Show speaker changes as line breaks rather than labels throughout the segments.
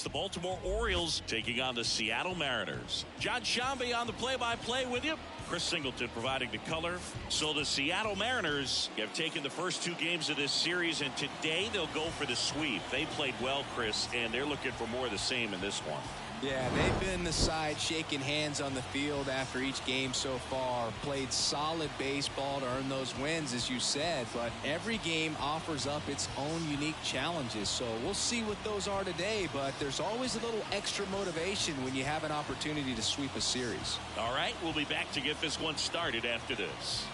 the Baltimore Orioles taking on the Seattle Mariners. John Shambi on the play-by-play with you. Chris Singleton providing the color. So the Seattle Mariners have taken the first 2 games of this series, and today they'll go for the sweep. They played well, Chris, and they're looking for more of the same in this one.
Yeah, they've been the side shaking hands on the field after each game so far. Played solid baseball to earn those wins, as you said, but every game offers up its own unique challenges. So we'll see what those are today, but there's always a little extra motivation when you have an opportunity to sweep a series.
All right, we'll be back to get this one started after this.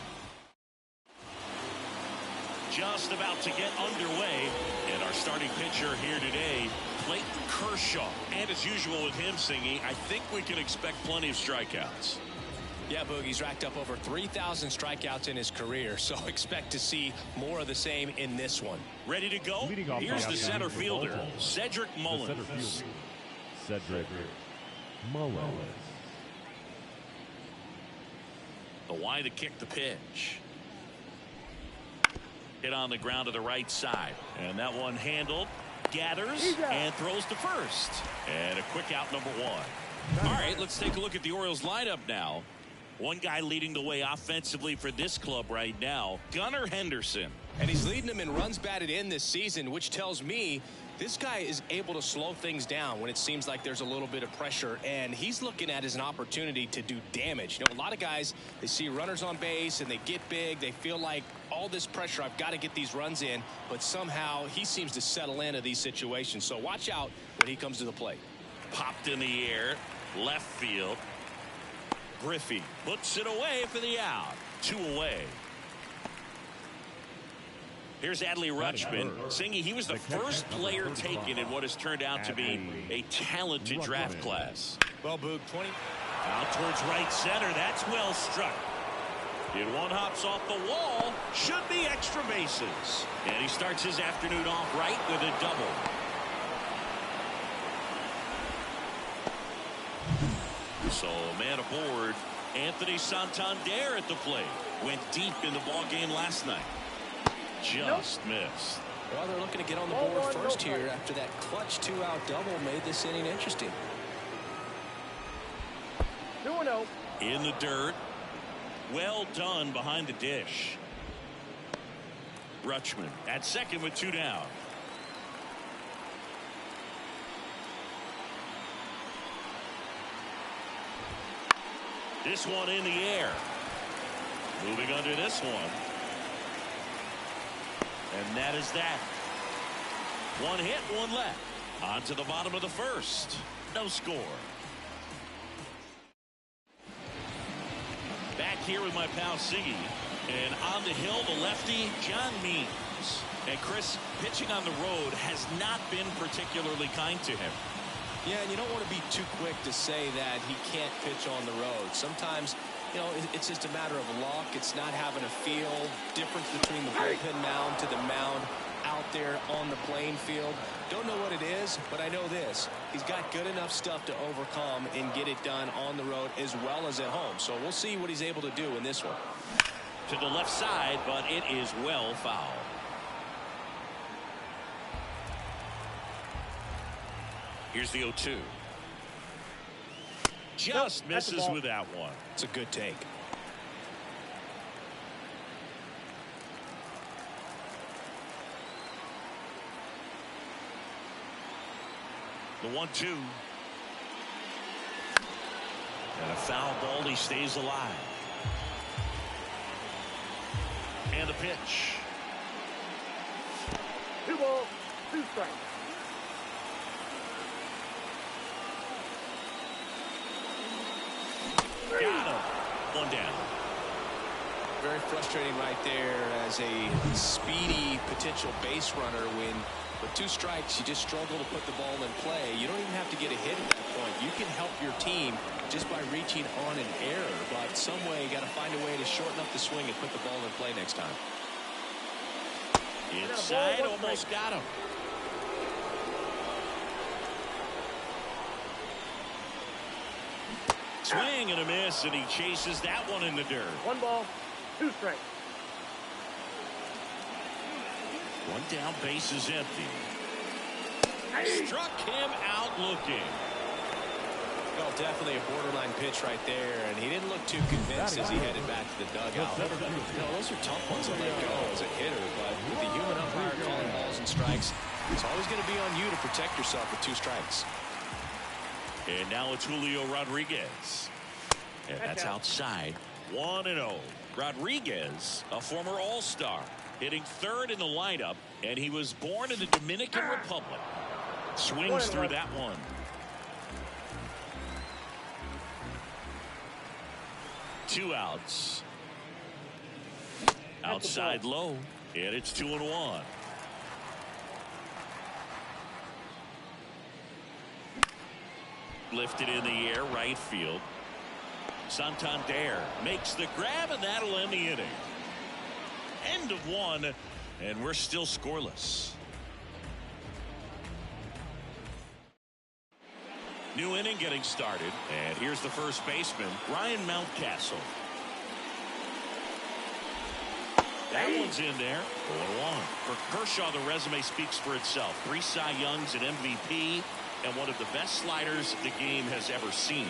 Just about to get underway, and our starting pitcher here today, Clayton Kershaw. And as usual with him, Singy, I think we can expect plenty of strikeouts.
Yeah, Boogie's racked up over 3,000 strikeouts in his career, so expect to see more of the same in this one.
Ready to go? Here's the center fielder, Cedric Mullins.
Cedric Mullins.
The wide to kick the pitch. Hit on the ground to the right side. And that one handled. Gathers and throws to first. And a quick out, number 1. All right, let's take a look at the Orioles lineup now. One guy leading the way offensively for this club right now, Gunnar Henderson.
And he's leading them in runs batted in this season, which tells me this guy is able to slow things down when it seems like there's a little bit of pressure, and he's looking at it as an opportunity to do damage. You know, a lot of guys, they see runners on base and they get big. They feel like all this pressure, I've got to get these runs in, but somehow he seems to settle into these situations. So watch out when he comes to the plate.
Popped in the air, left field. Griffey puts it away for the out. 2 away. Here's Adley Rutschman. Singy, he was the first player taken in what has turned out to be a talented draft class.
Well, Boog, 20.
Out towards right center. That's well struck. And one hops off the wall. Should be extra bases. And he starts his afternoon off right with a double. So man aboard. Anthony Santander at the plate. Went deep in the ball game last night. Just missed.
Well, they're looking to get on the board first here after that clutch 2-out double made this inning interesting.
2-0.
In the dirt. Well done behind the dish. Rutschman at second with 2 down. This one in the air. Moving under this one. And that is that. 1 hit, 1 left. On to the bottom of the first. No score. Back here with my pal Siggy. And on the hill, the lefty, John Means. And Chris, pitching on the road has not been particularly kind to him.
Yeah, and you don't want to be too quick to say that he can't pitch on the road. Sometimes, you know, it's just a matter of luck. It's not having a feel. Difference between the bullpen mound to the mound out there on the playing field. Don't know what it is, but I know this. He's got good enough stuff to overcome and get it done on the road as well as at home. So we'll see what he's able to do in this one.
To the left side, but it is well foul. Here's the 0-2. Just misses with that one.
It's a good take.
The 1-2. And a foul ball. He stays alive. And the pitch.
2 balls, 2 strikes.
Got him. 1 down.
Very frustrating right there as a speedy potential base runner when with 2 strikes you just struggle to put the ball in play. You don't even have to get a hit at that point. You can help your team just by reaching on an error, but some way you got to find a way to shorten up the swing and put the ball in play next time.
Inside, almost got him. Swing and a miss, and he chases that one in the dirt.
1 ball, 2 strikes.
1 down, base is empty. Struck him out looking.
Well, definitely a borderline pitch right there, and he didn't look too convinced as he headed back to the dugout. Those are tough ones to let go as a hitter, but with the human umpire calling balls and strikes, it's always going to be on you to protect yourself with 2 strikes.
And now it's Julio Rodriguez. And that's outside. 1-0. Rodriguez, a former All-Star, hitting 3rd in the lineup, and he was born in the Dominican Republic. Swings through that one. Two outs. Outside low, and it's 2-1. Lifted in the air, right field. Santander makes the grab, and that'll end the inning. End of 1, and we're still scoreless. New inning getting started, and here's the first baseman, Ryan Mountcastle. That one's in there. 0-1. For Kershaw, the resume speaks for itself. 3 Cy Youngs, an MVP, and one of the best sliders the game has ever seen.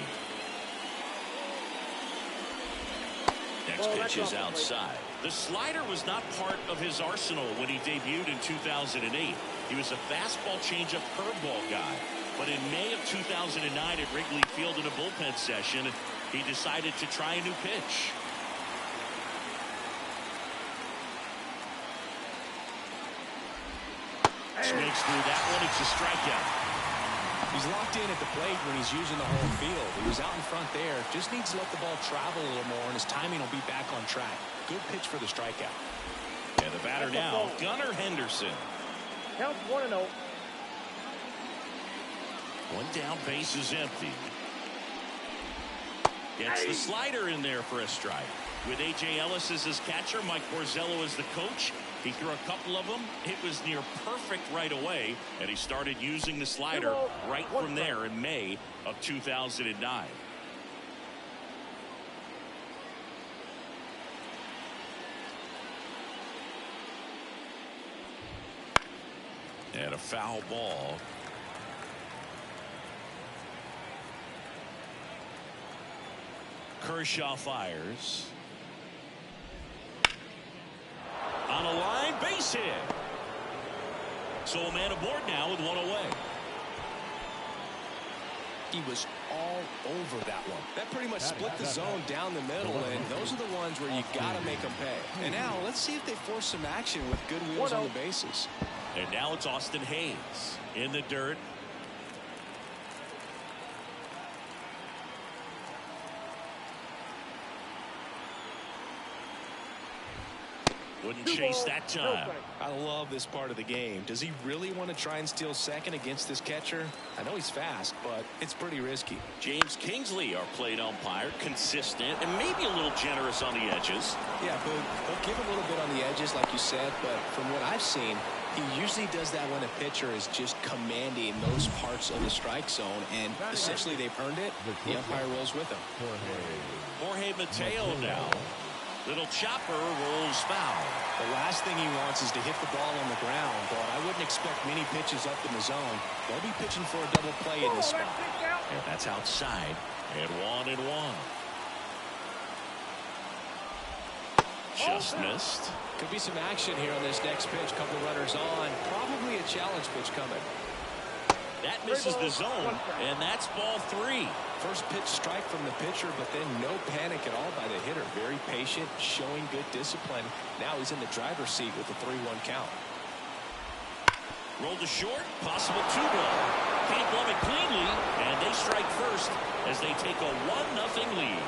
Next pitch is outside. The slider was not part of his arsenal when he debuted in 2008. He was a fastball changeup curveball guy. But in May of 2009 at Wrigley Field in a bullpen session, he decided to try a new pitch. Swings through that one. It's a strikeout.
He's locked in at the plate when he's using the whole field. He was out in front there. Just needs to let the ball travel a little more, and his timing will be back on track. Good pitch for the strikeout.
And the batter now, Gunnar Henderson.
Count 1-0.
One down, base is empty. Gets the slider in there for a strike. With A.J. Ellis as his catcher, Mike Borzello as the coach, he threw a couple of them. It was near perfect right away, and he started using the slider right from there in May of 2009. And a foul ball. Kershaw fires. On a line, base hit. So a man aboard now with one away.
He was all over that one. That pretty much split the zone down the middle, and those are the ones where you got to make them pay. And now let's see if they force some action with good wheels on the bases.
And now it's Austin Hayes in the dirt. Wouldn't chase that time.
I love this part of the game. Does he really want to try and steal second against this catcher? I know he's fast, but it's pretty risky.
James Kingsley, our plate umpire, consistent and maybe a little generous on the edges.
Yeah, he'll give a little bit on the edges, like you said, but from what I've seen, he usually does that when a pitcher is just commanding those parts of the strike zone, and essentially they've earned it. The umpire rolls with him.
Jorge Mateo now. Little chopper rolls foul.
The last thing he wants is to hit the ball on the ground, but I wouldn't expect many pitches up in the zone. They'll be pitching for a double play in this spot.
And that's outside. And 1-1. Just missed.
Could be some action here on this next pitch. Couple runners on. Probably a challenge pitch coming.
That misses the zone, and that's ball 3.
First pitch strike from the pitcher, but then no panic at all by the hitter. Very patient, showing good discipline. Now he's in the driver's seat with the 3-1 count.
Rolled to short, possible 2-ball. Can't glove it cleanly, and they strike first as they take a 1-0 lead.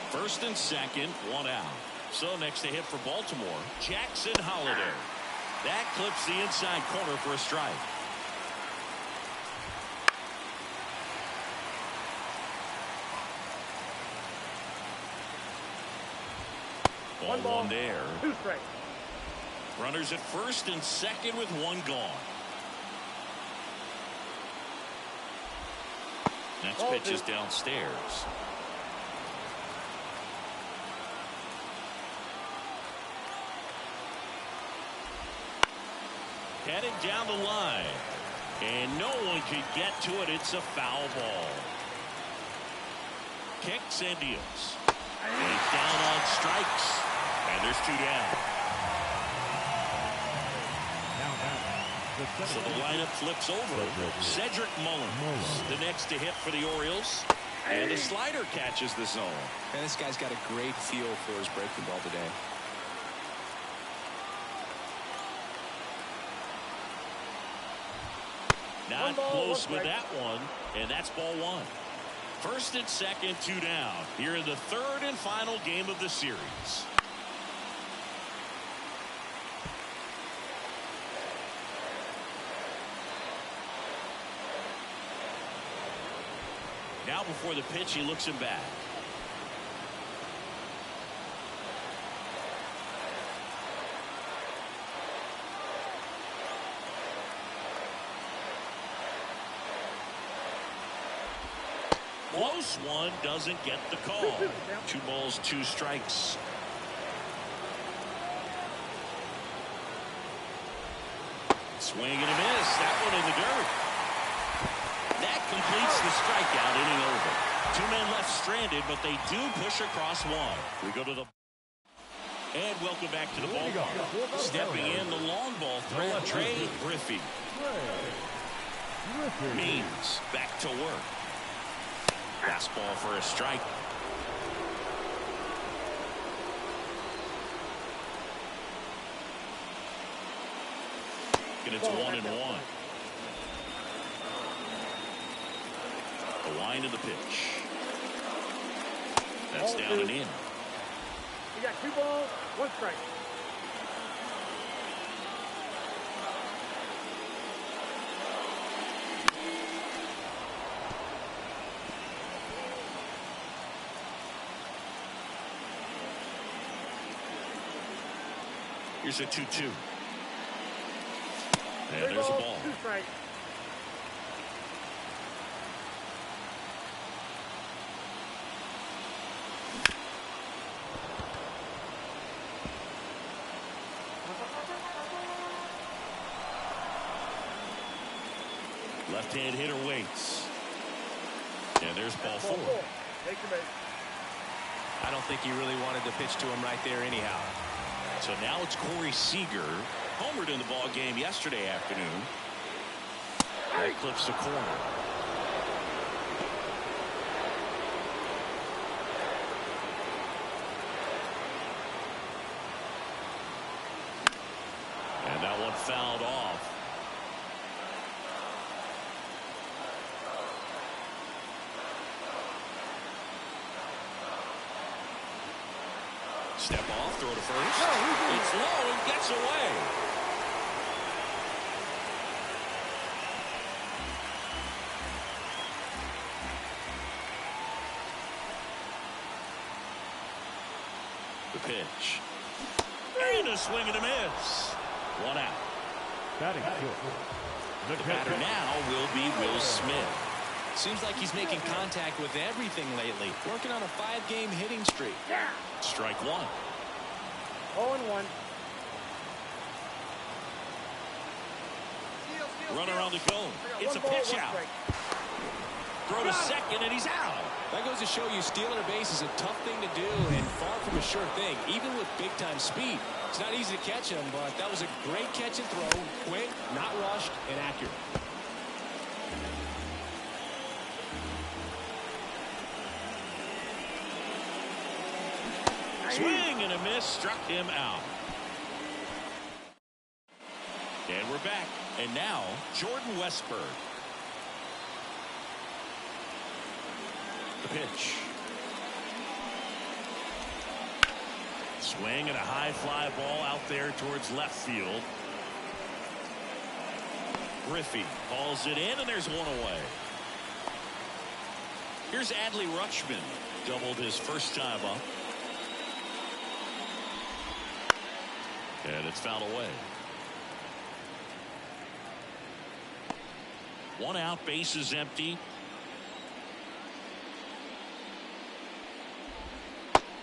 First and second, 1 out. So next to hit for Baltimore, Jackson Holliday. That clips the inside corner for a strike. Ball 1 there.
2 strikes.
Runners at first and second with 1 gone. Next pitch is downstairs. Headed down the line. And no one can get to it. It's a foul ball. Kicks and deals. And he's down on strikes. And there's 2 down. So the lineup flips over. Cedric Mullins, the next to hit for the Orioles. And the slider catches the zone.
And this guy's got a great feel for his breaking ball today.
Not close with that one, and that's ball 1. First and second, 2 down. Here in the 3rd and final game of the series. Now before the pitch, he looks him back. Close one, doesn't get the call. 2 balls, 2 strikes. Swing and a miss. That one in the dirt. That completes the strikeout, inning over. 2 men left stranded, but they do push across 1. We go to the... And welcome back to the ballpark. Stepping in the long ball threat, Trey Griffey. Means back to work. Fastball for a strike. And it's 1-1. The line of the pitch. That's down and in.
You got 2 balls, 1 strike.
Here's a 2-2. And there's a ball.
2 strikes.
Left-hand hitter waits. And there's ball 4.
Take your base.
I don't think he really wanted to pitch to him right there anyhow.
So now it's Corey Seager, homered in the ball game yesterday afternoon. That clips the corner. And that one fouled off. Step off, throw to first. It's low and gets away. The pitch. And a swing and a miss. 1 out. The batter now will be Will Smith.
Seems like he's making contact with everything lately. Working on a 5-game hitting streak.
Strike 1.
0-1.
Runner on the cone. It's a pitch out. Throw to second, and he's out.
That goes to show you stealing a base is a tough thing to do and far from a sure thing, even with big-time speed. It's not easy to catch him, but that was a great catch and throw. Quick, not rushed, and accurate.
Swing and a miss, struck him out. And we're back. And now, Jordan Westburg. The pitch. Swing and a high fly ball out there towards left field. Griffey hauls it in, and there's 1 away. Here's Adley Rutschman. Doubled his first time up. And it's fouled away. 1 out, bases empty.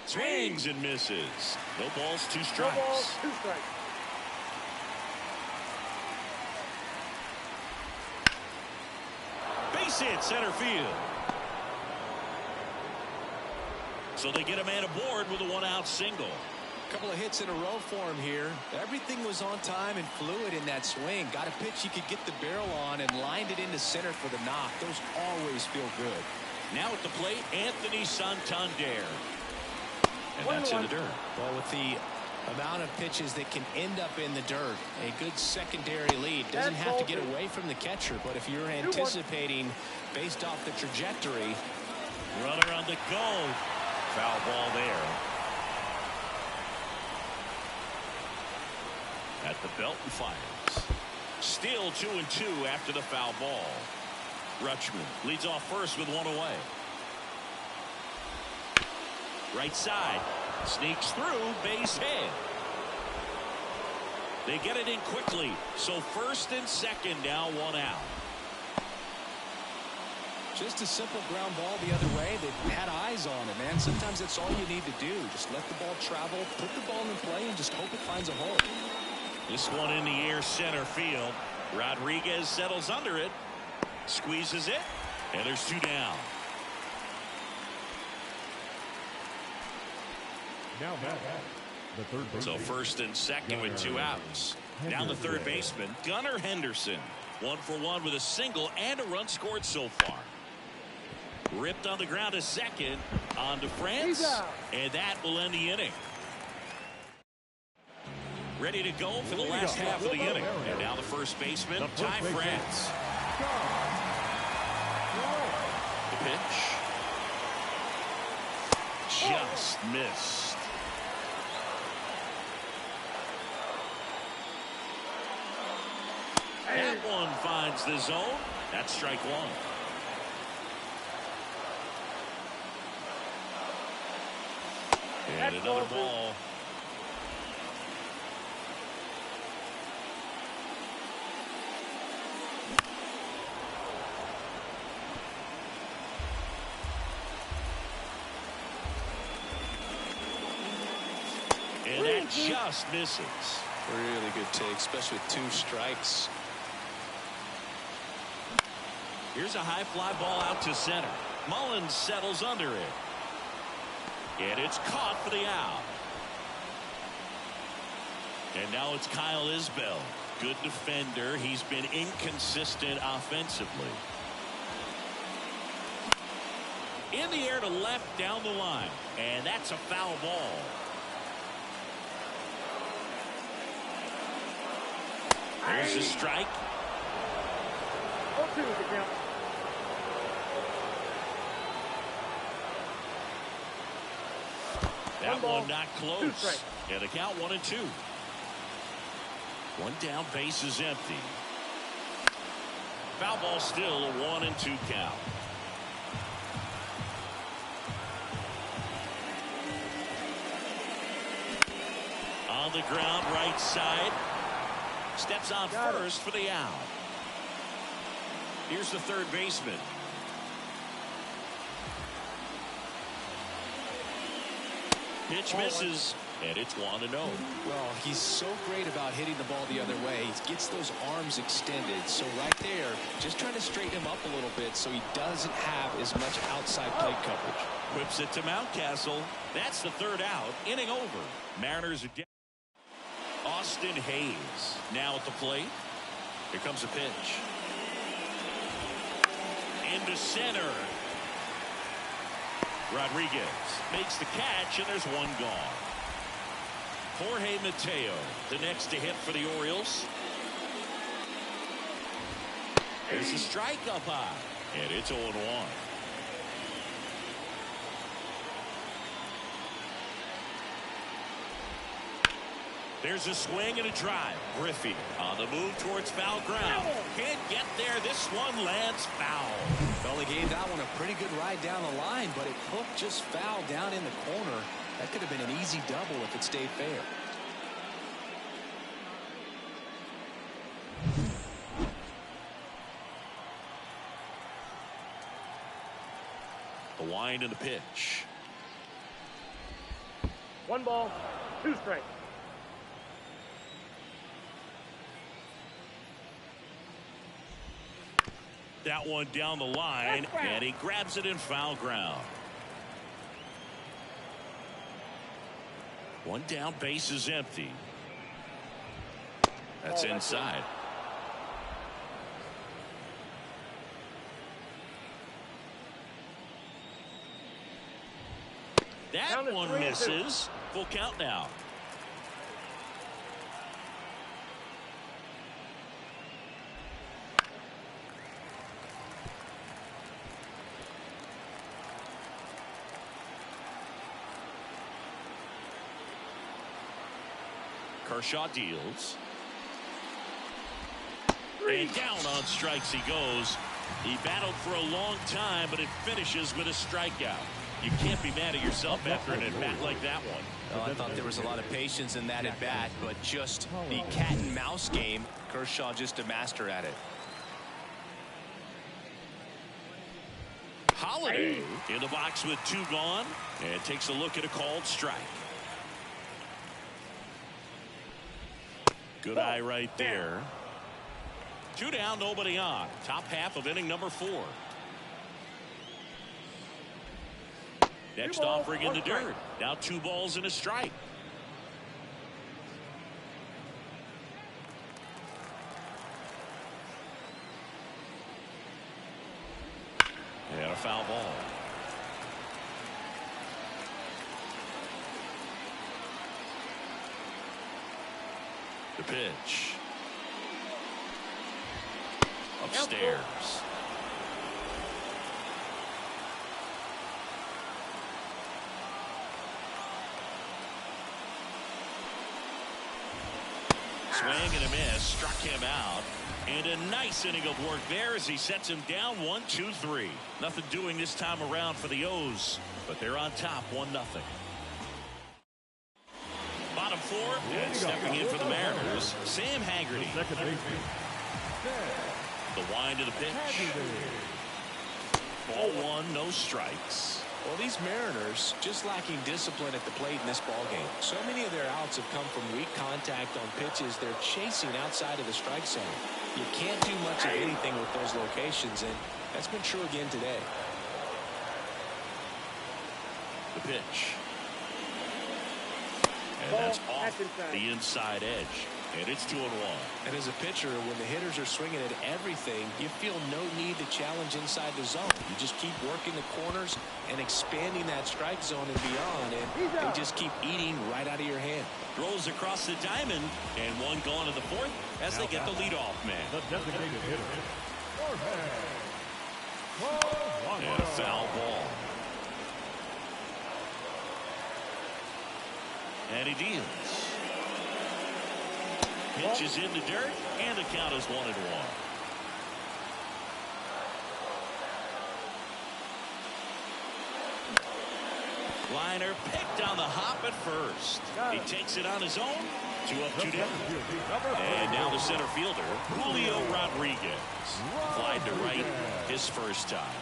Swings and misses. No balls, 2 strikes.
No balls, 2 strikes.
Base hit center field. So they get a man aboard with a one-out single.
A couple of hits in a row for him here. Everything was on time and fluid in that swing. Got a pitch he could get the barrel on and lined it into center for the knock. Those always feel good.
Now at the plate, Anthony Santander. And that's in the dirt.
Well, with the amount of pitches that can end up in the dirt, a good secondary lead. Doesn't have to get away from the catcher, but if you're anticipating based off the trajectory.
Runner on the go. Foul ball there. At the belt and fires. Still 2-2 after the foul ball. Rutschman leads off first with one away. Right side. Sneaks through. Base hit. They get it in quickly. So first and second now, one out.
Just a simple ground ball the other way. They had eyes on it, man. Sometimes that's all you need to do. Just let the ball travel, put the ball in play, and just hope it finds a hole.
This one in the air center field. Rodriguez settles under it. Squeezes it. And there's two down.
Now back. The third base.
So first and second with two outs. Down the third baseman, Gunnar Henderson. 1 for 1 with a single and a run scored so far. Ripped on the ground to second. On to France. And that will end the inning. Ready to go for the last half of the inning. And now the first baseman, Ty France. The pitch. Just missed. That one finds the zone. That's strike one. And another ball. And that just misses.
Really good take, especially with two strikes.
Here's a high fly ball out to center. Mullins settles under it. And it's caught for the out. And now it's Kyle Isbell. Good defender. He's been inconsistent offensively. In the air to left down the line. And that's a foul ball. There's a strike.
0-2 is the count.
That one not close. And the count 1-2. One down, base is empty. Foul ball still a 1-2 count. On the ground, right side. Steps on first for the out. Here's the third baseman. Pitch misses, and it's 1-0.
Well, he's so great about hitting the ball the other way. He gets those arms extended. So right there, just trying to straighten him up a little bit so he doesn't have as much outside plate coverage.
Whips it to Mountcastle. That's the third out. Inning over. Mariners are down. Austin Hayes now at the plate. Here comes a pitch. Into center. Rodriguez makes the catch, and there's one gone. Jorge Mateo, the next to hit for the Orioles. There's a strike up high, and it's 0-1. There's a swing and a drive. Griffey on the move towards foul ground. Can't get there. This one lands foul.
Well, he gave that one a pretty good ride down the line, but it hooked just foul down in the corner. That could have been an easy double if it stayed fair.
The wind and the pitch.
1 ball, 2 strikes.
that one down the line, and he grabs it in foul ground. One down, base is empty. That's inside. That one misses. Full count now. Kershaw deals. And down on strikes he goes. He battled for a long time, but it finishes with a strikeout. You can't be mad at yourself after an at-bat like that one.
Oh, I thought there was a lot of patience in that at-bat, but just the cat and mouse game. Kershaw just a master at it.
Holiday in the box with 2 gone, and takes a look at a called strike. Good eye right there. 2 down, nobody on. Top half of inning number 4. Next offering in the dirt. Now 2 balls and a strike. And a foul ball. The pitch. Upstairs. Swing and a miss. Struck him out. And a nice inning of work there as he sets him down 1-2-3. Nothing doing this time around for the O's, but they're on top 1-0. Bottom 4, and stepping in for the Mariners, Sam Haggerty. The wind of the pitch. Ball 1, no strikes.
Well, these Mariners just lacking discipline at the plate in this ballgame. So many of their outs have come from weak contact on pitches they're chasing outside of the strike zone. You can't do much of anything with those locations, and that's been true again today.
The pitch. And that's off the inside edge. And it's 2-1.
And as a pitcher, when the hitters are swinging at everything, you feel no need to challenge inside the zone. You just keep working the corners and expanding that strike zone and beyond, and they just keep eating right out of your hand.
Throws across the diamond, and 1 gone in the 4th as they get the leadoff man.
The designated hitter.
And a foul ball. And he deals. Pitch is in the dirt, and the count is 1-1. Liner picked on the hop at first. He takes it on his own. 2 up, 2 down. And now the center fielder, Julio Rodriguez. Flied to right his first time.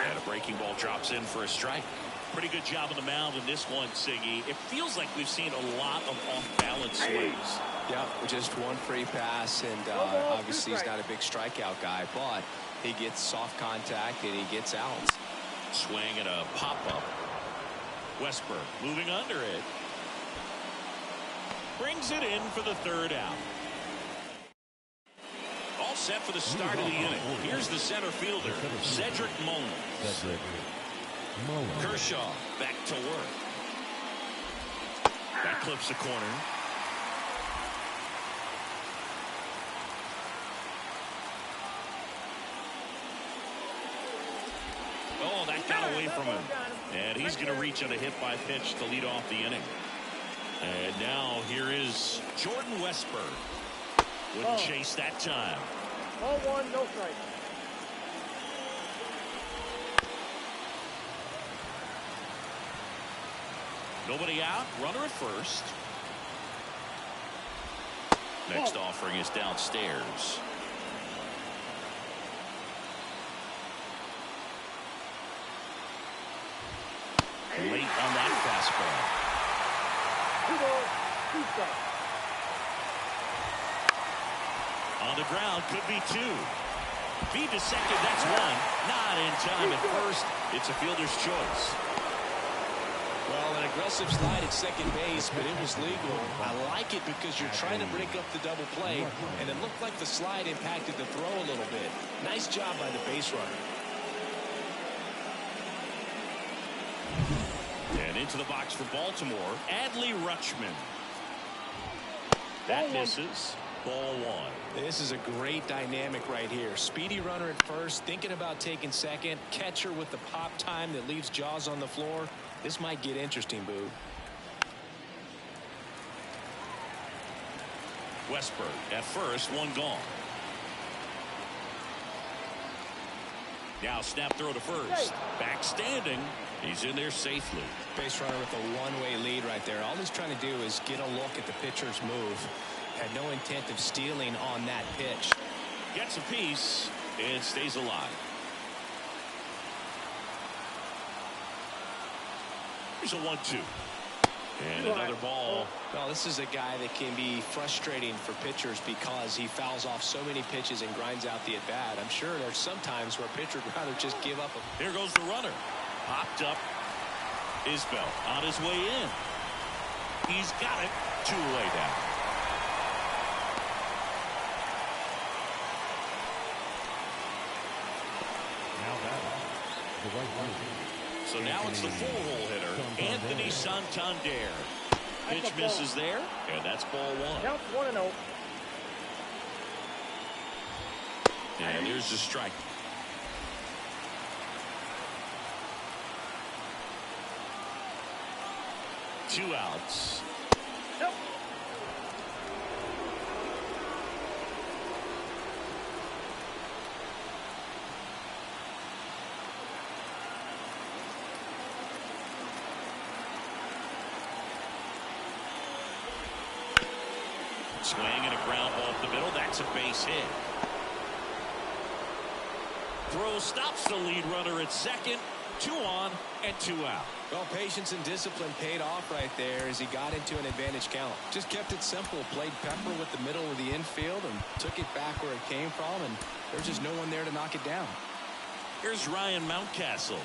And a breaking ball drops in for a strike. Pretty good job on the mound in this one, Siggy. It feels like we've seen a lot of off-balance swings.
Yeah, just 1 free pass, and obviously he's not a big strikeout guy, but he gets soft contact and he gets outs.
Swing and a pop-up. Westberg moving under it. Brings it in for the 3rd out. All set for the start of the inning. Here's the center fielder, Cedric Mullins. Kershaw back to work. That clips the corner. Oh, that got away from him. And he's going to reach on a hit by pitch to lead off the inning. And now here is Jordan Westberg. Wouldn't chase that time.
Ball 1, no strike.
Nobody out. Runner at first. Next offering is downstairs. Late on that fastball.
2 balls, 2 strikes.
On the ground, could be 2. Feed to second, that's 1. Not in time at first. It's a fielder's choice.
Well, an aggressive slide at second base, but it was legal. I like it because you're trying to break up the double play, and it looked like the slide impacted the throw a little bit. Nice job by the base runner.
And into the box for Baltimore, Adley Rutschman. That misses. Ball 1.
This is a great dynamic right here. Speedy runner at first, thinking about taking second. Catcher with the pop time that leaves Jaws on the floor. This might get interesting, Boo.
Westberg at first, 1 gone. Now snap throw to first. Back standing. He's in there safely.
Base runner with a one-way lead right there. All he's trying to do is get a look at the pitcher's move. Had no intent of stealing on that pitch.
Gets a piece and stays alive. Here's a 1-2. And another ball.
Well, this is a guy that can be frustrating for pitchers because he fouls off so many pitches and grinds out the at-bat. I'm sure there's some times where a pitcher would rather just give up.
Here goes the runner. Popped up. Isbell on his way in. He's got it. 2 away down. So now it's the 4-hole hitter, Anthony Santander. Pitch misses there, and that's ball 1.
Count 1-0.
And there's the strike. Two outs.
Nope.
Swing and a ground ball up the middle. That's a base hit. Throw stops the lead runner at second. 2 on and 2 out.
Well, patience and discipline paid off right there as he got into an advantage count. Just kept it simple. Played pepper with the middle of the infield and took it back where it came from. And there's just no one there to knock it down.
Here's Ryan Mountcastle.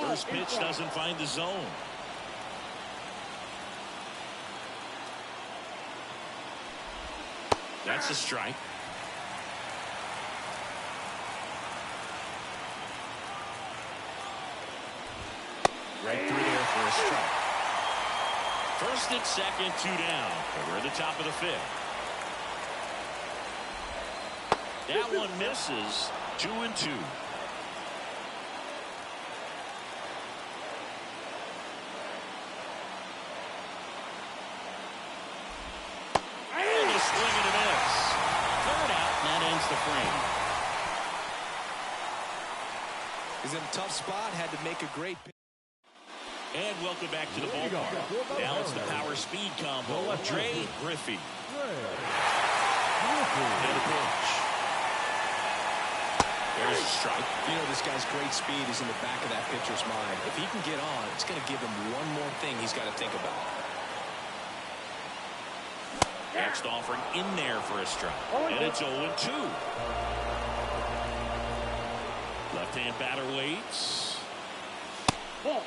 First pitch doesn't find the zone. That's a strike. Right through there for a strike. First and second, 2 down. We're at the top of the 5th. That one misses. 2-2. And a swing and a miss. 3rd out, and that ends the frame.
He's in a tough spot. Had to make a great pitch.
And welcome back to the ballpark. Now it's the power speed combo. Trey Griffey. And a pitch. There's a strike.
You know, this guy's great speed is in the back of that pitcher's mind. If he can get on, it's going to give him one more thing he's got to think about.
Next offering in there for a strike. And it's 0-2. Left-hand batter waits.
Ball.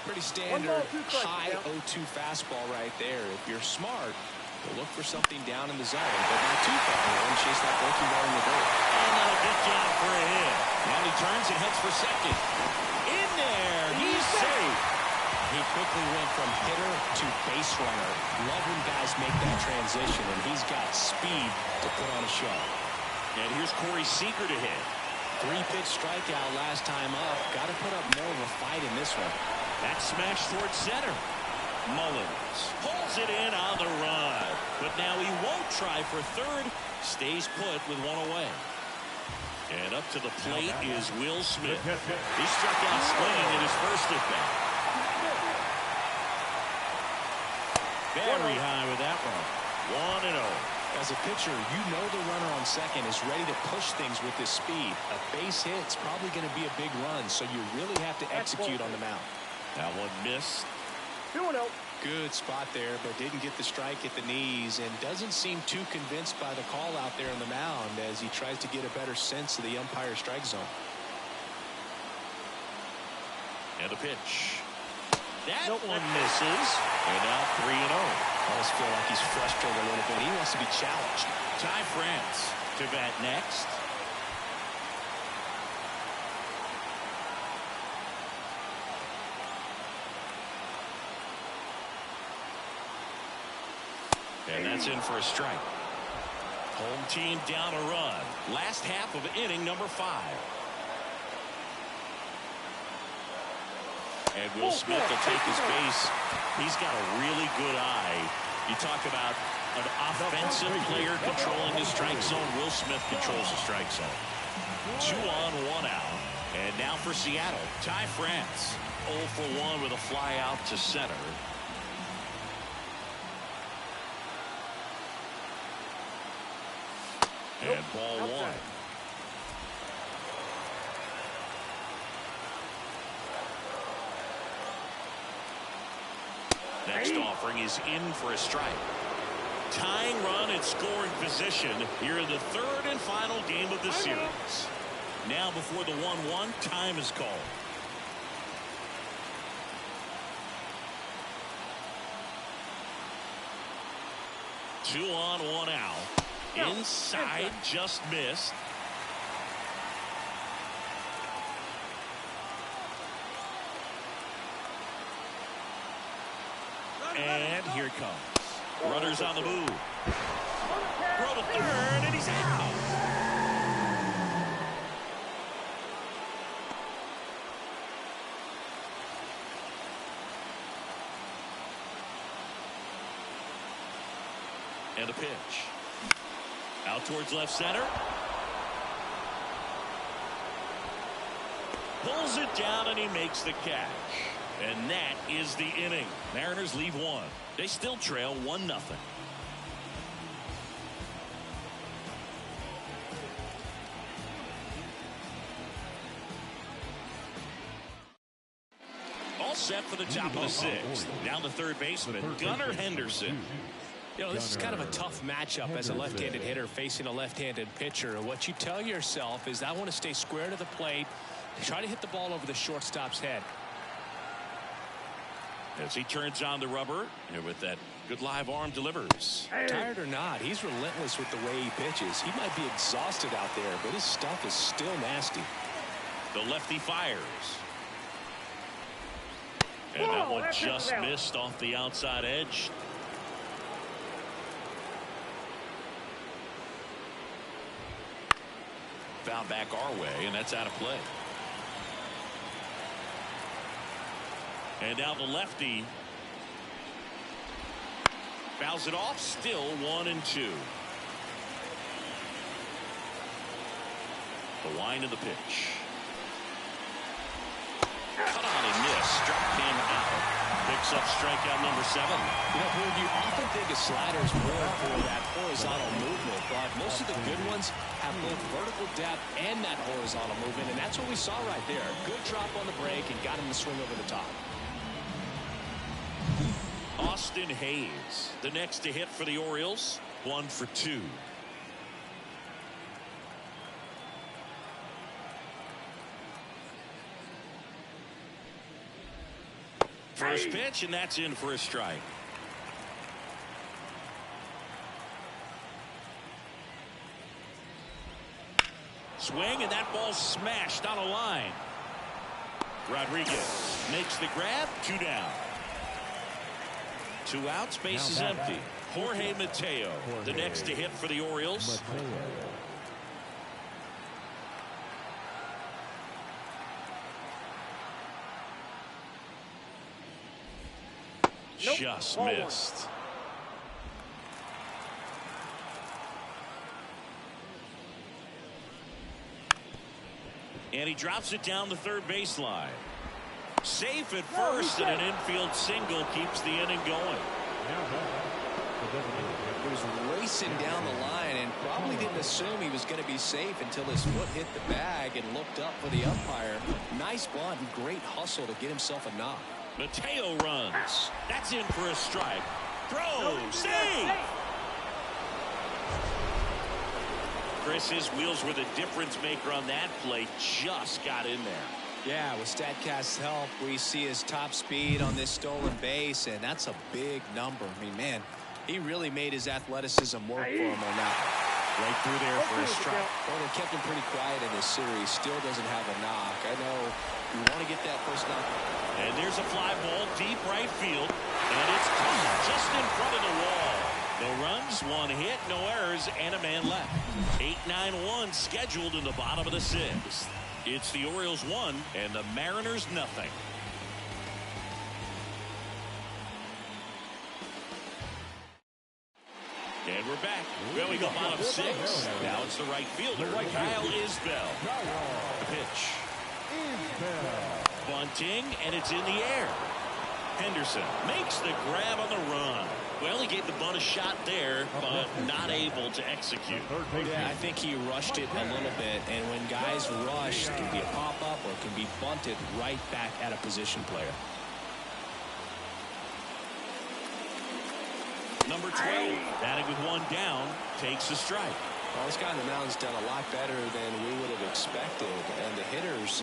Pretty standard high 0-2 fastball right there. If you're smart, you'll look for something down in the zone, but not too far. And chase that breaking ball in the dirt.
And a good job for a hit. Now he turns and heads for second. In there. He's safe.
He quickly went from hitter to base runner. Love when guys make that transition, and he's got speed to put on a show.
And here's Corey Seager to hit.
3-pitch strikeout last time up. Got to put up more of a fight in this one.
That smash towards center. Mullins pulls it in on the run. But now he won't try for third. Stays put with 1 away. And up to the plate is Will Smith. He struck out swinging in his first at bat. Very high with that one. 1-0.
As a pitcher, you know the runner on second is ready to push things with his speed. A base hit's probably going to be a big run, so you really have to execute on the mound.
That one missed.
2-0.
Good spot there, but didn't get the strike at the knees, and doesn't seem too convinced by the call out there on the mound as he tries to get a better sense of the umpire strike zone.
And a pitch. That one misses. And now 3-0.
I almost feel like he's frustrated a little bit. He wants to be challenged.
Ty France to bat next. And that's in for a strike. Home team down a run. Last half of inning number 5. And Will Smith will take his base. He's got a really good eye. You talk about an offensive player controlling the strike zone. Will Smith controls the strike zone. 2 on, 1 out. And now for Seattle, Ty France. 0 for 1 with a fly out to center. And ball 1. Next offering is in for a strike. Tying run at scoring position here in the 3rd and final game of the series. Now before the 1-1, time is called. Two on, 1 out. Inside, just missed. And here it comes. Runners on the move. Throw to third, and he's out. And a pitch. Out towards left center. Pulls it down, and he makes the catch. And that is the inning. Mariners leave 1. They still trail 1-0. All set for the top of the 6th. Down the third baseman, Gunnar Henderson.
You know, this is kind of a tough matchup as a left-handed hitter facing a left-handed pitcher. What you tell yourself is, I want to stay square to the plate, try to hit the ball over the shortstop's head.
As he turns on the rubber, and with that good live arm delivers.
Tired or not, he's relentless with the way he pitches. He might be exhausted out there, but his stuff is still nasty.
The lefty fires. And that one just missed off the outside edge. Found back our way, and that's out of play. And now the lefty fouls it off. Still 1-2. The wind of the pitch. Cut on and miss. Struck him out. Picks up strikeout number 7.
You know, Boog, you often think of sliders more for that horizontal movement, but most of the good ones have both vertical depth and that horizontal movement, and that's what we saw right there. Good drop on the break and got him to swing over the top.
Austin Hayes, the next to hit for the Orioles. 1 for 2. First pitch, and that's in for a strike. Swing, and that ball smashed on a line. Rodriguez makes the grab. 2 down. 2 outs, base is empty. Jorge Mateo, the next to hit for the Orioles. Just missed. And he drops it down the third baseline. Safe at first, and an infield single keeps the inning going.
He was racing down the line and probably didn't assume he was going to be safe until his foot hit the bag and looked up for the umpire. Nice bunt and great hustle to get himself a knock.
Mateo runs. That's in for a strike. Throw. Save. Chris, his wheels were the difference maker on that play. Just got in there.
Yeah, with StatCast's help, we see his top speed on this stolen base, and that's a big number. I mean, man, he really made his athleticism work for him on that one.
Right through there for a strike.
Well, they kept him pretty quiet in this series. Still doesn't have a knock. I know you want to get that first knock.
And there's a fly ball deep right field. And it's caught just in front of the wall. No runs, one hit, no errors, and a man left. 8-9-1 scheduled in the bottom of the sixth. It's the Orioles 1 and the Mariners nothing. And we're back. Well, we go bottom six. Now it's the right fielder, Kyle Isbell. Pitch. Bunting, and it's in the air. Henderson makes the grab on the run. Well, he gave the bunt a shot there, but not able to execute.
Yeah, I think he rushed it a little bit, and when guys rush, it can be a pop-up or it can be bunted right back at a position player.
Number 12, batting with one down, takes a strike.
Well, this guy on the mound's done a lot better than we would have expected, and the hitters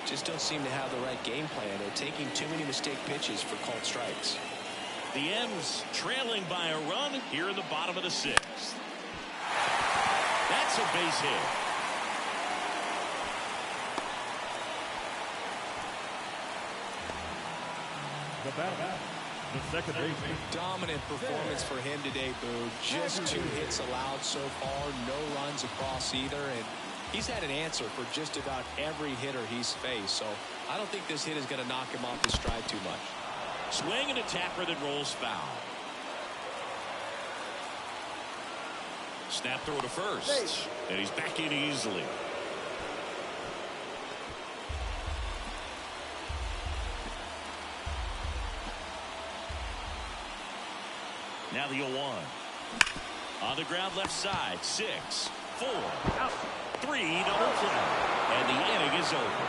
just don't seem to have the right game plan. They're taking too many mistake pitches for called strikes.
The M's trailing by a run here in the bottom of the sixth. That's a base hit.
The batter, the second baseman.
Dominant performance for him today, Boo. Just 2 hits allowed so far, no runs across either, and he's had an answer for just about every hitter he's faced, so I don't think this hit is going to knock him off his stride too much.
Swing and a tapper that rolls foul. Snap throw to first, and he's back in easily. Now the 0-1. On the ground left side. 6, 4, 3, double play. And the inning is over.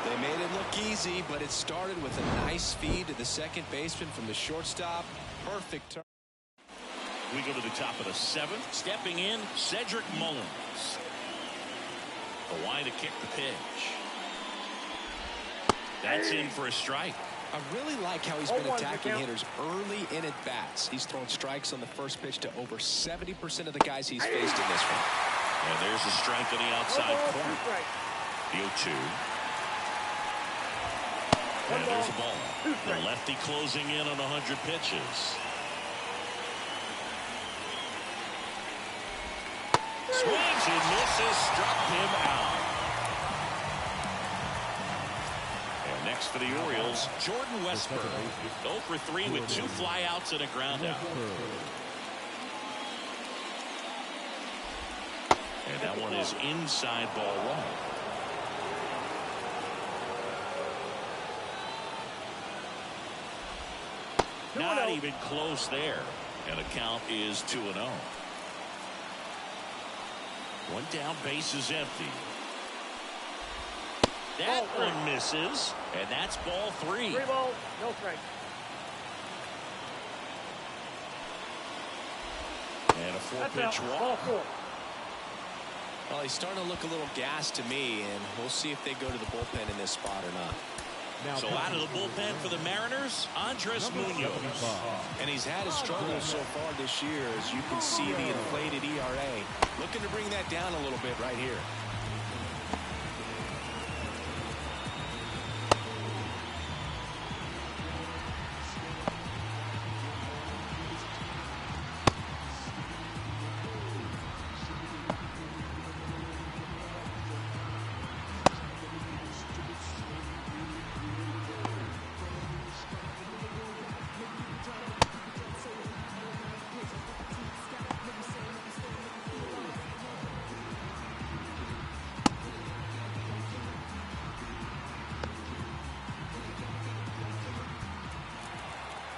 They made it look easy, but it started with a nice feed to the second baseman from the shortstop. Perfect turn.
We go to the top of the 7th. Stepping in, Cedric Mullins. Kawhi to kick the pitch. That's in for a strike.
I really like how he's been attacking hitters early in at bats. He's thrown strikes on the first pitch to over 70% of the guys he's faced in this one.
And there's a strike on the outside corner. The 0-2. And there's a ball. The lefty closing in on 100 pitches. Swings and misses, struck him out. And next for the Orioles, Jordan Westburg. 0 for 3 with 2 flyouts and a ground out. And that one is inside ball 1. Not even close there. And the count is 2-0. One down, base is empty. That one misses, and that's ball 3.
3 balls, no strikes.
And a 4-pitch walk.
Ball 4.
Well, he's starting to look a little gassed to me, and we'll see if they go to the bullpen in this spot or not.
So out of the bullpen for the Mariners, Andres Munoz.
And he's had his struggles so far this year, as you can see the inflated ERA. Looking to bring that down a little bit right here.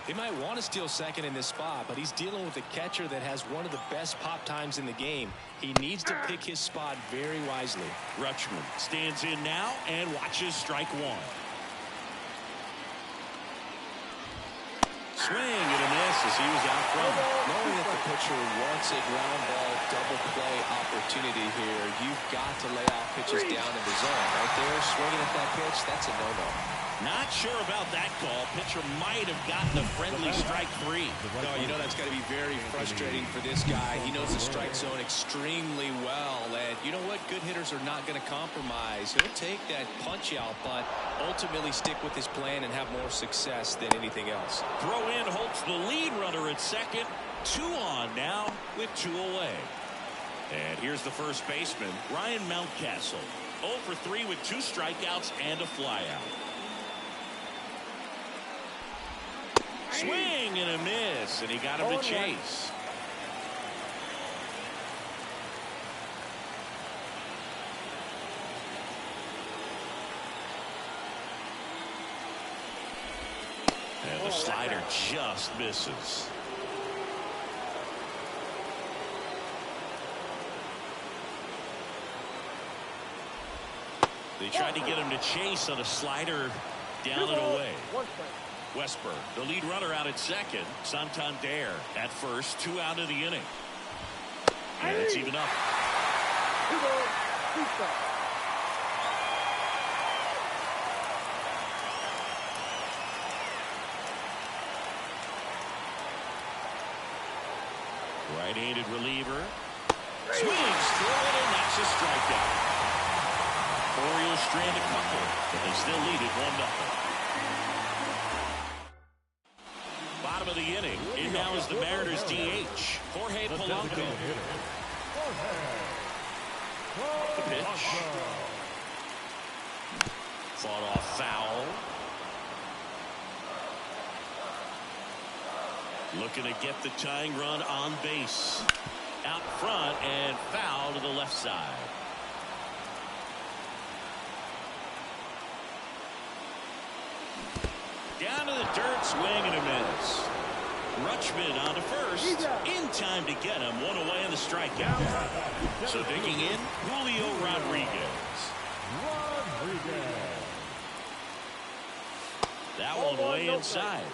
They might want to steal second in this spot, but he's dealing with a catcher that has one of the best pop times in the game. He needs to pick his spot very wisely.
Rutschman stands in now and watches strike 1. Swing and a miss as he was out front.
Knowing that the pitcher wants a ground ball double play opportunity here, you've got to lay off pitches down in the zone. Right there, swinging at that pitch, that's a no-no.
Not sure about that call. Pitcher might have gotten a friendly strike 3.
No, you know that's got to be very frustrating for this guy. He knows the strike zone extremely well. And you know what? Good hitters are not going to compromise. He'll take that punch out, but ultimately stick with his plan and have more success than anything else.
Throw in Holt's the lead runner at second. 2 on now with 2 away. And here's the first baseman, Ryan Mountcastle. 0 for 3 with 2 strikeouts and a flyout. Swing and a miss, and he got him to chase. And the slider just misses. They tried to get him to chase on a slider down and away. Westberg, the lead runner, out at second. Santander at first. 2 out of the inning. And it's even up. Right-handed reliever. Swings through it, and that's a strikeout. Orioles strand a couple, but they still lead it 1-0. Bottom of the inning. In now is the Mariners DH, Jorge Polanco. The pitch. Fought off foul. Looking to get the tying run on base. Out front and foul to the left side. Down to the dirt, swing and a miss. Rutschman on to first. In time to get him. 1 away in the strikeout. So digging in, Julio Rodriguez. That one way inside.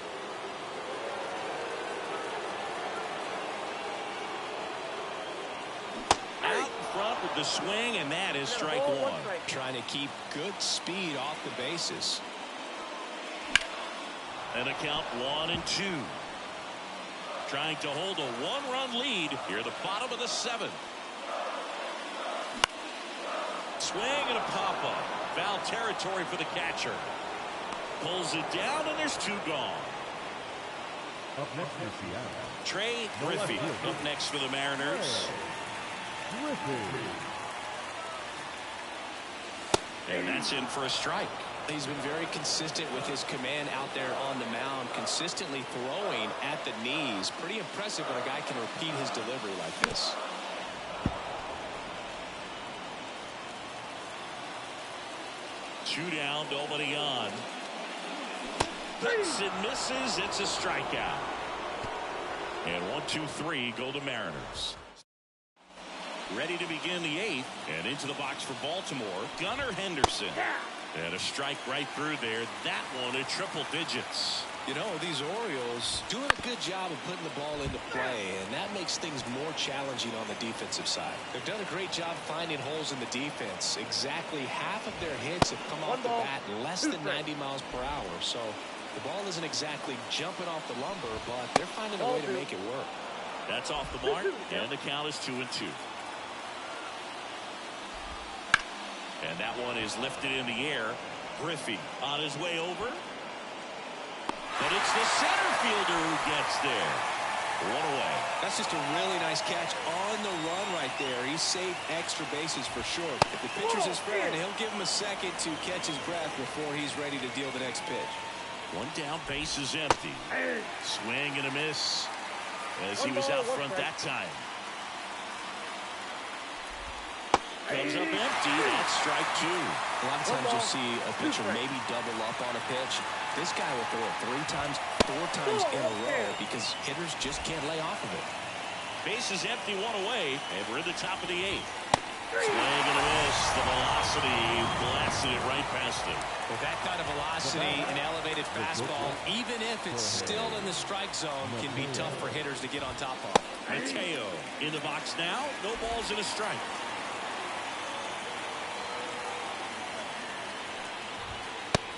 Out front with the swing, and that is strike 1.
Trying to keep good speed off the bases.
And a count 1-2. Trying to hold a 1-run lead here at the bottom of the 7th. Swing and a pop-up. Foul territory for the catcher. Pulls it down, and there's 2 gone.
Up next for Seattle,
Trey Griffey up next for the Mariners. And that's in for a strike.
He's been very consistent with his command out there on the mound, consistently throwing at the knees. Pretty impressive when a guy can repeat his delivery like this.
Two down, nobody on. Hits and misses. It's a strikeout. And 1-2-3 go to Mariners. Ready to begin the 8th, and into the box for Baltimore, Gunnar Henderson. And a strike right through there. That one at triple digits.
You know, these Orioles doing a good job of putting the ball into play, and that makes things more challenging on the defensive side. They've done a great job finding holes in the defense. Exactly half of their hits have come off the bat less than 90 miles per hour. So the ball isn't exactly jumping off the lumber, but they're finding a way to make it work.
That's off the mark, and the count is 2-2. And that one is lifted in the air. Griffey on his way over. But it's the center fielder who gets there. 1 away.
That's just a really nice catch on the run right there. He saved extra bases for sure. If the pitcher's his friend, he'll give him a second to catch his breath before he's ready to deal the next pitch.
1 down, base is empty. Swing and a miss as he was out front that time. Comes up empty. That's strike 2.
A lot of times you'll see a pitcher maybe double up on a pitch. This guy will throw it 3 times, 4 times in a row because hitters just can't lay off of it.
Base is empty, 1 away, and we're in the top of the 8th. Swing and a miss. The velocity blasted it right past him.
With that kind of velocity, an elevated fastball, even if it's still in the strike zone, can be tough for hitters to get on top of.
Mateo in the box now. No balls and a strike.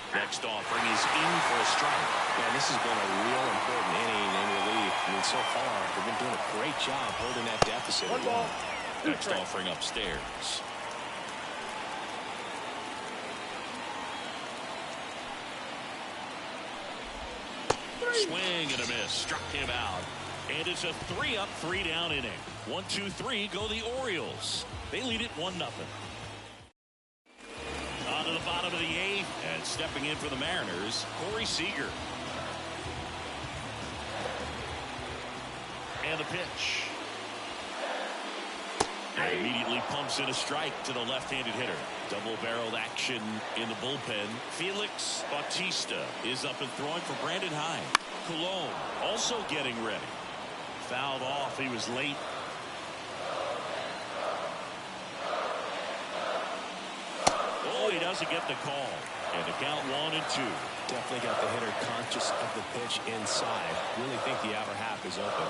Next offering is in for a strike.
Man, this has been a real important inning in relief. I mean, so far, they've been doing a great job holding that deficit.
One ball.
Next offering upstairs. Swing and a miss. Struck him out. And it's a 3-up, 3-down inning. 1, 2, 3 go the Orioles. They lead it 1-0. On to the bottom of the 8th. And stepping in for the Mariners, Corey Seager. And the pitch. And immediately pumps in a strike to the left-handed hitter. Double-barreled action in the bullpen. Felix Bautista is up and throwing for Brandon Hine. Colon also getting ready. Fouled off. He was late. Oh, he doesn't get the call. And the count 1-2.
Definitely got the hitter conscious of the pitch inside. Really think the outer half is open.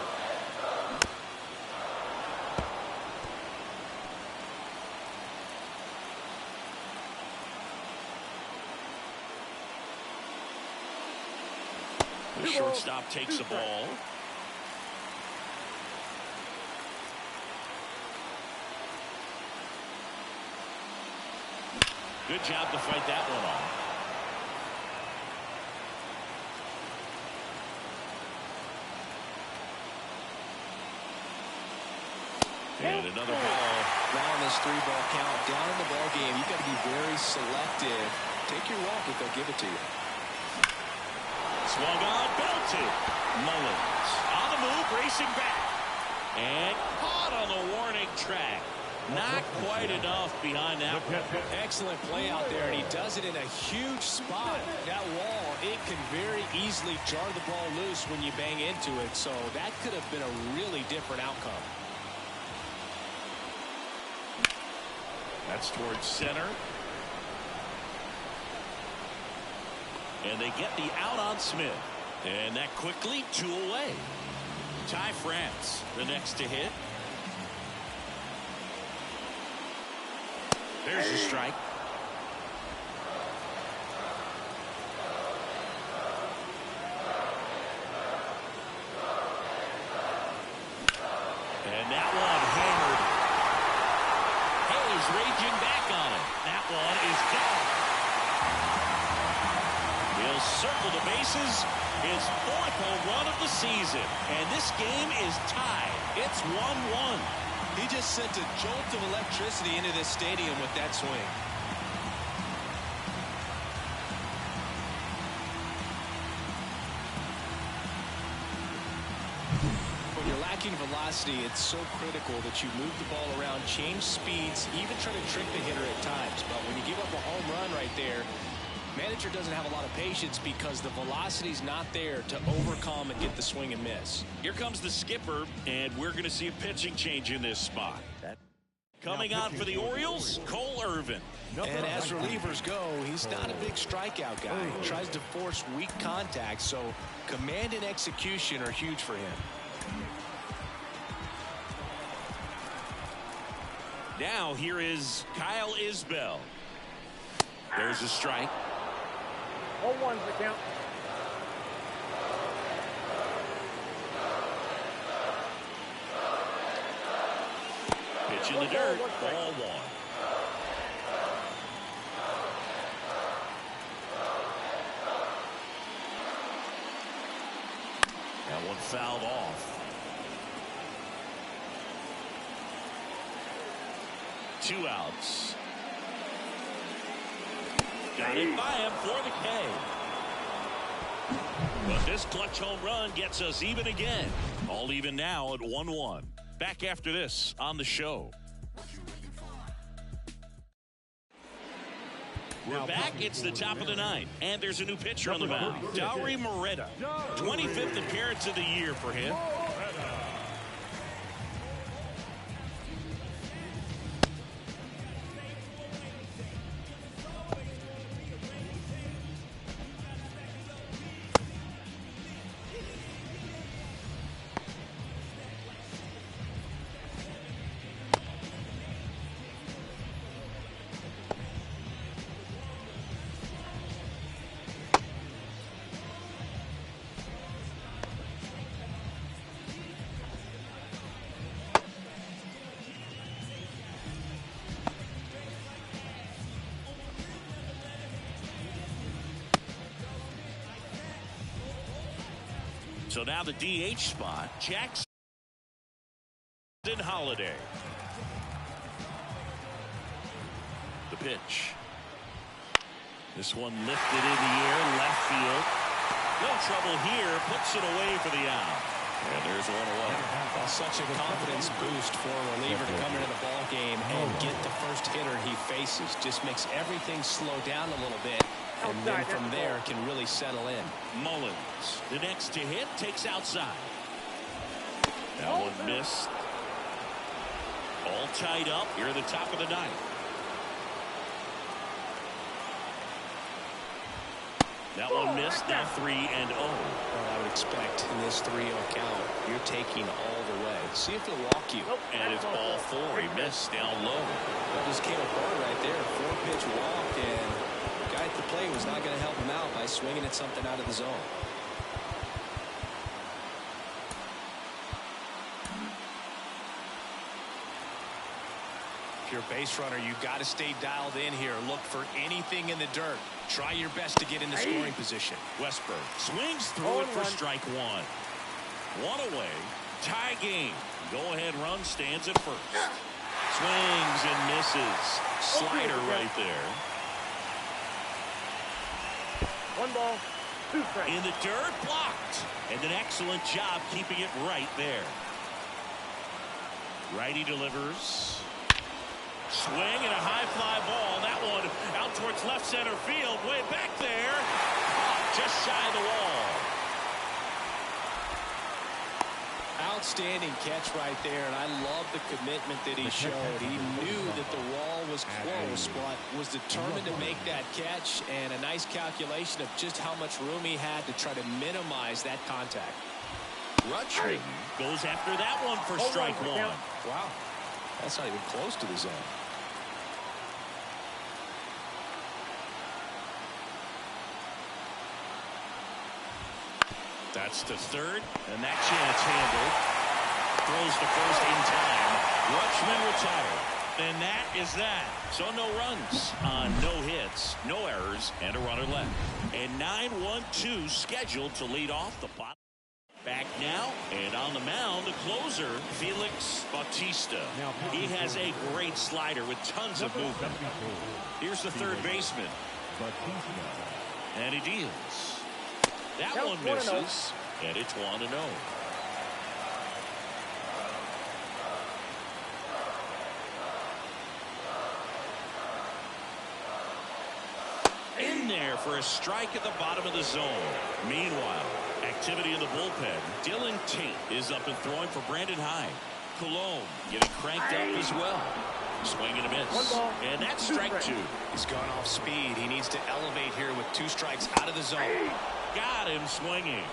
The shortstop takes the ball. Good job to fight that one off. And another ball.
Now on this 3-ball count, down in the ball game, you got to be very selective. Take your walk if they'll give it to you.
Swung on, belted. Mullins on the move, racing back. And caught on the warning track. Not quite enough behind that one.
Excellent play out there, and he does it in a huge spot. That wall, it can very easily jar the ball loose when you bang into it, so that could have been a really different outcome.
That's towards center. And they get the out on Smith. And that quickly 2 away. Ty France, the next to hit. There's a strike. And that one hammered. Hayes raging back on it. That one is gone. He'll circle the bases. His 4th home run of the season. And this game is tied. It's 1-1.
He just sent a jolt of electricity into this stadium with that swing. When you're lacking velocity, it's so critical that you move the ball around, change speeds, even try to trick the hitter at times. But when you give up a home run right there, manager doesn't have a lot of patience because the velocity's not there to overcome and get the swing and miss.
Here comes the skipper, and we're going to see a pitching change in this spot. Coming on for the Orioles, Cole Irvin.
And as relievers go, he's not a big strikeout guy. He tries to force weak contact, so command and execution are huge for him.
Now here is Kyle Isbell. There's a strike.
0-1's the count.
Pitch in the dirt. Ball 1. That one fouled off. 2 outs. Got it by him for the K. But this clutch home run gets us even again. All even now at 1-1. Back after this on the show. We're back. It's the top of the 9th. And there's a new pitcher on the mound. Dauri Moreta. 25th appearance of the year for him. So now the DH spot. Jackson Holiday. The pitch. This one lifted in the air, left field. No trouble here. Puts it away for the out. And there's one away.
Well, such a confidence boost for a reliever to come into the ball game and get the first hitter he faces. Just makes everything slow down a little bit, and then from there can really settle in.
Mullins, the next to hit, takes outside. That one missed. All tied up here at the top of the ninth. That one missed. Now 3-0.
Well, I would expect in this 3-0 count, you're taking all the way. See if he'll walk you.
And it's ball 4. He missed down low.
Well, just came apart right there. 4-pitch walk, and the guy at the plate was not going to help him out by swinging at something out of the zone. If you're a base runner, you've got to stay dialed in here. Look for anything in the dirt. Try your best to get into scoring position.
Westberg swings through it for strike 1. One away. Tie game. Go-ahead run stands at first. Swings and misses. Slider right there.
1 ball, 2 strikes.
In the dirt, blocked. And an excellent job keeping it right there. Righty delivers. Swing and a high fly ball. That one out towards left center field. Way back there. Just shy of the wall.
Outstanding catch right there, and I love the commitment that he showed. He knew that the wall was close, but was determined to make that catch, and a nice calculation of just how much room he had to try to minimize that contact.
Rutschman goes after that one for strike 1.
Wow. That's not even close to the zone.
That's to third, and that chance handled. Throws to first in time. Rutschman retired. And that is that. So no runs on no hits, no errors, and a runner left. And 9-1-2 scheduled to lead off the bottom. Back now, and on the mound, the closer, Felix Bautista. He has a great slider with tons of movement. Here's the third baseman. And he deals. That one misses, and it's 1-0. In there for a strike at the bottom of the zone. Meanwhile, activity in the bullpen. Dylan Tate is up and throwing for Brandon Hyde. Cologne getting cranked up as well. Swing and a miss. And that's strike 2.
He's gone off speed. He needs to elevate here with 2 strikes out of the zone.
Got him swinging.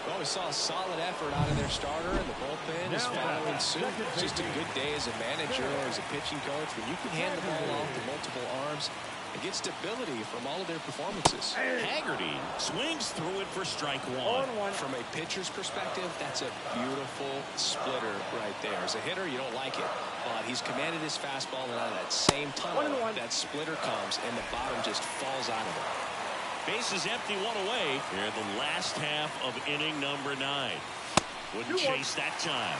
Well, we saw a solid effort out of their starter, and the bullpen is following suit. Just a good day as a manager or as a pitching coach when you can hand the ball off to multiple arms and get stability from all of their performances.
Haggerty swings through it for strike 1.
From a pitcher's perspective, that's a beautiful splitter right there. As a hitter, you don't like it, but he's commanded his fastball, and out of that same tunnel, that splitter comes, and the bottom just falls out of it.
Bases empty, 1 away here in the last half of inning number 9. Wouldn't chase that time.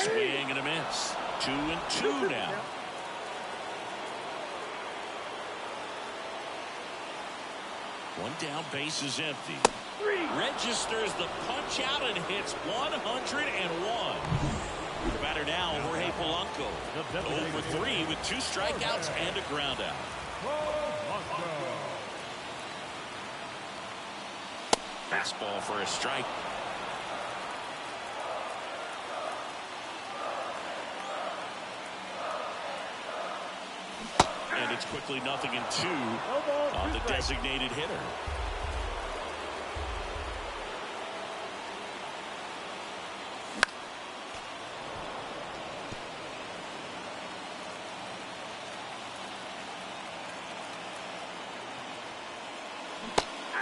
Swing and a miss. 2-2 now. One down, base is empty. Registers the punch out and hits 101. The batter now, Jorge Polanco. 0 for 3 with 2 strikeouts and a ground out. Fastball for a strike. And it's quickly 0-2 on the designated hitter.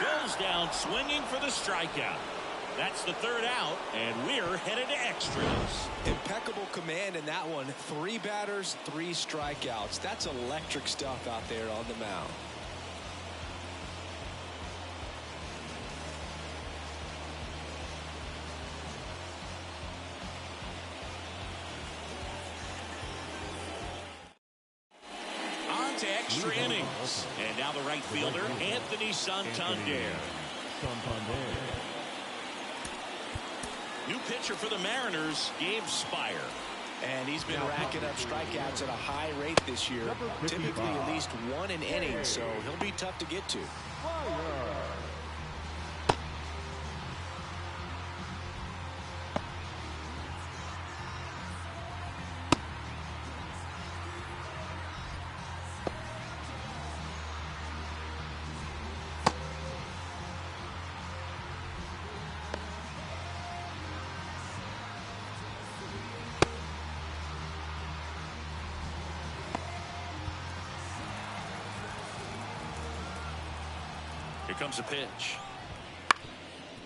Goes down swinging for the strikeout. That's the third out, and we're headed to extras.
Impeccable command in that one. 3 batters, 3 strikeouts. That's electric stuff out there on the mound.
On to extra innings. And now the right fielder, Anthony Santander. New pitcher for the Mariners, Gabe Spire.
And he's been racking up strikeouts at a high rate this year. Typically at least 1 an inning, so he'll be tough to get to.
Here comes a pitch.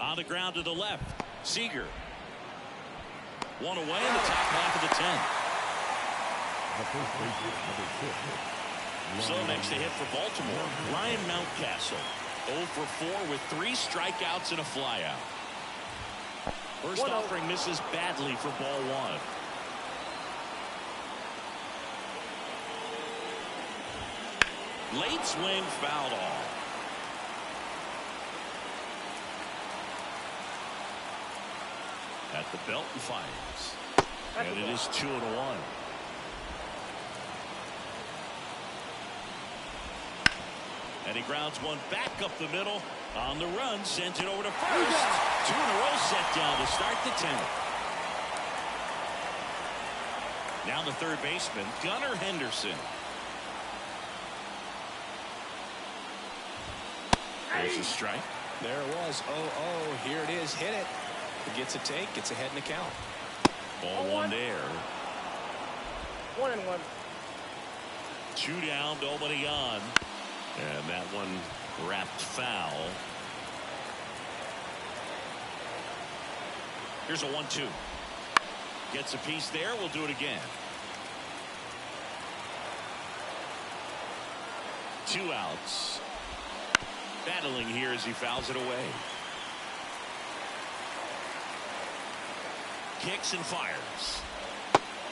On the ground to the left. Seager. One away in the top half of the 10th.
The first baseman, number 6.
So next to hit for Baltimore, Ryan Mountcastle. 0 for 4 with 3 strikeouts and a flyout. First offering misses badly for ball 1. Late swing fouled off. At the belt and fires. And it is 2-1. And he grounds one back up the middle. On the run, sends it over to first. 2 in a row set down to start the 10th. Now the third baseman, Gunnar Henderson. There's a strike.
There it was. 0-0. Here it is. Hit it. He gets a take. Gets ahead in the count.
Ball 1 there.
1-1.
2 down, nobody on. And that one wrapped foul. Here's a 1-2. Gets a piece there. We'll do it again. 2 outs. Battling here as he fouls it away. Kicks and fires.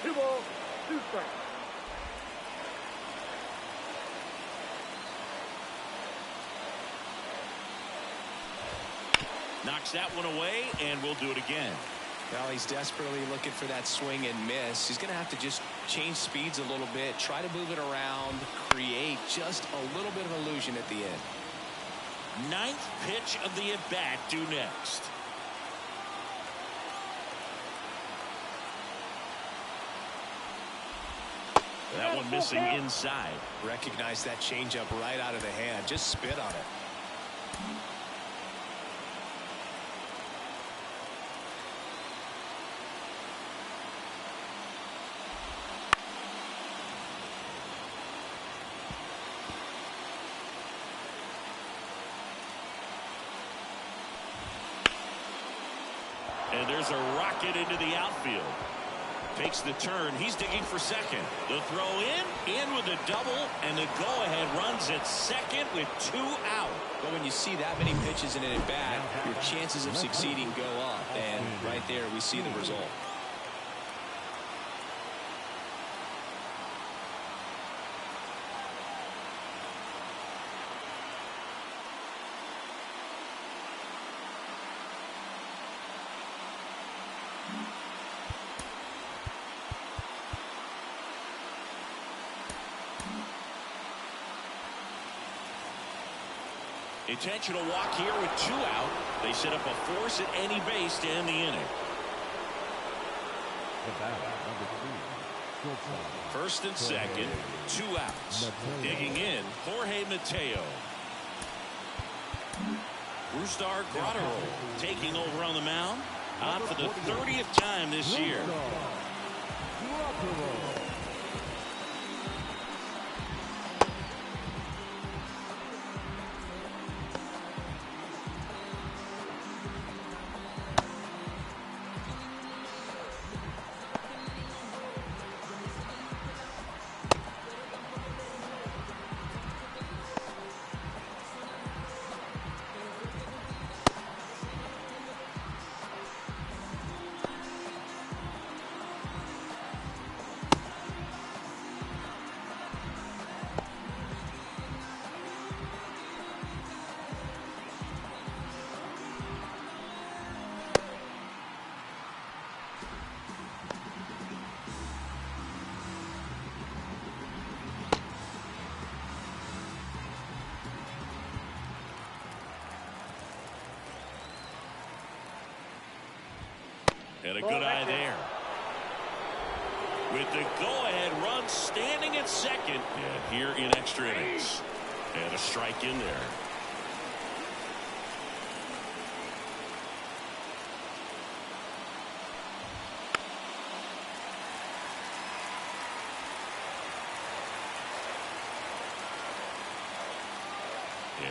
2 balls, 2 strikes.
Knocks that one away, and we'll do it again.
Well, he's desperately looking for that swing and miss. He's going to have to just change speeds a little bit, try to move it around, create just a little bit of illusion at the end.
9th pitch of the at-bat due next. That one missing inside.
Recognize that changeup right out of the hand. Just spit on it.
And there's a rocket into the outfield. Takes the turn. He's digging for second. The throw in with a double, and the go-ahead runs at second with 2 out.
But when you see that many pitches in an at-bat, your chances of succeeding go up. And right there, we see the result.
Intentional walk here with 2 out. They set up a force at any base to end the inning.
The batter, number 3. Shortstop.
First and second, 2 outs. Digging in, Jorge Mateo. Brusdar Graterol taking over on the mound. On for the 30th time this year. And a good eye there. With the go-ahead run standing at second. And here in extra innings. And a strike in there.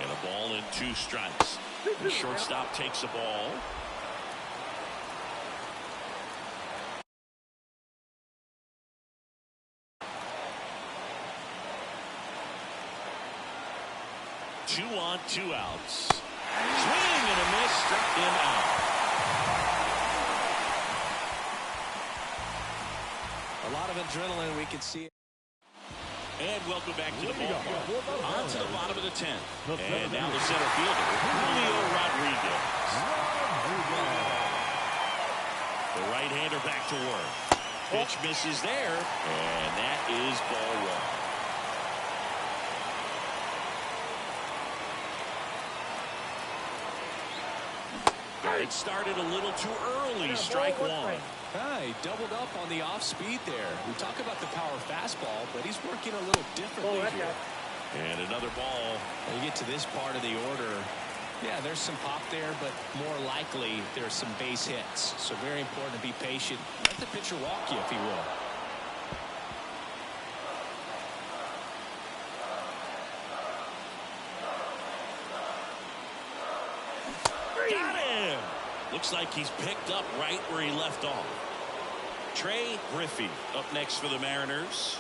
And a ball and 2 strikes. The shortstop takes a ball. Two on, 2 outs. Swing and a miss, struck him out.
A lot of adrenaline, we can see it.
And welcome back to the ballpark. On to the bottom of the 10th. And now the center fielder, Julio Rodriguez. The right-hander back to work. Pitch misses there, and that is ball 1. It started a little too early. Strike 1.
He doubled up on the off speed there. We talk about the power fastball, but he's working a little differently here.
And another ball.
When you get to this part of the order, yeah, there's some pop there, but more likely there's some base hits. So very important to be patient. Let the pitcher walk you, if he will.
Got him! Looks like he's picked up right where he left off. Trey Griffey up next for the Mariners.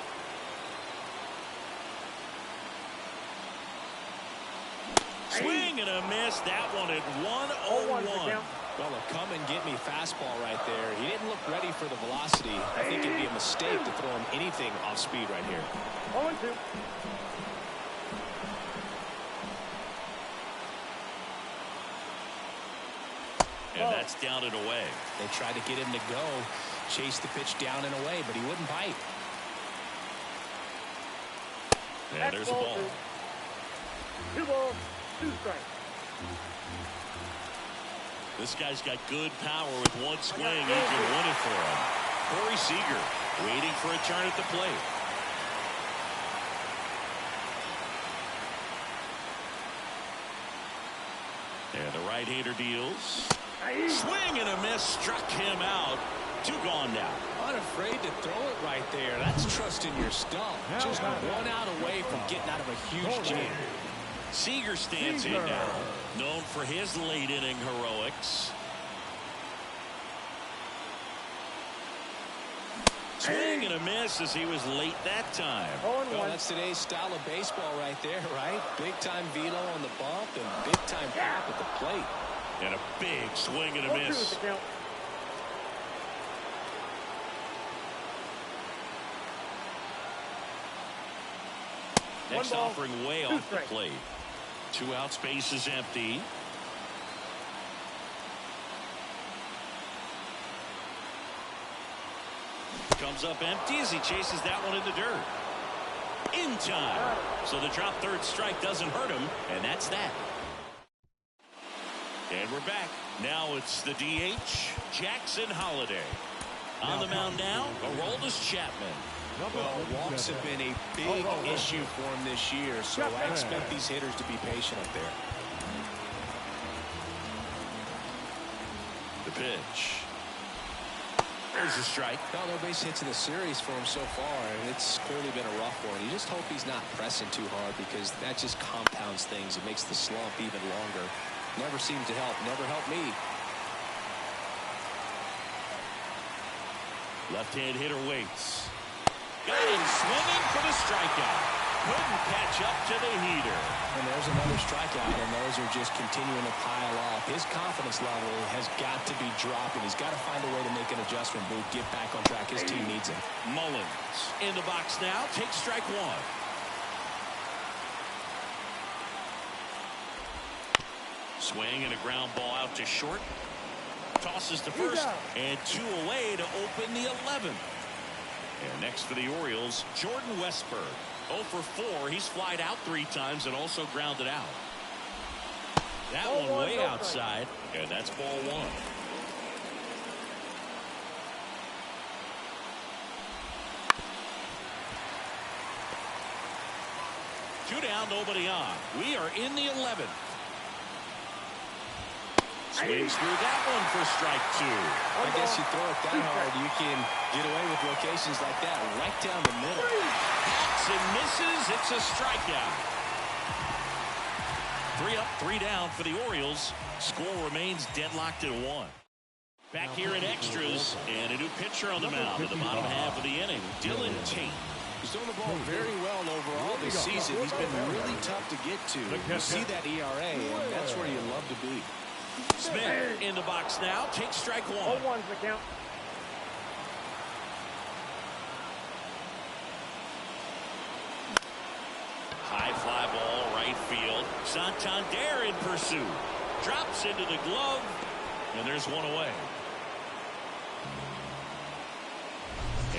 Swing and a miss. That one at 1-0-1.
Well, a come and get me fastball right there. He didn't look ready for the velocity. I think it'd be a mistake to throw him anything off speed right here.
0-2.
And that's down and away.
They tried to get him to go, chase the pitch down and away, but he wouldn't bite.
And there's a ball.
2 balls, 2 strikes.
This guy's got good power with one swing. He can win it for him. Corey Seager waiting for a turn at the plate. And the right-hander deals. Swing and a miss, struck him out. 2 gone now.
Unafraid to throw it right there. That's trusting your stump. Just 1 out away from getting out of a huge jam.
Seager stands in now, known for his late inning heroics. Swing and a miss as he was late that time.
Well, that's today's style of baseball right there, right? Big time velo on the bump and big time pop at the plate.
And a big swing and a miss. Next offering way off the plate. 2 out, space is empty. Comes up empty as he chases that one in the dirt. In time. So the drop third strike doesn't hurt him, and that's that. And we're back. Now it's the DH, Jackson Holliday. On the mound now, Aroldis Chapman.
Well, walks have been a big issue for him this year, so I expect these hitters to be patient up there.
The pitch. There's a strike.
Well, no base hits in the series for him so far, and it's clearly been a rough one. You just hope he's not pressing too hard because that just compounds things. It makes the slump even longer. Never seemed to help. Never helped me.
Left-hand hitter waits. Got him swinging for the strikeout. Couldn't catch up to the heater.
And there's another strikeout, and those are just continuing to pile off. His confidence level has got to be dropping. He's got to find a way to make an adjustment move, get back on track. His team needs him.
Mullins in the box now. Takes strike 1. Swing and a ground ball out to short. Tosses to first, and 2 away to open the 11th. And next for the Orioles, Jordan Westburg. 0 for 4. He's flied out 3 times and also grounded out. That one way outside, and that's ball 1. Two down, nobody on. We are in the 11th. Swings through that one for strike two.
I guess you throw it that hard, you can get away with locations like that right down the middle.
Hacks and misses. It's a strikeout. 3 up, 3 down for the Orioles. Score remains deadlocked at 1. Back here in extras, and a new pitcher on the mound in the bottom half of the inning, Dylan Tate.
He's doing the ball very well overall this season. He's been really tough to get to. You see that ERA, and that's where you love to be.
Smith in the box now. Takes strike one.
0-1's the count.
High fly ball, right field. Santander in pursuit. Drops into the glove, and there's one away.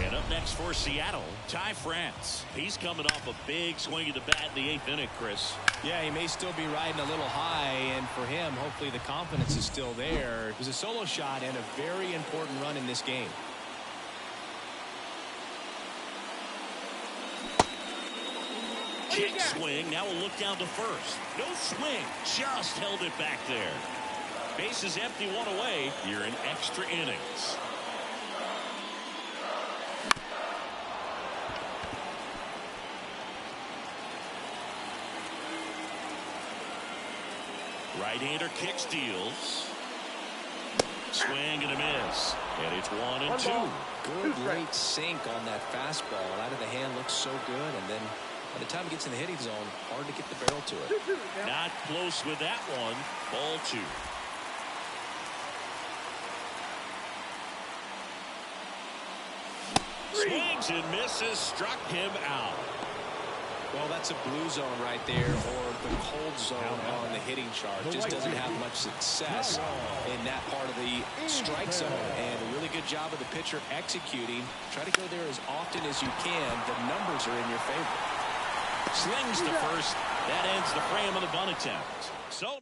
And up next for Seattle, Ty France. He's coming off a big swing of the bat in the 8th inning, Chris.
Yeah, he may still be riding a little high, and for him, hopefully the confidence is still there. It was a solo shot and a very important run in this game.
Kick swing. Now we'll look down to first. No swing. Just held it back there. Base is empty, one away. You're in extra innings. Right-hander kick steals. Swing and a miss. And it's 1-2.
Good late sink on that fastball. Out of the hand looks so good, and then by the time it gets in the hitting zone, hard to get the barrel to it.
Not close with that one. Ball 2. Swings and misses. Struck him out.
Well, that's a blue zone right there, or the cold zone on the hitting chart. Just doesn't have much success in that part of the strike zone. And a really good job of the pitcher executing. Try to go there as often as you can. The numbers are in your favor.
Slings to first. That ends the frame of the bunt attempt. So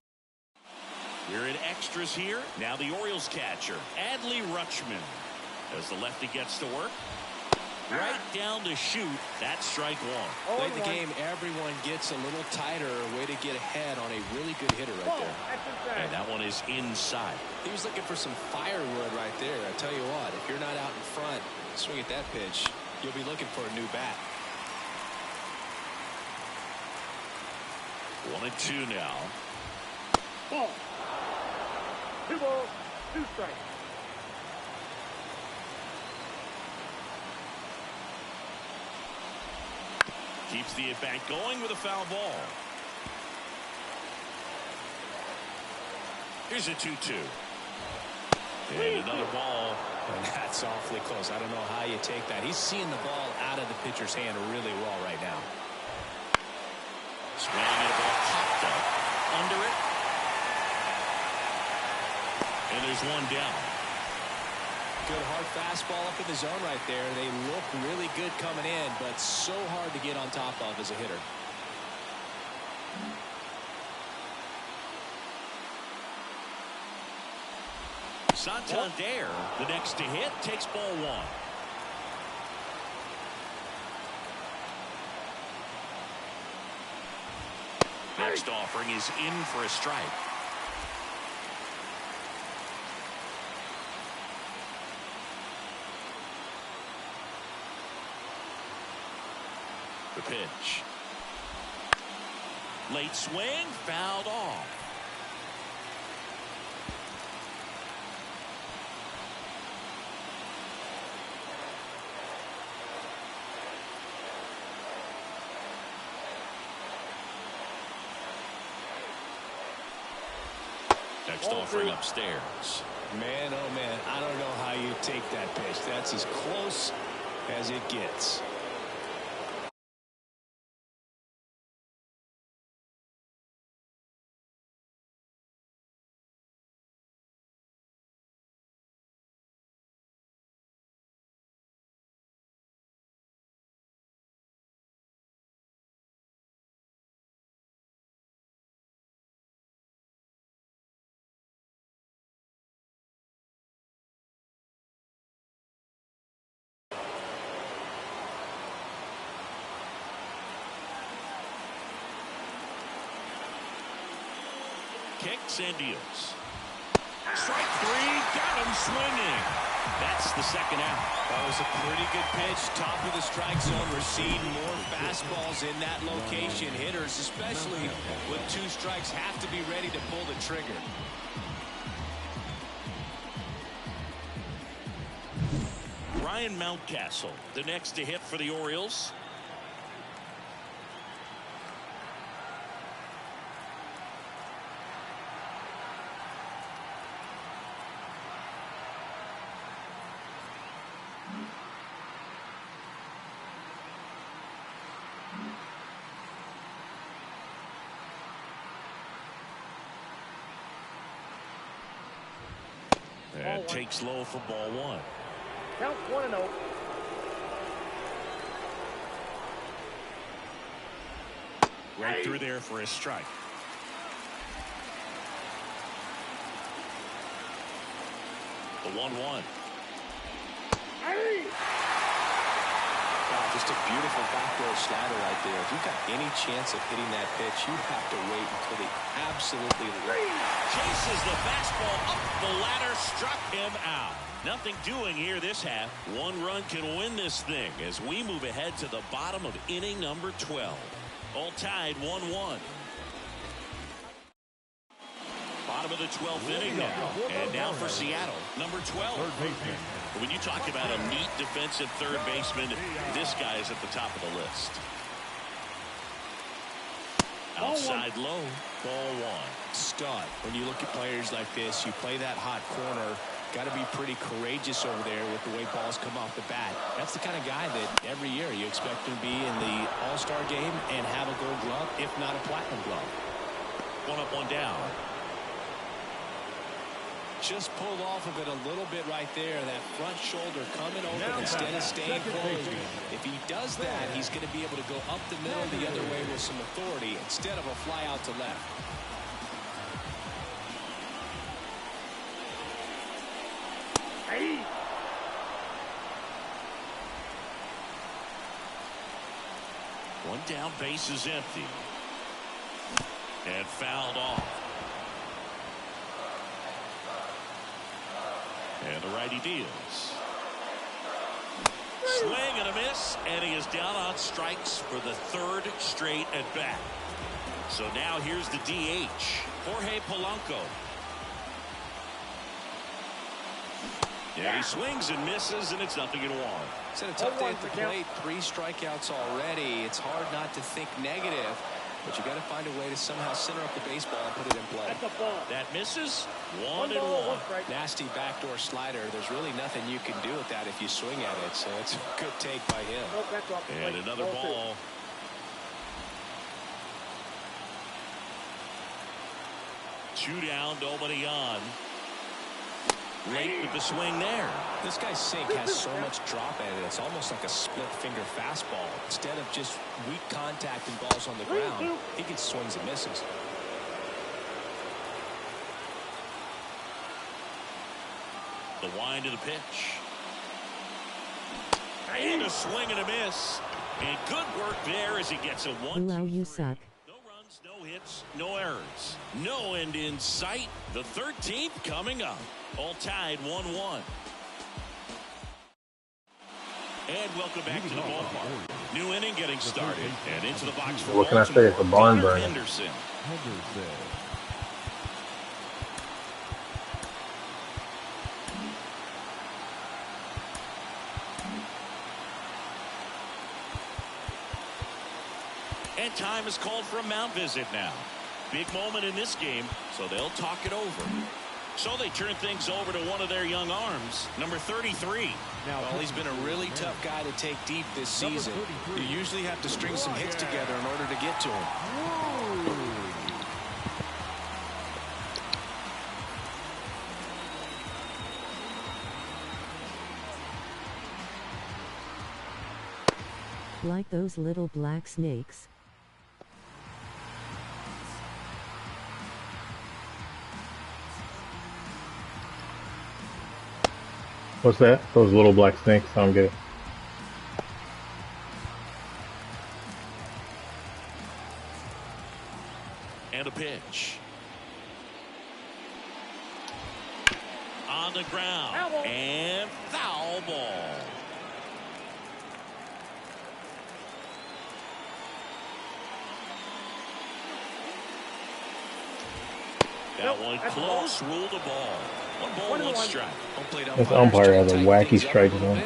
we're in extras here. Now the Orioles catcher, Adley Rutschman, as the lefty gets to work. Right down to shoot. That's strike one.
Late in the game, everyone gets a little tighter. Way to get ahead on a really good hitter right there.
And that one is inside.
He was looking for some firewood right there. I tell you what, if you're not out in front, swing at that pitch, you'll be looking for a new bat.
1-2 now.
Ball. 2 balls, 2 strikes.
Keeps the at-bat going with a foul ball. Here's a 2-2. And another ball.
And that's awfully close. I don't know how you take that. He's seeing the ball out of the pitcher's hand really well right now.
Swing and a ball popped up. Under it. And there's one down.
Good hard fastball up in the zone right there. They look really good coming in, but so hard to get on top of as a hitter.
Santander, the next to hit, takes ball 1. Next offering is in for a strike. The pitch. Late swing, fouled off. Next offering upstairs.
Man, oh man, I don't know how you take that pitch. That's as close as it gets.
Kicks and deals. Strike three. Got him swinging. That's the second out.
That was a pretty good pitch. Top of the strike zone. We're seeing more fastballs in that location. Hitters, especially with 2 strikes, have to be ready to pull the trigger.
Ryan Mountcastle, the next to hit for the Orioles. And takes low for ball 1.
Count 1-0.
Right through there for a strike. The 1-1.
Wow, just a beautiful backdoor slider right there. If you've got any chance of hitting that pitch, you have to wait until they absolutely
Chases the fastball up the ladder, struck him out. Nothing doing here this half. 1 run can win this thing as we move ahead to the bottom of inning number 12. All tied 1-1. Bottom of the 12th inning now. And now for Seattle, number 12. When you talk about a neat defensive third baseman, this guy is at the top of the list. Outside low, ball 1.
Stud. When you look at players like this, you play that hot corner. Got to be pretty courageous over there with the way balls come off the bat. That's the kind of guy that every year you expect him to be in the All-Star game and have a gold glove, if not a platinum glove.
1 up, 1 down.
Just pulled off of it a little bit right there. That front shoulder coming over instead of staying closed. If he does that, he's going to be able to go up the middle the other way with some authority instead of a fly out to left.
Hey.
One down, base is empty. And fouled off. And the righty deals. Swing and a miss, and he is down on strikes for the 3rd straight at bat. So now here's the DH, Jorge Polanco. Yeah, he swings and misses, and it's 0-1.
It's a tough day at the plate. 3 strikeouts already. It's hard not to think negative, but you got to find a way to somehow center up the baseball and put it in play.
That's a ball.
That misses. 1-1.
Nasty backdoor slider. There's really nothing you can do with that if you swing at it. So it's a good take by him.
Nope, that's off the
And
plate.
another ball. Two down, nobody on. Late with the swing there.
This guy's sink has so much drop in it. It's almost like a split finger fastball. Instead of just weak contact and balls on the ground, he gets swings and misses.
The wind of the pitch. And a swing and a miss. And good work there as he gets a 1-2.
Wow, you suck.
No runs, no hits, no errors. No end in sight. The 13th coming up. All tied 1-1. And welcome back to the ballpark. New inning getting started. And into the box for
What can I say? It's a barn burner.
Henderson. And time is called for a mound visit now. Big moment in this game, so they'll talk it over. So they turn things over to one of their young arms, number 33.
Well, he's been a really tough guy to take deep this season. You usually have to string some hits together in order to get to him.
Like those little black snakes.
What's that? Those little black snakes? I don't get it.
And a pitch. on the ground. And foul ball. That one close, ruled the ball. 1 ball, 1 strike.
This umpire has a wacky strike zone.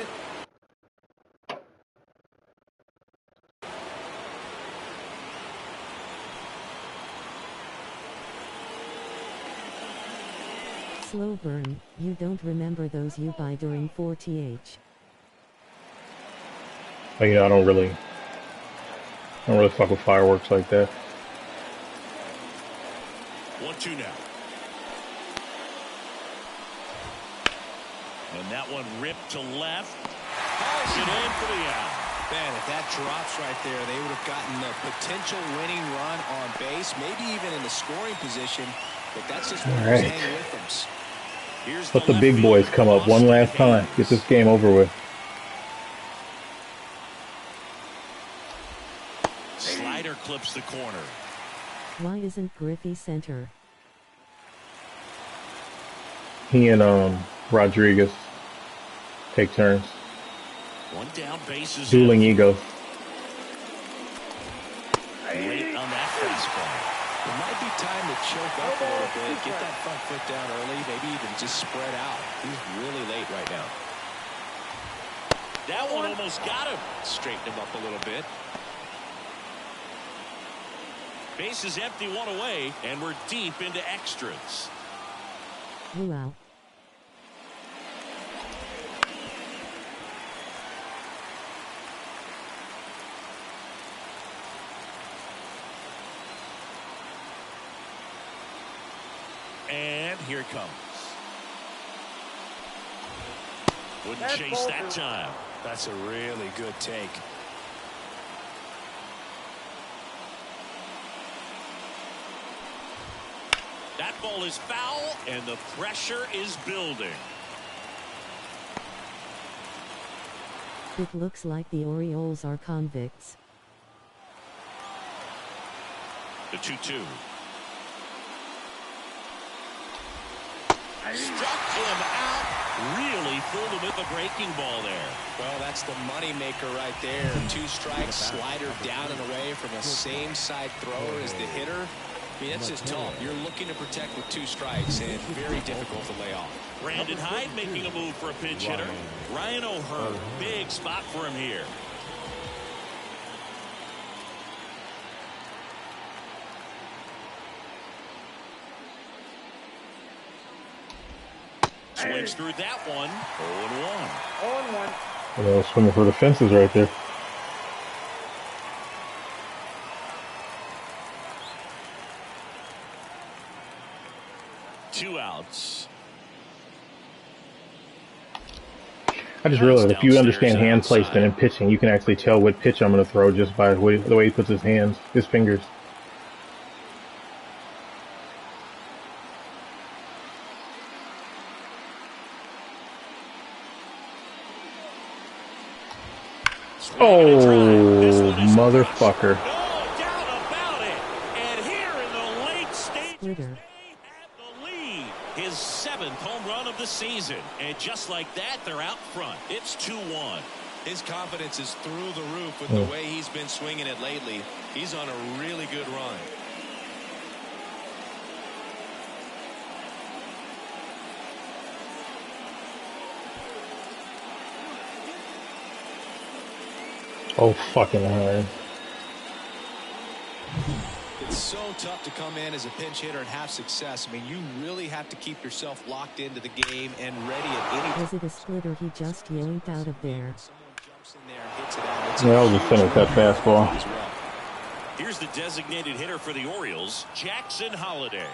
Slow burn, you don't remember those you buy during 4th.
But, you know, I don't really fuck with fireworks like that.
1-2 now. And that one ripped to left. Hauls it in for the out.
Man, if that drops right there, they would have gotten a potential winning run on base, maybe even in the scoring position. But that's just one of those hang with them.
Let the big boys come up one last time. Get this game over with.
Slider clips the corner.
Why isn't Griffey center?
He and Rodriguez take turns.
1 down, bases.
Dueling egos.
Late on that fastball.
It might be time to choke up a little bit, get that front foot down early, maybe even just spread out. He's really late right now.
That one almost got him.
Straighten him up a little bit.
Base is empty, 1 away, and we're deep into extras.
Wow.
And here it comes. Wouldn't chase that time.
That's a really good take.
That ball is foul, and the pressure is building.
It looks like the Orioles are convicts.
The 2-2. Struck him out. Really fooled him with the breaking ball there.
Well, that's the money maker right there. 2 strikes, slider down and away from a same side thrower as the hitter. I mean, that's just tough. You're looking to protect with 2 strikes, and very difficult to lay off.
Brandon Hyde making a move for a pinch hitter. Ryan O'Hearn, big spot for him here. Swings through that one. 0-1.
0-1.
Swimming for the fences right there.
Two outs.
I just realized if you understand hand placement and pitching, you can actually tell what pitch I'm going to throw just by the way he puts his hands, his fingers. Oh, motherfucker.
No doubt about it. And here in the late stages,
Splitter.
they have the lead. His 7th home run of the season. And just like that, they're out front. It's 2-1.
His confidence is through the roof with the way he's been swinging it lately. He's on a really good run.
Oh, fucking hell.
It's so tough to come in as a pinch hitter and have success. I mean, you really have to keep yourself locked into the game and ready at any time.
Was it a splitter he just yanked out of there?
Someone jumps in there and hits it out. It's
Yeah, that was a center cut fastball.
as well.
Here's the designated hitter for the Orioles, Jackson Holliday.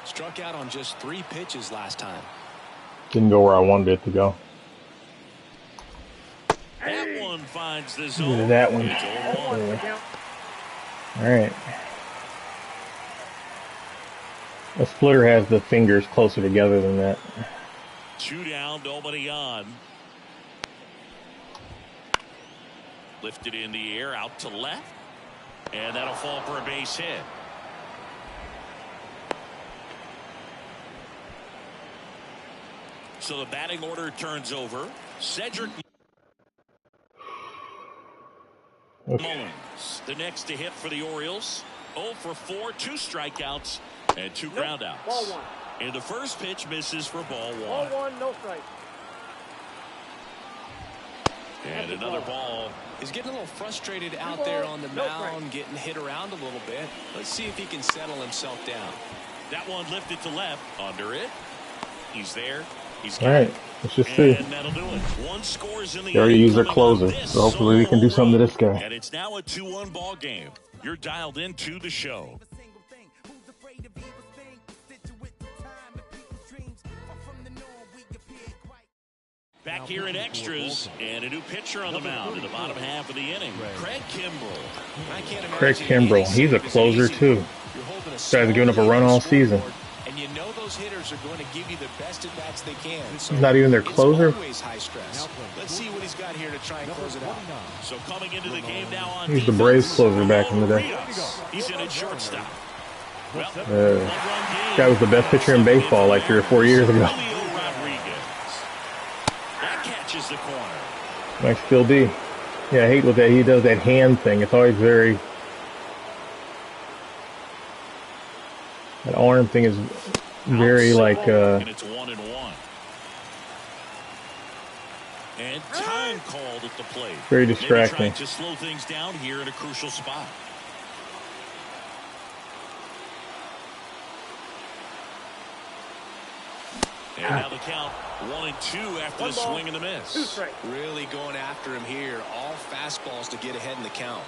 Struck out on just 3 pitches last time.
Didn't go where I wanted it to go.
That one finds the
Look
zone.
at that one.
It's 0-1.
All right. A splitter has the fingers closer together than that.
2 down, nobody on. Lifted in the air, out to left. And that'll fall for a base hit. So the batting order turns over. Cedric Mullins, the next to hit for the Orioles. 0 for 4, 2 strikeouts, and 2 groundouts.
Ball one.
And the first pitch misses for ball 1.
Ball one, no strike.
And another ball.
He's getting a little frustrated out there on the mound, getting hit around a little bit. Let's see if he can settle himself down.
That one lifted to left. Under it. He's there. He's got
All right,
it.
let's just see.
And that'll do it. One scores in the
They already used their
coming
closer,
up this
so hopefully we can do something to this guy.
And it's now a 2-1 ball game. You're dialed into the show. Back here in extras, and a new pitcher on the mound in the bottom half of the inning. Craig Kimbrell.
Craig Kimbrell, he's a closer too. This guy's giving up a run all season.
And you know those hitters are going to give you the best at bats they can.
He's not even their closer.
It's always high stress. Let's see what he's got here to try and close it out.
So coming into the game now on
He's the Braves closer back in the day.
He's in at shortstop. Well,
This guy was the best pitcher in baseball like 3 or 4 years ago.
That catches the corner.
Might still be. Yeah, I hate what that he does, that hand thing. It's always very... That arm thing is very like
And it's 1-1. And time called at the plate.
Very
Maybe
distracting.
trying to slow things down here in a crucial spot. And now the count 1-2 after the swing and the miss.
Really going after him here. All fastballs to get ahead in the count.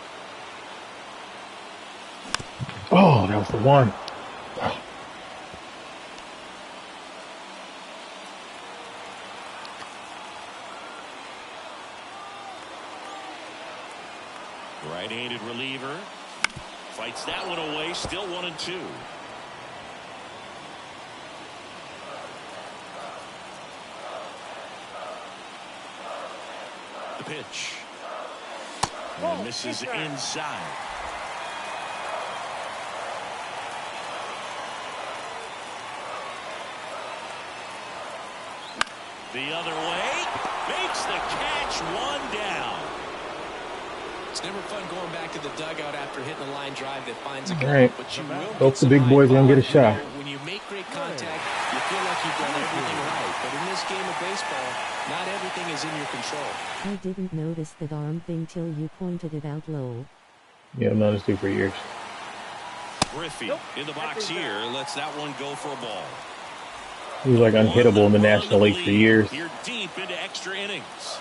Oh, that was the one.
Right-handed reliever. Fights that one away. Still 1-2. The pitch. And misses inside. The other way. Makes the catch. 1 down.
It's never fun going back to the dugout after hitting a line drive that finds a
All right.
but you will
Hope the big boys don't get a shot.
When you make great contact, you feel like you've done everything right. But in this game of baseball, not everything is in your control.
I didn't notice that arm thing till you pointed it out low.
Yeah, I've noticed it for years.
Griffey in the box here. Lets that one go for a ball.
He was like unhittable in the National League for years.
You're deep into extra innings.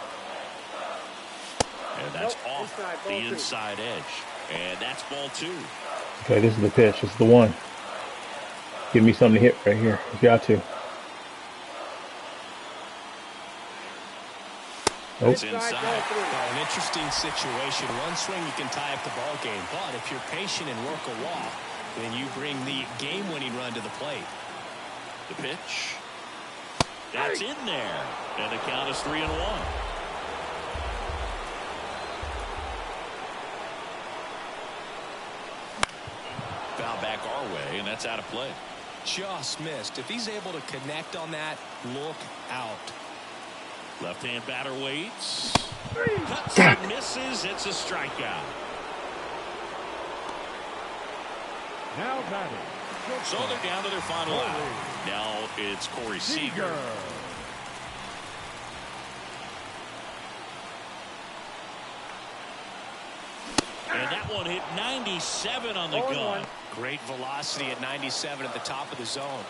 And that's off the inside edge. And that's ball 2.
Okay, this is the pitch. This is the one. Give me something to hit right here. You got to. Oh.
It's inside.
Well, an interesting situation. One swing you can tie up the ball game. But if you're patient and work a walk, then you bring the game-winning run to the plate.
The pitch. That's in there. And the count is 3-1. Foul back our way, and that's out of play.
Just missed. If he's able to connect on that, look out.
Left-hand batter waits. Cuts and misses. It's a strikeout.
Now batting.
So they're down to their final out. Now it's Corey Seager. And that one hit 97 on the gun.
Great velocity at 97 at the top of the zone.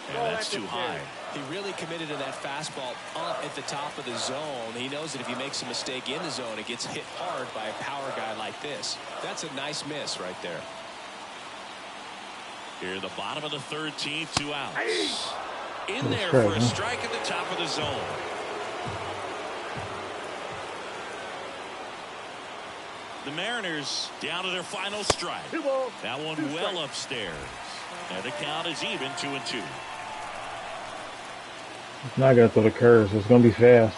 And that's too high.
He really committed to that fastball up at the top of the zone. He knows that if he makes a mistake in the zone, it gets hit hard by a power guy like this. That's a nice miss right there.
Here, the bottom of the 13th, 2 outs. In there for a strike at the top of the zone. The Mariners down to their final strike. That one well upstairs. And the count is even, 2-2.
It's not going to throw the curves. It's going to be fast.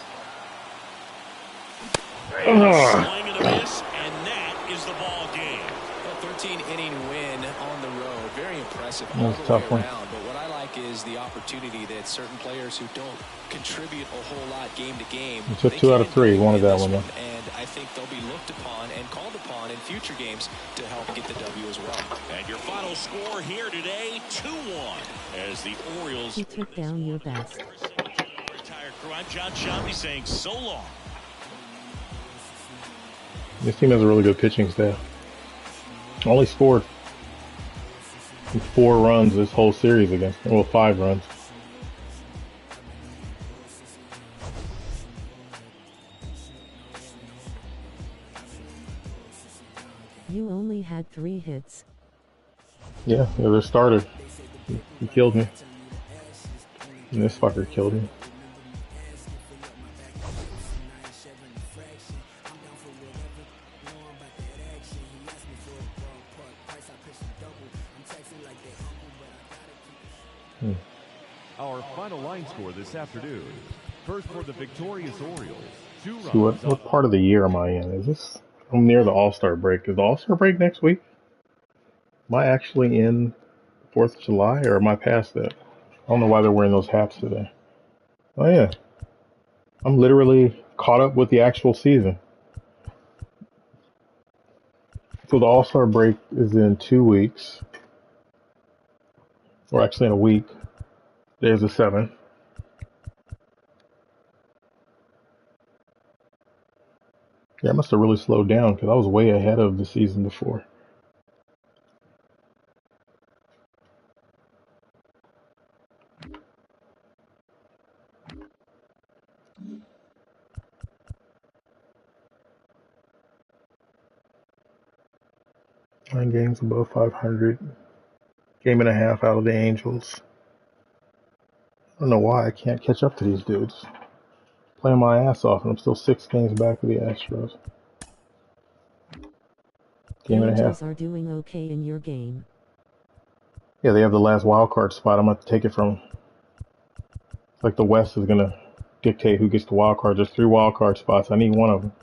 Swing and a miss, and that is the ball game.
Well, 13-inning win on the road. Very impressive all
That's a
the
tough
way
one.
around. But what I like is the opportunity that certain players who don't contribute a whole lot game to game.
He took
they
2 out
can
of 3.
indeed
Wanted
win
that
this
one, though.
And I think they'll be looked upon and called upon in future games to help get the W as well.
And your final score here today, 2-1, as the Orioles.
He took down your best.
Entire crew. I'm John Shambi saying so long.
This team has a really good pitching staff. Only scored 4 runs this whole series against them. Well, 5 runs.
You only had 3 hits.
Yeah, their starter. He killed me. And this fucker killed me.
Our final line score this afternoon. First for the victorious Orioles. 2
See,
runs
what part of the year am I in? Is this? I'm near the All-Star break. Is the All-Star break next week? Am I actually in 4th of July, or am I past that? I don't know why they're wearing those hats today. Oh yeah, I'm literally caught up with the actual season. So the All-Star break is in 2 weeks, or actually in a week. There's the 7th. Yeah, I must have really slowed down because I was way ahead of the season before. Nine games above 500. Game and a half out of the Angels. I don't know why I can't catch up to these dudes. Playing my ass off, and I'm still 6 games back of the Astros. Game and a half.
Angels are doing okay in your game.
Yeah, they have the last wild card spot. I'm going to take it from. Like the West is going to dictate who gets the wild card. There's 3 wild card spots. I need one of them.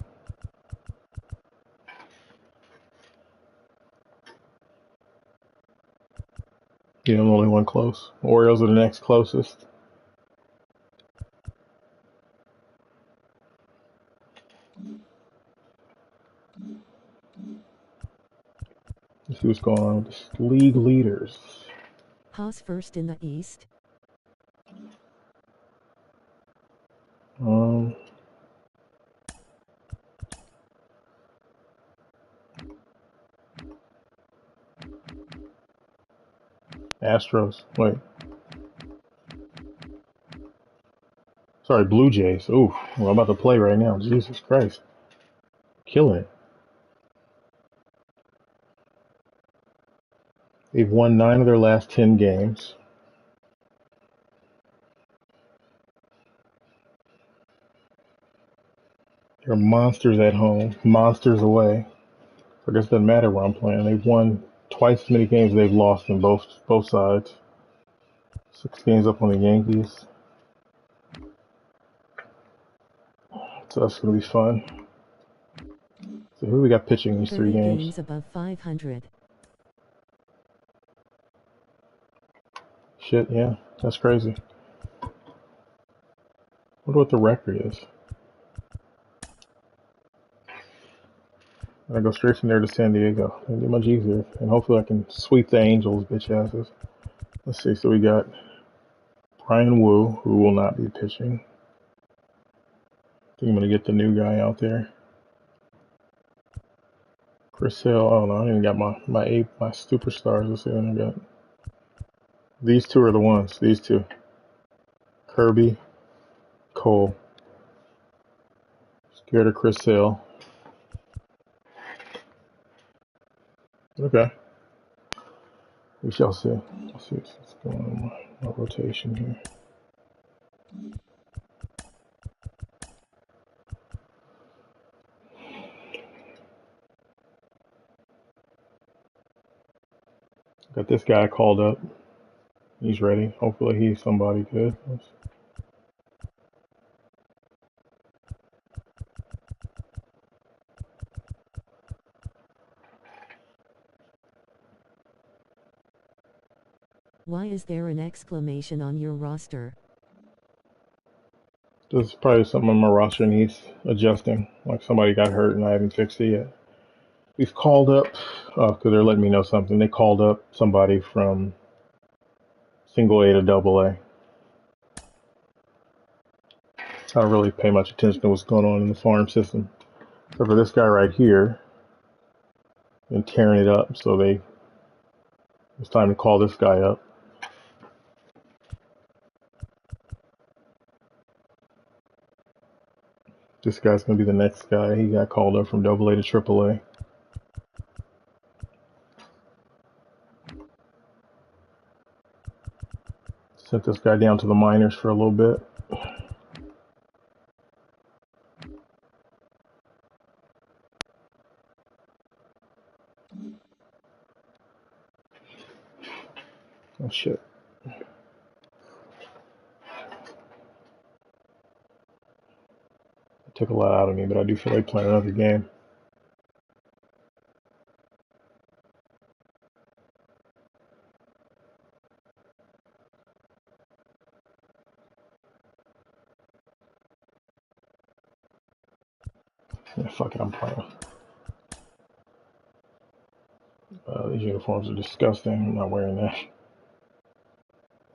Yeah, I'm the only one close. Orioles are the next closest. Let's see what's going on with the league leaders.
Haas first in the East.
Astros. Wait. Sorry, Blue Jays. Ooh, well, I'm about to play right now. Jesus Christ. Killing it. They've won 9 of their last 10 games. They're monsters at home, monsters away. So I guess it doesn't matter where I'm playing. They've won twice as many games as they've lost in both sides. 6 games up on the Yankees. So that's going to be fun. So who we got pitching these 3
30
games?
games above 500.
Shit, yeah, that's crazy. Wonder what the record is. I go straight from there to San Diego. It'll be much easier, and hopefully I can sweep the Angels, bitch asses. Let's see. So we got Brian Wu, who will not be pitching. I think I'm gonna get the new guy out there. Chris Hill. Oh no, I ain't got my superstars. Let's see what I got. These 2 are the ones. These 2. Kirby, Cole. Scared of Chris Hill. Okay. We shall see. Let's see what's going on in my rotation here. Got this guy called up. He's ready. Hopefully he's somebody good.
Why is there an exclamation on your roster?
This is probably something on my roster needs adjusting. Like somebody got hurt and I haven't fixed it yet. We've called up, because they're letting me know something. They called up somebody from single A to double A. I don't really pay much attention to what's going on in the farm system. So for this guy right here, and tearing it up, so it's time to call this guy up. This guy's going to be the next guy. He got called up from double A to triple A. Sent this guy down to the minors for a little bit. Oh shit. It took a lot out of me, but I do feel like playing another game. Yeah, fuck it, I'm playing. These uniforms are disgusting. I'm not wearing that.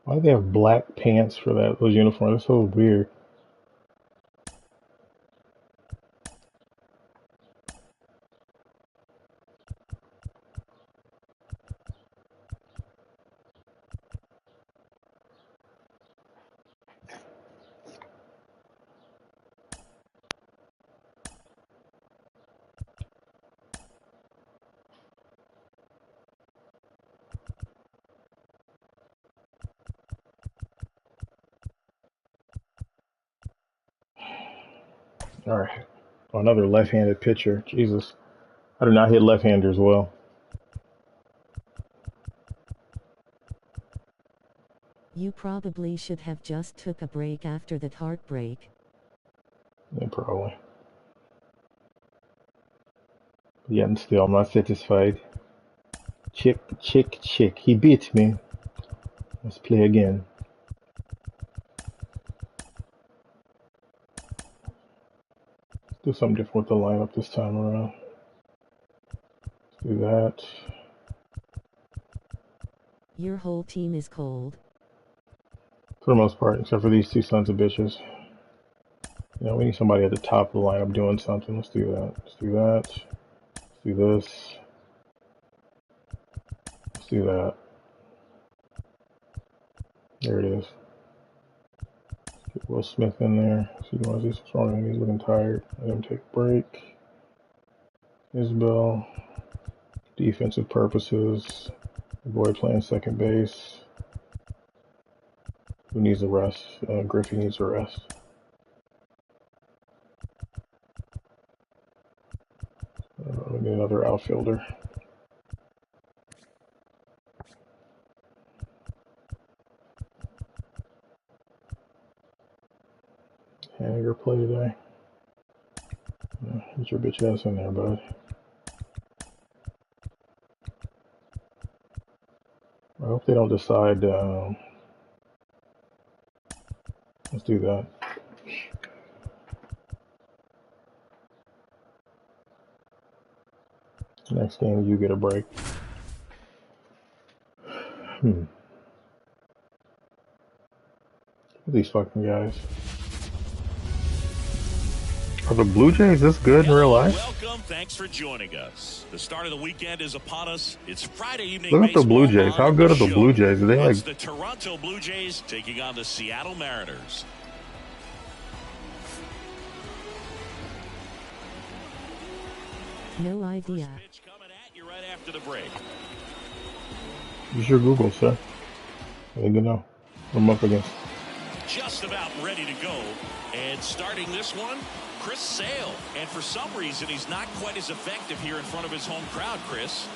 Why do they have black pants for those uniforms? That's so weird. All right. Oh, another left-handed pitcher. Jesus. I do not hit left-handers well.
You probably should have just took a break after that heartbreak.
Yeah, probably. Yet and still, I'm not satisfied. Chick. He beat me. Let's play again. Let's do something different with the lineup this time around. Let's do that.
Your whole team is cold.
For the most part, except for these two sons of bitches. You know, we need somebody at the top of the lineup doing something. Let's do that. Let's do that. Let's do this. Let's do that. There it is. Let's get Will Smith in there. See why he's strong. He's looking tired. Let him take a break. Isbell. Defensive purposes. The boy playing second base. Who needs a rest? Griffey needs a rest. We need another outfielder. Haniger play today. Get your bitch ass in there, bud. I hope they don't decide. Let's do that. Next game, you get a break. These fucking guys. Are the Blue Jays this good in real life?
Welcome. Thanks for joining us. The start of the weekend is upon us. It's Friday evening.
Look at the Blue Jays. How good are the Blue Jays? Are they like...
It's the Toronto Blue Jays taking on the Seattle Mariners.
No idea.
First pitch coming at you right after the break.
Use your Google, sir. I need to know what I'm up against.
Just about ready to go. And starting this one, Chris Sale. And for some reason, he's not quite as effective here in front of his home crowd, Chris.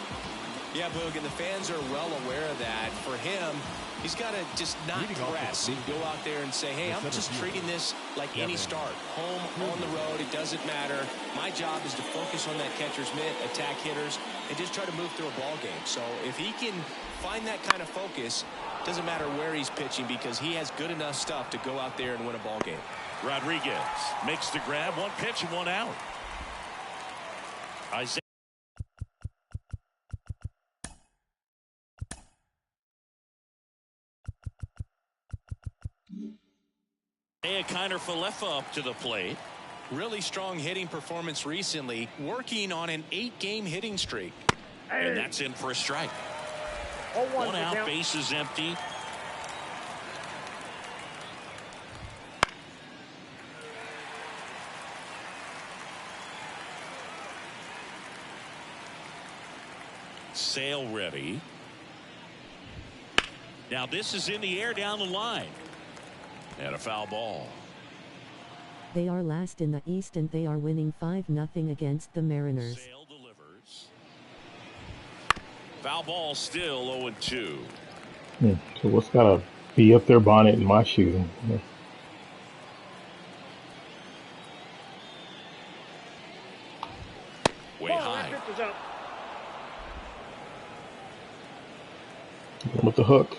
Yeah, Boog, and the fans are well aware of that. For him, he's got to just not press and go out there and say, hey, I'm just treating this like any start. Home, on the road, it doesn't matter. My job is to focus on that catcher's mitt, attack hitters, and just try to move through a ball game. So if he can find that kind of focus, doesn't matter where he's pitching because he has good enough stuff to go out there and win a ball game.
Rodriguez makes the grab, 1 pitch and 1 out. Isaiah Kiner Falefa up to the plate.
Really strong hitting performance recently, working on an 8-game hitting streak.
And that's in for a strike. 1 out, base is empty. Sale ready. Now this is in the air down the line. And a foul ball.
They are last in the East and they are winning 5-0 against the Mariners.
Sale delivers. Foul ball still 0-2.
So what's got to be up their bonnet in my shooting?
Way high.
With the hook.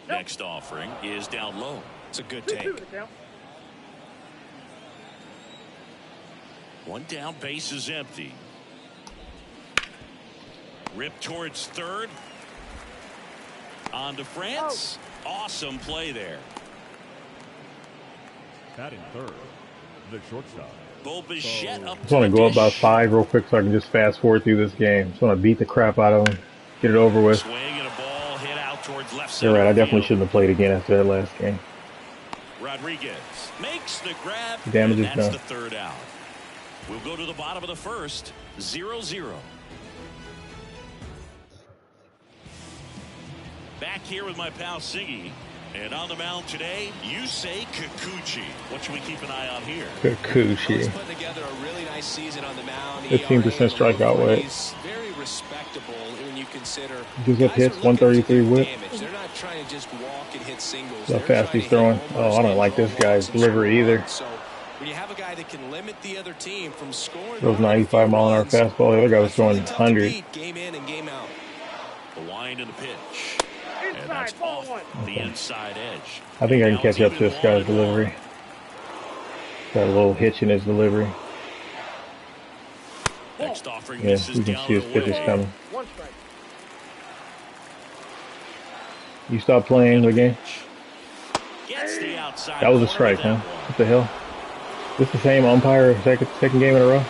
Next offering is down low.
It's a good take.
1 down, base is empty. Rip towards third. On to France. Awesome play there.
Batting third, the shortstop.
Bo Bichette up
I just want to go up by 5 real quick so I can just fast forward through this game. Just want to beat the crap out of them. Get it over with.
Swing and a ball hit out towards left
You're
center.
right. I definitely shouldn't have played again after that last game.
Rodriguez makes the grab.
The damage
and
is
that's
done.
the 3rd out. We'll go to the bottom of the 1st. 0-0. Back here with my pal Siggy. And on the mound today, Yusei Kikuchi. What should we keep an eye on here?
Kikuchi.
He's putting together a really nice season on the mound.
15% strikeout rate.
He's very respectable when you consider.
Gives up hits, 133 whip.
They're not trying to just walk and hit singles.
How fast he's throwing. Oh, I don't like this guy's delivery either.
So when you have a guy that can limit the other team from scoring,
Those 95-mile-an-hour fastball. The other guy was throwing 100.
Game in and game out.
The wind and the pitch. And that's off the inside edge.
I think I can catch up to this guy's delivery. Got a little hitch in his delivery.
Next offering,
Yeah, you can see his pitches coming. You stop playing the game?
Gets the outside.
That was a strike, huh? What the hell? This the same umpire second game in a row?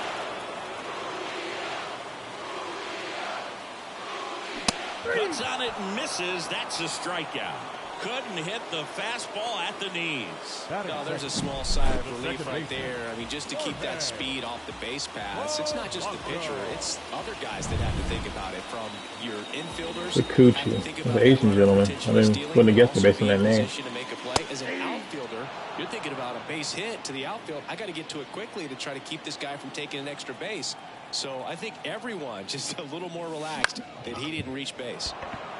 Cuts on it and misses. That's a strikeout. Couldn't hit the fastball at the knees.
No, there's a small sigh of relief right there. I mean, just to keep that speed off the base paths. It's not just the pitcher. It's other guys that have to think about it. From your infielders.
The Coochie, the Asian gentleman. I wouldn't have guessed it based on that name.
To make a play. As an outfielder, you're thinking about a base hit to the outfield. I got to get to it quickly to try to keep this guy from taking an extra base. So I think everyone just a little more relaxed that he didn't reach base.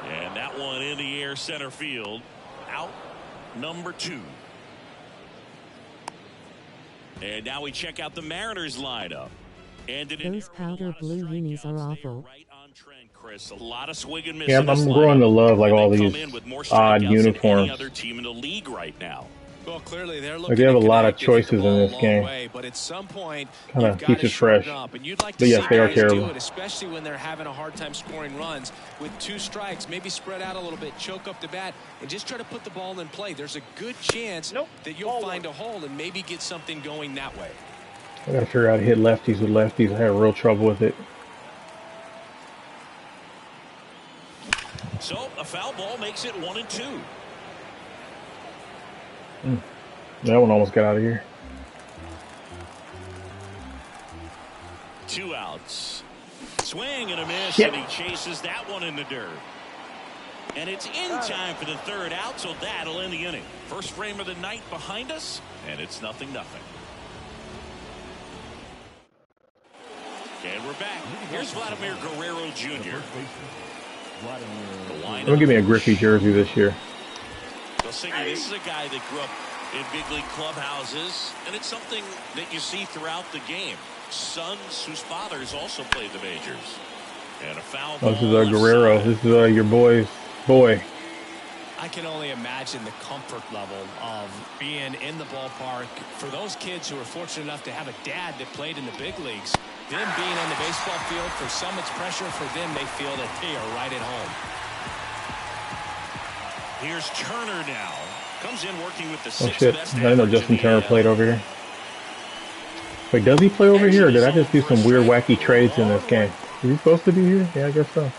And that one in the air center field. Out number 2. And now we check out the Mariners lineup. And
Those powder blue unis are awful.
Right on trend, Chris. A lot of swing and miss.
Yeah, I'm growing to love like all these odd uniforms.
Any other team in the league right now.
Well, clearly they're
Like they have a lot of choices in this game.
But at some point,
kind of keeps it fresh.
And you'd like to
But yes, they are terrible.
do it, especially when they're having a hard time scoring runs with 2 strikes. Maybe spread out a little bit, choke up the bat, and just try to put the ball in play. There's a good chance that you'll find a hole and maybe get something going that way.
I gotta figure out how to hit lefties with lefties. I had real trouble with it.
So a foul ball makes it 1-2.
That one almost got out of here.
2 outs. Swing and a miss,
Yep.
and he chases that one in the dirt. And it's in time for the 3rd out, so that'll end the inning. First frame of the night behind us, and it's 0-0. And we're back. Here's Vladimir Guerrero Jr.
Don't give me a Griffey jersey this year.
Well, Siggy, this is a guy that grew up in big league clubhouses, and it's something that you see throughout the game. Sons whose fathers also played the majors. And a foul ball.
This is Guerrero. This is your boy's boy.
I can only imagine the comfort level of being in the ballpark for those kids who are fortunate enough to have a dad that played in the big leagues. Them being on the baseball field, for some it's pressure, for them they feel that they are right at home.
Here's Turner now. Comes in working with the
Oh
sixth
shit,
best
I didn't know
average
Justin
in
Turner
the
played over here. Wait, does he play over here, or did I just do some weird wacky trades in this game? Is he supposed to be here? Yeah, I guess so.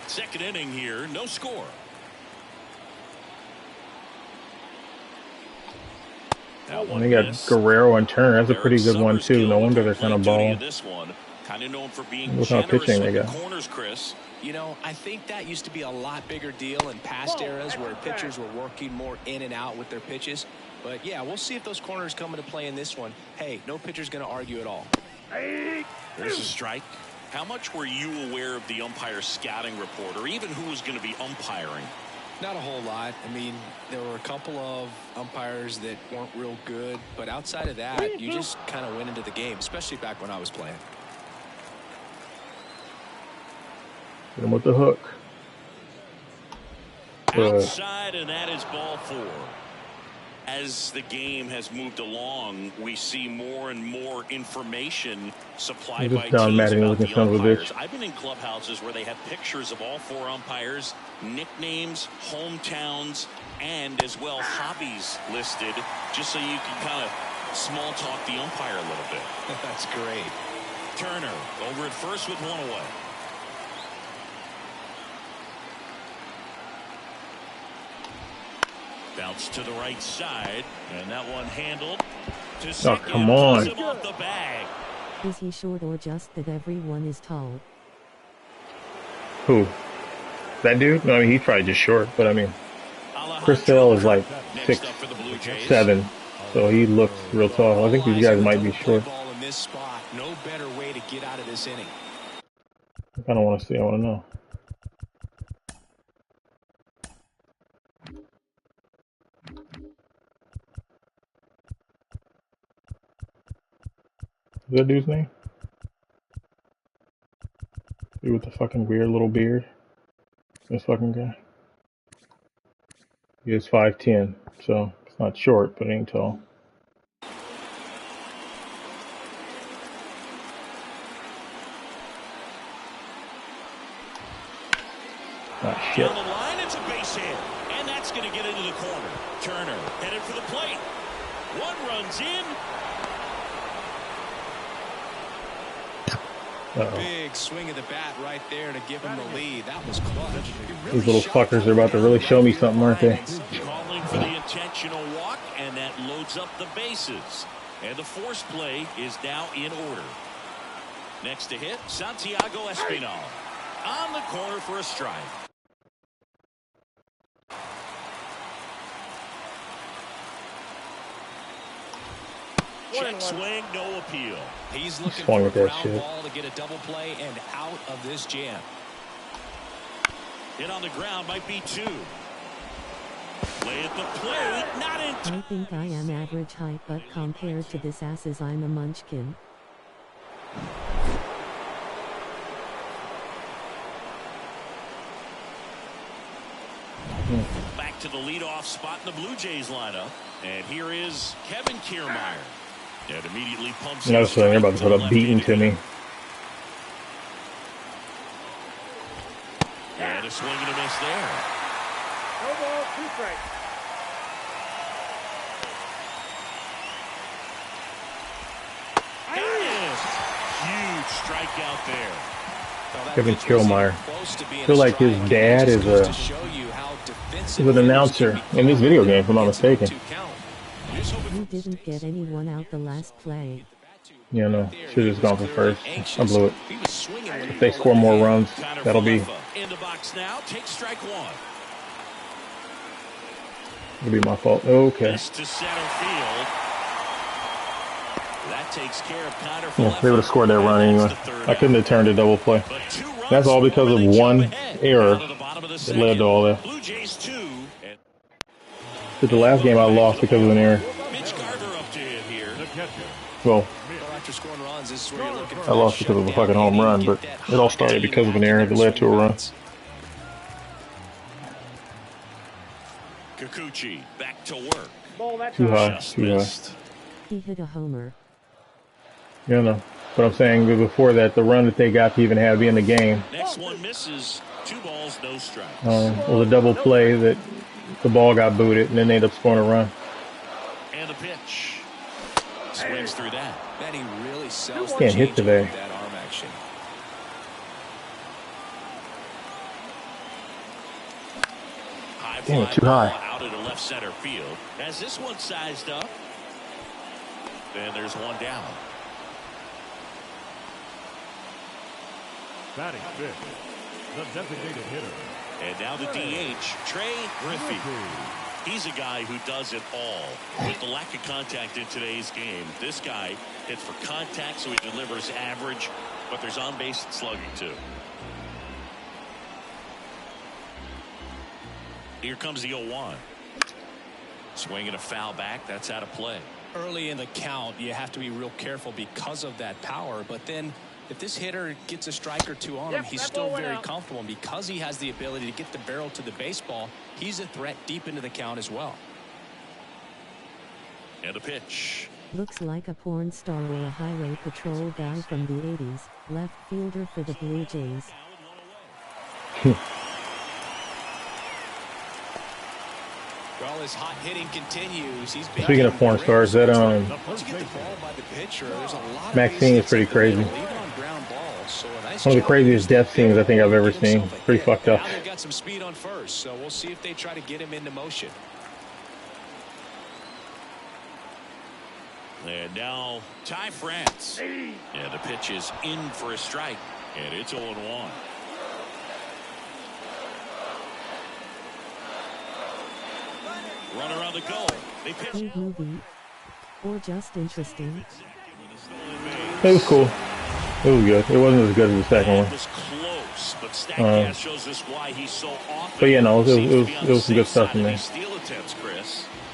Second inning here, no score.
And they got Guerrero and Turner. That's a pretty good one too. No wonder they're kind of balling.
Kind of known for being
What kind of pitching they got?
Corners, Chris.
You know, I think that used to be a lot bigger deal in past eras where pitchers were working more in and out with their pitches. But yeah, we'll see if those corners come into play in this one. Hey, no pitcher's going to argue at all.
There's a strike. How much were you aware of the umpire scouting report, or even who was going to be umpiring?
Not a whole lot. I mean, there were a couple of umpires that weren't real good, but outside of that, you just kind of went into the game, especially back when I was playing.
Hit him with the hook.
Outside, and that is ball 4. As the game has moved along, we see more and more information supplied by teams about the umpires. I've been in clubhouses where they have pictures of all 4 umpires, nicknames, hometowns, and as well hobbies listed, just so you can kind of small talk the umpire a little bit.
That's great.
Turner over at first with 1 away. Bounce to the right side, and that one handled to second.
Oh, come on.
Him off the bag.
Is he short or just that everyone is tall?
Who? That dude? No, I mean, he's probably just short, but I mean, Chris Sale is like 6'7", so he looks real tall. I think these guys might be short.
In this spot, no better way to get out of this inning.
I kind of want to see. I want to know. Is that dude's name? Dude with the fucking weird little beard. This fucking guy. He is 5'10", so it's not short, but it ain't tall. Ah, shit.
Down the line, it's a base hit, and that's going to get into the corner. Turner headed for the plate. 1 runs in.
Big swing of the bat right there to give him the lead. That was clutch.
These little fuckers are about to really show me something, aren't they?
Calling for the intentional walk, and that loads up the bases. And the force play is now in order. Next to hit, Santiago Espinal. On the corner for a strike. Check swing, no appeal.
He's looking for a ground ball to get a double play and out of this jam.
Hit on the ground, might be 2. Play at the plate, not in time.
I think I am average height, but compared to this asses, I'm a munchkin.
Back to the leadoff spot in the Blue Jays lineup. And here is Kevin Kiermaier. And immediately pumps in.
They're about to put a beating to me.
And a swing and a miss there.
No ball, 2 strikes.
Huge strikeout there.
Kevin Kiermaier. I feel like his dad is an announcer in this video game, if I'm not mistaken.
You didn't get anyone out the last play.
Yeah, no. Should have just gone for first. I blew it. If they score more runs, that'll be.
In the box now, take strike 1.
It'll be my fault. Okay.
To center field. That takes care of Connor.
Yeah, they would have scored that run anyway. I couldn't have turned a double play. That's all because of one error that led to all that.
Blue Jays 2.
But the last game I lost because of an error.
Mitch Garver up to hit here.
Well,
After scoring runs, this is where you're looking for
I lost because of a fucking home run, but it all started because of an error that led to a run.
Kikuchi back to work.
Too high, too high.
He hit a homer.
Yeah, no. But I'm saying before that, the run that they got to even have be in the game
Next one misses. 2 balls, no strikes.
was a double play that the ball got booted, and then they ended up scoring a run.
And the pitch. Swings through that.
Man, he really sells
Can't hit today.
that arm action.
Damn, too high.
Out into left center field. Has this one sized up. And there's one down.
Batting fifth, the designated hitter.
And now the DH, Trey Griffey. He's a guy who does it all. With the lack of contact in today's game, this guy hits for contact, so he delivers average, but there's on-base slugging too. Here comes the 0-1. Swinging a foul back. That's out of play.
Early in the count, you have to be real careful because of that power. But then if this hitter gets a strike or two on him, he's still very comfortable. And because he has the ability to get the barrel to the baseball, he's a threat deep into the count as well.
And a pitch.
Looks like a porn star or a highway patrol guy from the 80s. Left fielder for the Blue Jays.
Well, his hot hitting continues. He's
Speaking of porn stars, that Maxine is pretty crazy. One of the craziest death scenes I think I've ever seen. Pretty fucked up.
Now they've got some speed on first, so we'll see if they try to get him into motion.
And now Ty France. And the pitch is in for a strike. And it's 0-1. Runner on the goal. They pitch.
Old movie. Or just interesting.
It was cool. It was good. It wasn't as good as the second one.
It was close, but Statcast shows us why he's so often.
But yeah, no, it was some good stuff in there.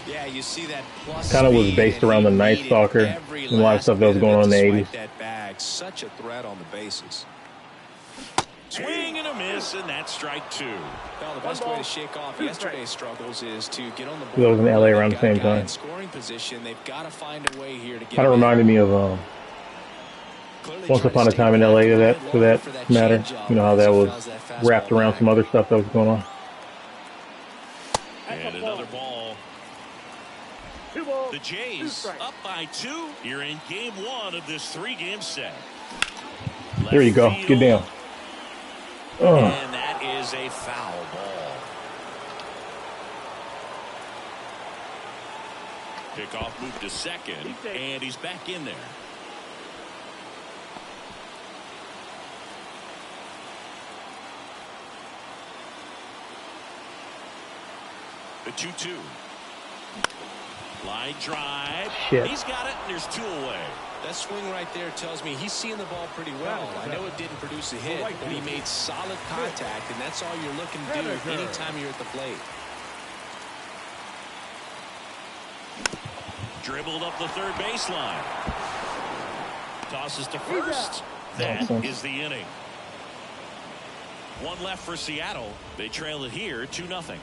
Yeah, you see that plus
Kind of was based around the Night Stalker and a lot of stuff that was going on in the 80s.
That bag, such a threat on the bases.
Swing and a miss, and that's strike 2.
Well, the best way to shake off yesterday's struggles is to get on the board.
That was in LA around the same time.
Scoring position, they've got to find a way here to get.
Kind of reminded me of Once Upon a Time in LA, for that matter. You know how that was wrapped around some other stuff that was going on.
And another ball. The Jays up by 2 here in game 1 of this 3-game set.
There you go. Get down.
And that is a foul ball. Pickoff moved to second, and he's back in there. The 2-2. Line drive.
Shit.
He's got it, and there's 2 away.
That swing right there tells me he's seeing the ball pretty well. I know it didn't produce a hit, but he made solid contact, and that's all you're looking to do anytime you're at the plate.
Dribbled up the third baseline. Tosses to first. That is the inning. 1 left for Seattle. They trail it here 2-0.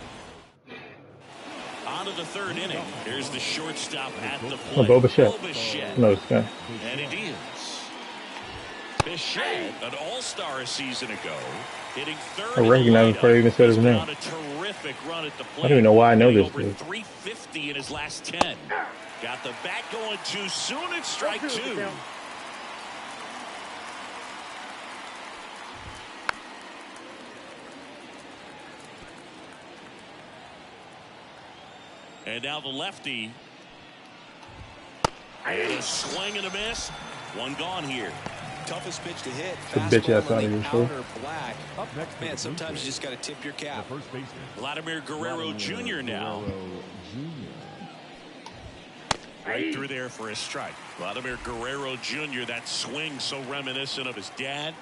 On to the 3rd inning. Here's the shortstop at the plate.
Bo Bichette. No, this guy.
And it is. Bichette, an all-star a season ago, hitting 3rd.
I recognize him before I even said his name.
On a terrific run at the plate.
I don't even know why I know this
Over
dude.
350 in his last 10. Got the bat going too soon. It's strike 2. And now the lefty. And a swing and a miss. 1 gone here.
Toughest pitch to hit.
The bitch ass out of here, fool.
Black. Man, sometimes you just got to tip your cap.
Vladimir Guerrero Jr. now. Right through there for a strike. Vladimir Guerrero Jr., that swing so reminiscent of his dad.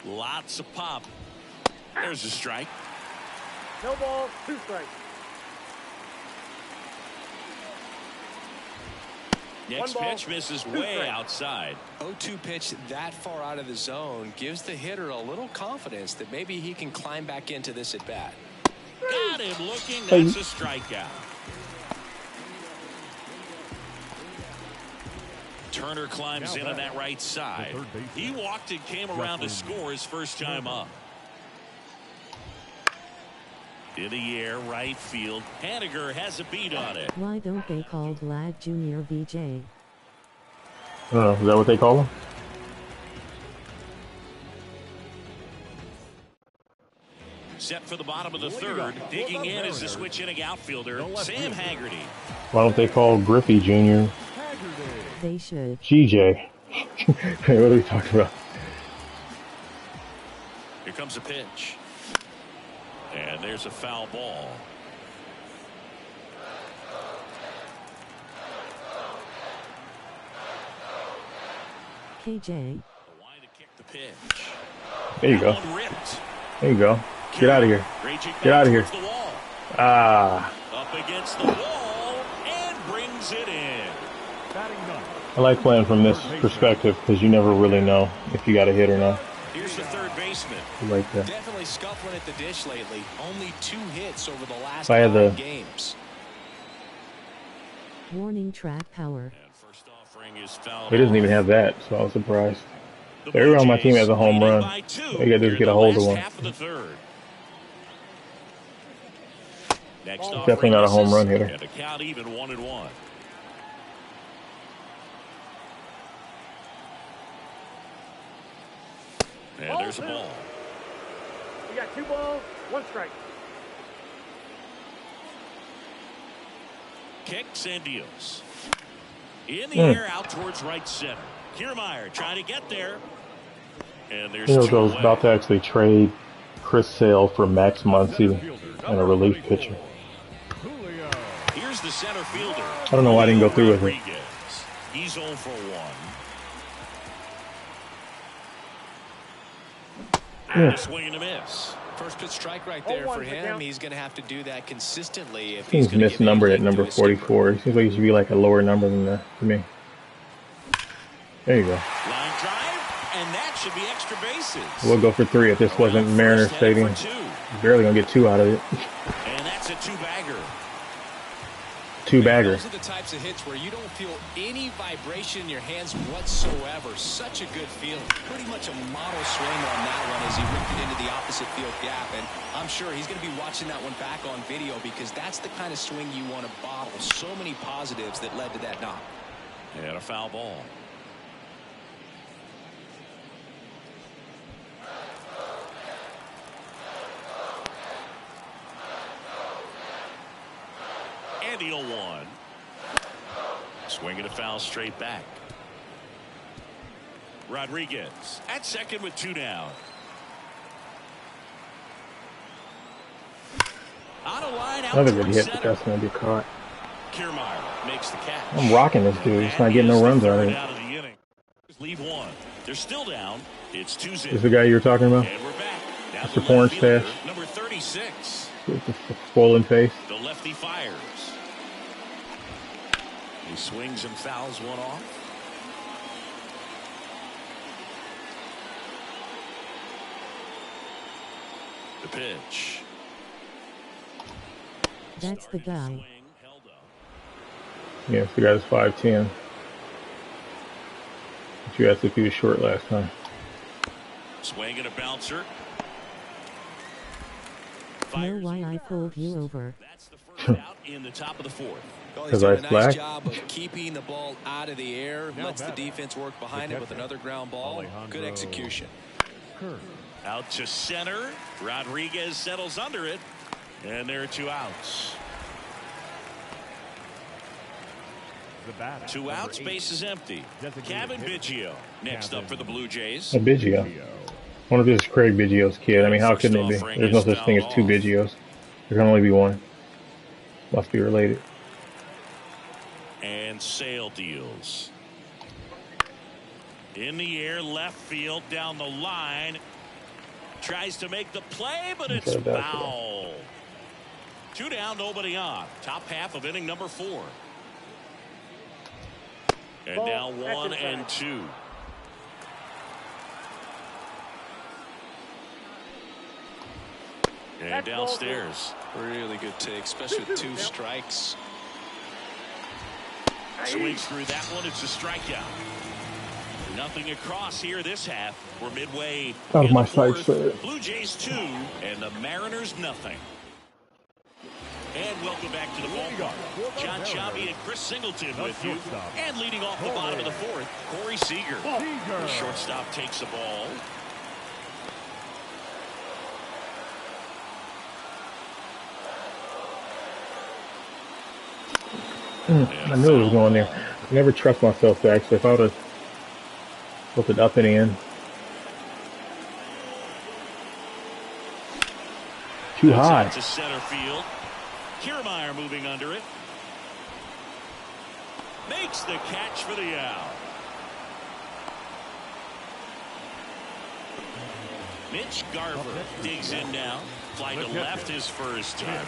Lots of pop. There's a strike.
No ball, 2 strikes.
Next
One ball,
pitch misses
2
way
strikes.
outside.
0-2 pitch that far out of the zone gives the hitter a little confidence that maybe he can climb back into this at bat.
Got him looking. That's a strikeout. Turner climbs in on that right side. He walked and came around to score his first time up. In the air, right field. Haniger has a beat on it.
Why don't they call Vlad Jr. VJ?
I don't know. Is that what they call him?
Set for the bottom of the third. Digging in is the switch inning outfielder, Sam Haggerty.
Why don't they call Griffey Jr.
They should.
GJ? What are we talking about?
Here comes a pitch. And there's a foul ball.
KJ.
The line to kick the pitch.
There you go.
That one ripped.
There you go. Get out of here.
Raging
Get out of here.
towards the wall.
Ah.
Up against the wall and brings it in.
I like playing from this perspective because you never really know if you got a hit or not.
Here's the third baseman.
I like that.
Definitely scuffling at the dish lately. Only 2 hits over the last
If I had
5 games.
Warning track power.
And first offering is foul.
He doesn't even have that, so I was surprised.
The
Everyone on my
Blue
team has
Jays
a home
leading
run.
by 2
All you gotta do is
here
get
in
a
the
hold of
last
one.
half of the third. Next
Definitely not a home run hitter.
And a count even 1-1. And there's a ball.
You got 2 balls, 1 strike.
Kicks and deals. In the air out towards right center. Kiermaier trying to get there. And there's
You know,
2
I was
away.
about to actually trade Chris Sale for Max Muncy and a relief pitcher.
Here's the center fielder.
I don't know why I didn't go through with it.
Rodriguez. He's 0 for 1. And a swing and a miss.
First pitch strike right there for him. He's going to have to do that consistently if
He's
he's going to
misnumbered at number 44. He seems like he should be like a lower number than that to me. There you go.
Line drive, and that should be extra bases.
We'll go for 3 if this wasn't
Around
Mariner
first, headed
Stadium.
for 2.
Barely gonna get 2 out of it.
And that's a 2-bagger.
2-bagger.
Those are the types of hits where you don't feel any vibration in your hands whatsoever. Such a good feeling. Pretty much a model swing on that one as he ripped it into the opposite field gap. And I'm sure he's going to be watching that one back on video because that's the kind of swing you want to bottle. So many positives that led to that knock.
And a foul ball. And the 0-1. Swinging a foul straight back. Rodriguez at second with 2 down. On a line out
Another good
towards
hit, but
center.
that's gonna be caught.
Kiermaier makes the catch.
I'm rocking this dude. He's not getting no runs out of it.
Out of the inning. Leave 1. They're still down. It's 2-0.
This is the guy you were talking about?
And we're back. Now
Mr.
the
Porn
left fielder,
Stash.
number 36.
With the swollen face.
The lefty fires. He swings and fouls one off. The pitch.
That's the guy.
Swing, held up.
Yeah, it's the guy that's 5'10". But you asked if he was short last time.
Swing and a bouncer.
Know why I pulled you over?
That's the first out in the top of the 4th.
Well, he's
'Cause
doing
I
a nice
slacked?
job of keeping the ball out of the air. Lets the defense work behind it with another ground ball. Good execution.
Out to center. Rodriguez settles under it. And there are 2 outs. 2 outs, base is empty. Kevin Biggio next up for the Blue Jays.
A Biggio. One of this is Craig Biggio's kid. I mean, how couldn't it be? There's no such thing as 2 Biggios. There can only be one. Must be related.
And and Sale deals. In the air, left field, down the line. Tries to make the play, but it's foul. 2 down, nobody on. Top half of inning number 4. And now 1 and 2. And downstairs.
Really good take, especially with 2 strikes.
Swings through that one. It's a strikeout. Nothing across here this half. We're midway
Out of
in
my
the
sight,
4th.
sir.
Blue Jays 2 and the Mariners nothing. And welcome back to the ballpark. John Sciambi and Chris Singleton with you. And leading off the bottom of the 4th, Corey Seager. The shortstop takes the ball.
I knew it was going there. I never trust myself to actually. If I would have looked it up and in. Too high.
To center field. Kiermaier moving under it. Makes the catch for the out. Mitch Garver digs in now. Fly to left his first time.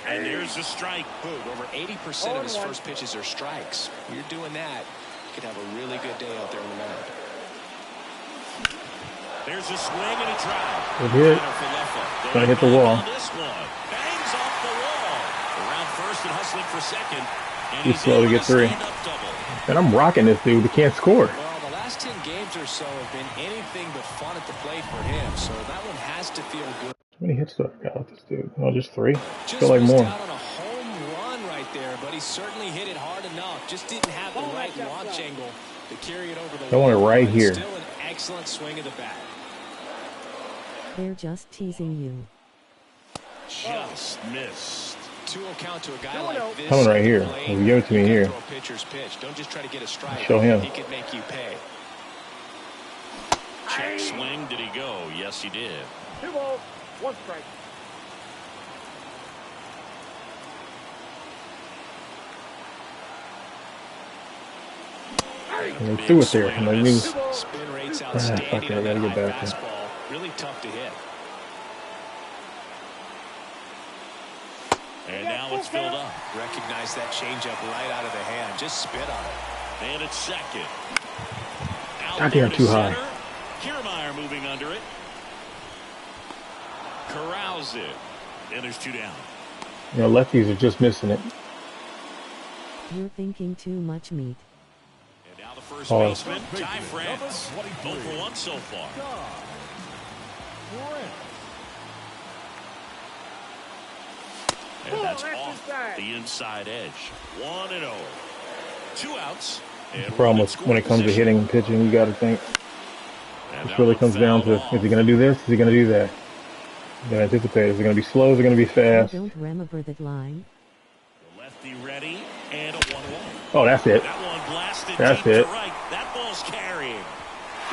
And there's a strike.
Over 80% of his first pitches are strikes. You're doing that, you could have a really good day out there on the mound.
There's a swing and a drive.
Good hit. Gonna hit the wall.
This one bangs off the wall. Around first and hustling for second. And
He's slow to get 3. And I'm rocking this dude. He can't score.
Well, the last 10 games or so have been anything but fun at the plate for him. So that one has to feel good.
How many hits do I got with this dude? Oh, just 3?
Just
feel like more.
out on a home run right there, but he certainly hit it hard enough. Just didn't have the right launch angle to carry it over the
I want it right here.
Still an excellent swing of the bat.
They're just teasing you.
Just missed.
2-0 count to a guy like this.
Coming right here. If you give it to me here.
Throw a pitcher's pitch. Don't just try to get a strike.
Show him.
He could make you pay.
Check swing. Did he go? Yes, he did.
2 balls, 1 strike.
And they threw it there. And they knew.
Spin rates outstanding.
Fuck it, I gotta get back there.
Fastball. Really tough to hit.
And now it's filled up.
Recognize that changeup right out of the hand. Just spit on it.
And it's second.
Goddamn, too high.
Kiermaier moving under it. Corrals it. And there's 2 down.
You know, lefties are just missing it.
You're thinking too much meat.
And now the first
Oh.
baseman, Ty France. 0 for 1 so far. And that's off the inside edge. 1-0. 2 outs.
The problem with when it comes to hitting and pitching, you got to think. This really comes down to, is he going to do this? Is he going to do that? You got to anticipate. Is it going to be slow? Is it going to be fast?
I don't remember that line.
The lefty ready and a 1-1.
Oh, that's it.
That one blasted
That's
deep
it.
to right. That ball's carrying.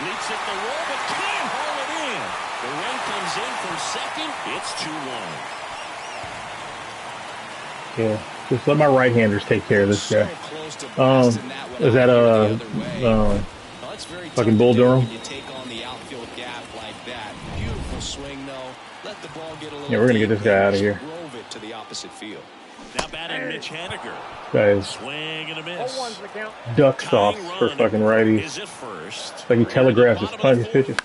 Leaps at the wall, but can't haul it in. The run comes in from second. It's 2-1.
Yeah. Just let my right-handers take care of this guy. Is that fucking Bull Durham? Yeah, we're gonna get this guy out of here.
To the opposite field.
Now batting Mitch Haniger.
Guys,
Swing and a miss.
0-1's the count.
duck sauce for fucking righties.
Is it first?
Like he telegraphs his punch pitches.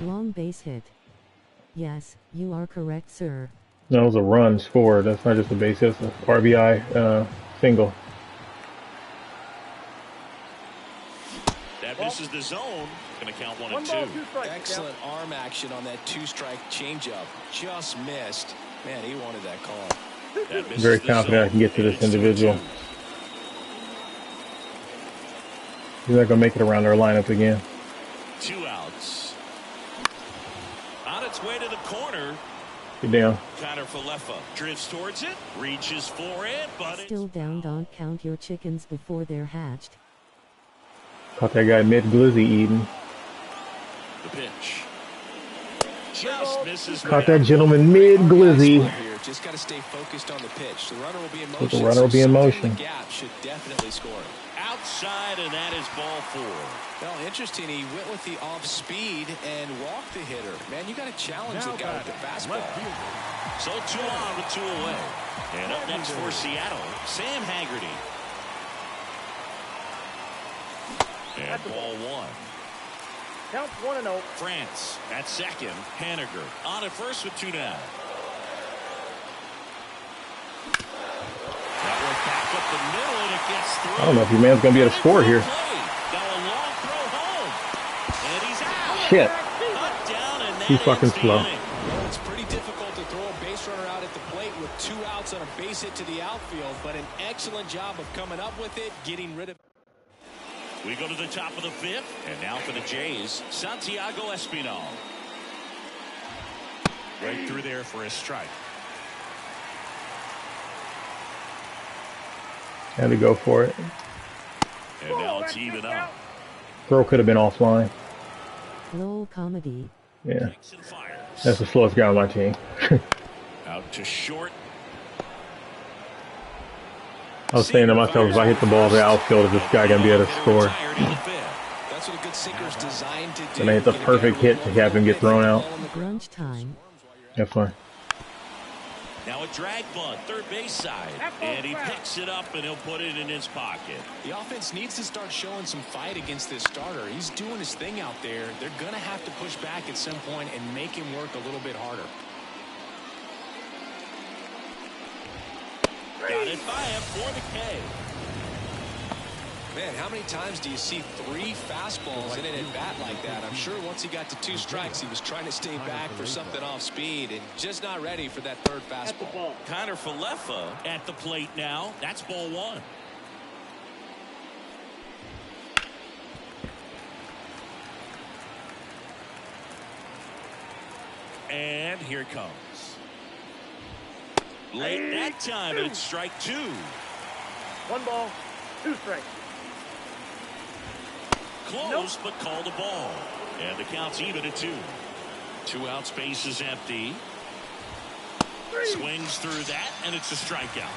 Long base hit. Yes, you are correct, sir.
That was a run scored. That's not just a base hit. It's an RBI single.
That misses the zone. Going to count 1 and 2.
1 ball, 2 strikes.
Excellent arm action on that 2-strike changeup. Just missed. Man, he wanted that call.
That misses
Very
the
confident I
zone.
can get to this
It's 2-2.
individual. He's not gonna make it around our lineup again.
2 outs. On its way to the corner.
Get down.
Connor Falefa drifts towards it, reaches for it, but
Still down. Don't count your chickens before they're hatched.
Caught that guy mid-glizzy eating.
the pitch. Just misses.
Caught that gentleman mid-glizzy.
Here Just got to stay focused on the pitch. The runner will be in motion.
The runner will be in motion.
The gap should definitely score.
Outside, and that is ball 4.
Well, interesting. He went with the off speed and walked the hitter. Man, you got to challenge the guy with the fastball.
So 2 on with 2 away. And up next for Seattle, Sam Haggerty. And ball 1.
Counts 1-0.
France at second. Haniger on at first with 2 down. That one back up the middle, and it gets through.
I don't know if your man's going to be able to score here.
Now a long throw home. And he's out.
Shit.
Cut down, and that
Too fucking
ends the
slow.
inning.
It's pretty difficult to throw a base runner out at the plate with 2 outs on a base hit to the outfield, but an excellent job of coming up with it, getting rid of it.
We go to the top of the 5th, and now for the Jays, Santiago Espinal. Right through there for a strike.
Had to go for it.
And now it's even up.
Throw could have been offline.
Lol comedy.
Yeah.
Kicks and fires.
That's the slowest guy on my team.
Out to short.
I was saying to myself, if I hit the ball to the outfield, is this guy going to be able to score?
That's what a good sinker's designed to do.
And I hit the perfect hit to have him get thrown out.
Brunch time.
That's fine.
Now a drag bunt, third base side. And he picks it up, and he'll put it in his pocket.
The offense needs to start showing some fight against this starter. He's doing his thing out there. They're going to have to push back at some point and make him work a little bit harder.
Got it by him for the K.
Man, how many times do you see 3 fastballs in an at-bat like that? I'm sure once he got to 2 strikes, he was trying to stay back for something off speed and just not ready for that 3rd fastball.
Connor Falefa at the plate now. That's ball 1. And here it comes. Late that time, it's strike 2.
1 ball, 2 strikes.
Close, but called a ball. And the count's even at 2. 2 outs, base is empty. Swings through that, and it's a strikeout.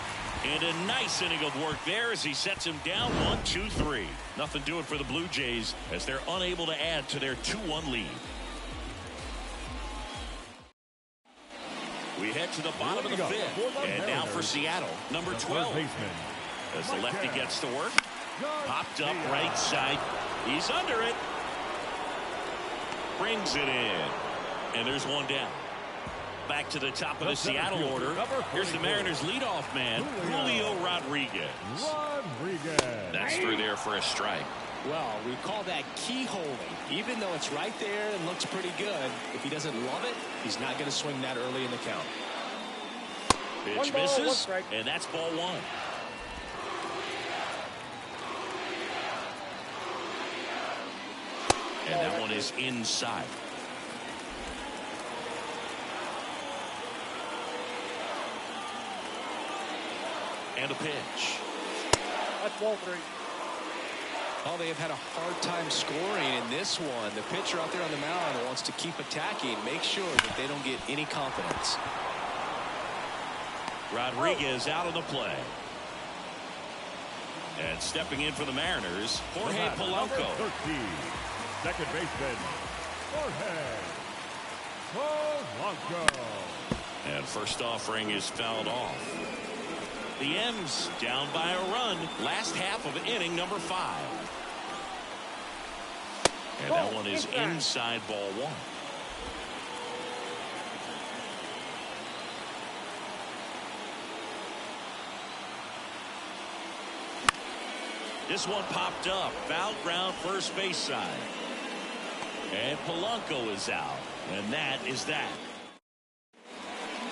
And a nice inning of work there as he sets him down 1-2-3. Nothing doing for the Blue Jays as they're unable to add to their 2-1 lead. We head to the bottom of the 5th. And now for Seattle, number 12. As the lefty gets to work. Popped up right side. He's under it. Brings it in. And there's 1 down. Back to the top of the Seattle order. Here's the Mariners' leadoff man, Julio Rodriguez. That's through there for a strike.
Well, we call that keyholing. Even though it's right there and looks pretty good, if he doesn't love it, he's not going to swing that early in the count.
Pitch misses, and that's ball 1. And that one is inside. And a pitch.
That's ball 3.
Oh, they have had a hard time scoring in this one. The pitcher out there on the mound wants to keep attacking, make sure that they don't get any confidence.
Rodriguez out of the play. And stepping in for the Mariners, Jorge Polanco.
Second baseman, Jorge Polanco.
And first offering is fouled off. The M's down by a run. Last half of inning number 5. And that one is inside ball 1. This one popped up. Foul ground first base side. And Polanco is out. And that is that.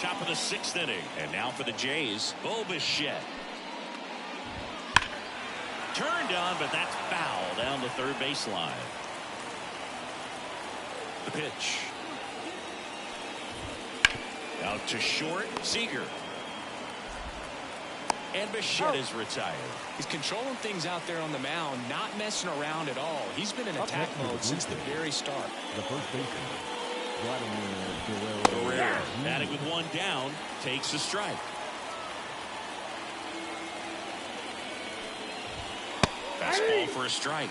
Top of the 6th inning. And now for the Jays, Bo Bichette. Turned on, but that's foul down the third baseline. The pitch. Out to short, Seager. And Bichette is retired.
He's controlling things out there on the mound, not messing around at all. He's been in attack mode since the very start.
The first baseman,
Guerrero batting with one down, takes a strike. Fastball for a strike.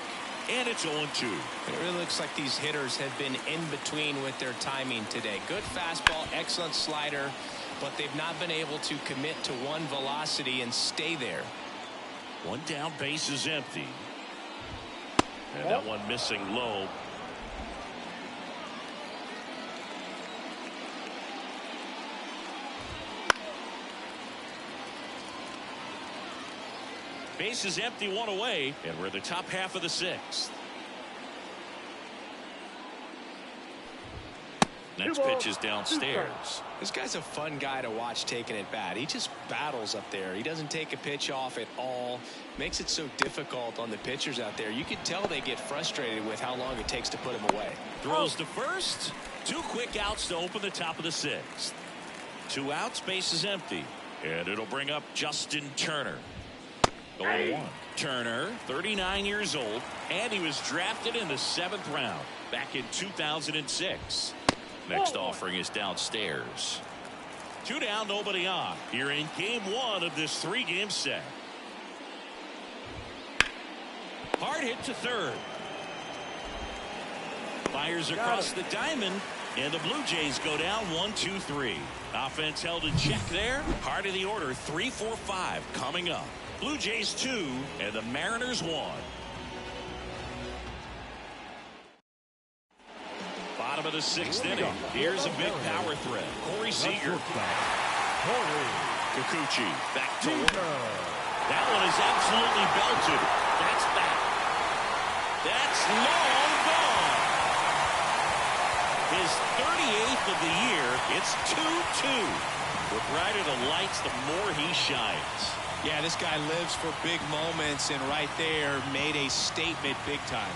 And it's 0-2.
It really looks like these hitters have been in between with their timing today. Good fastball, excellent slider, but they've not been able to commit to one velocity and stay there.
One down, base is empty. And that one missing low. Base is empty, one away, and we're in the top half of the sixth. Next pitch is downstairs.
This guy's a fun guy to watch taking at bat. He just battles up there. He doesn't take a pitch off at all. Makes it so difficult on the pitchers out there. You can tell they get frustrated with how long it takes to put him away.
Throws to first. 2 quick outs to open the top of the sixth. 2 outs, base is empty. And it'll bring up Justin Turner. 0-1. Turner, 39 years old, and he was drafted in the 7th round back in 2006. Next offering is downstairs. 2 down, nobody on. Here in game 1 of this 3-game set. Hard hit to third. Fires across the diamond, and the Blue Jays go down 1-2-3. Offense held in check there. Part of the order, 3-4-5 coming up. Blue Jays 2 and the Mariners 1. Bottom of the 6th inning. Here's a big power threat. Corey Seager. Kikuchi back to work. That one is absolutely belted. That's back. That's long gone. His 38th of the year. It's 2-2. The brighter the lights, the more he shines.
Yeah, this guy lives for big moments, and right there made a statement big time.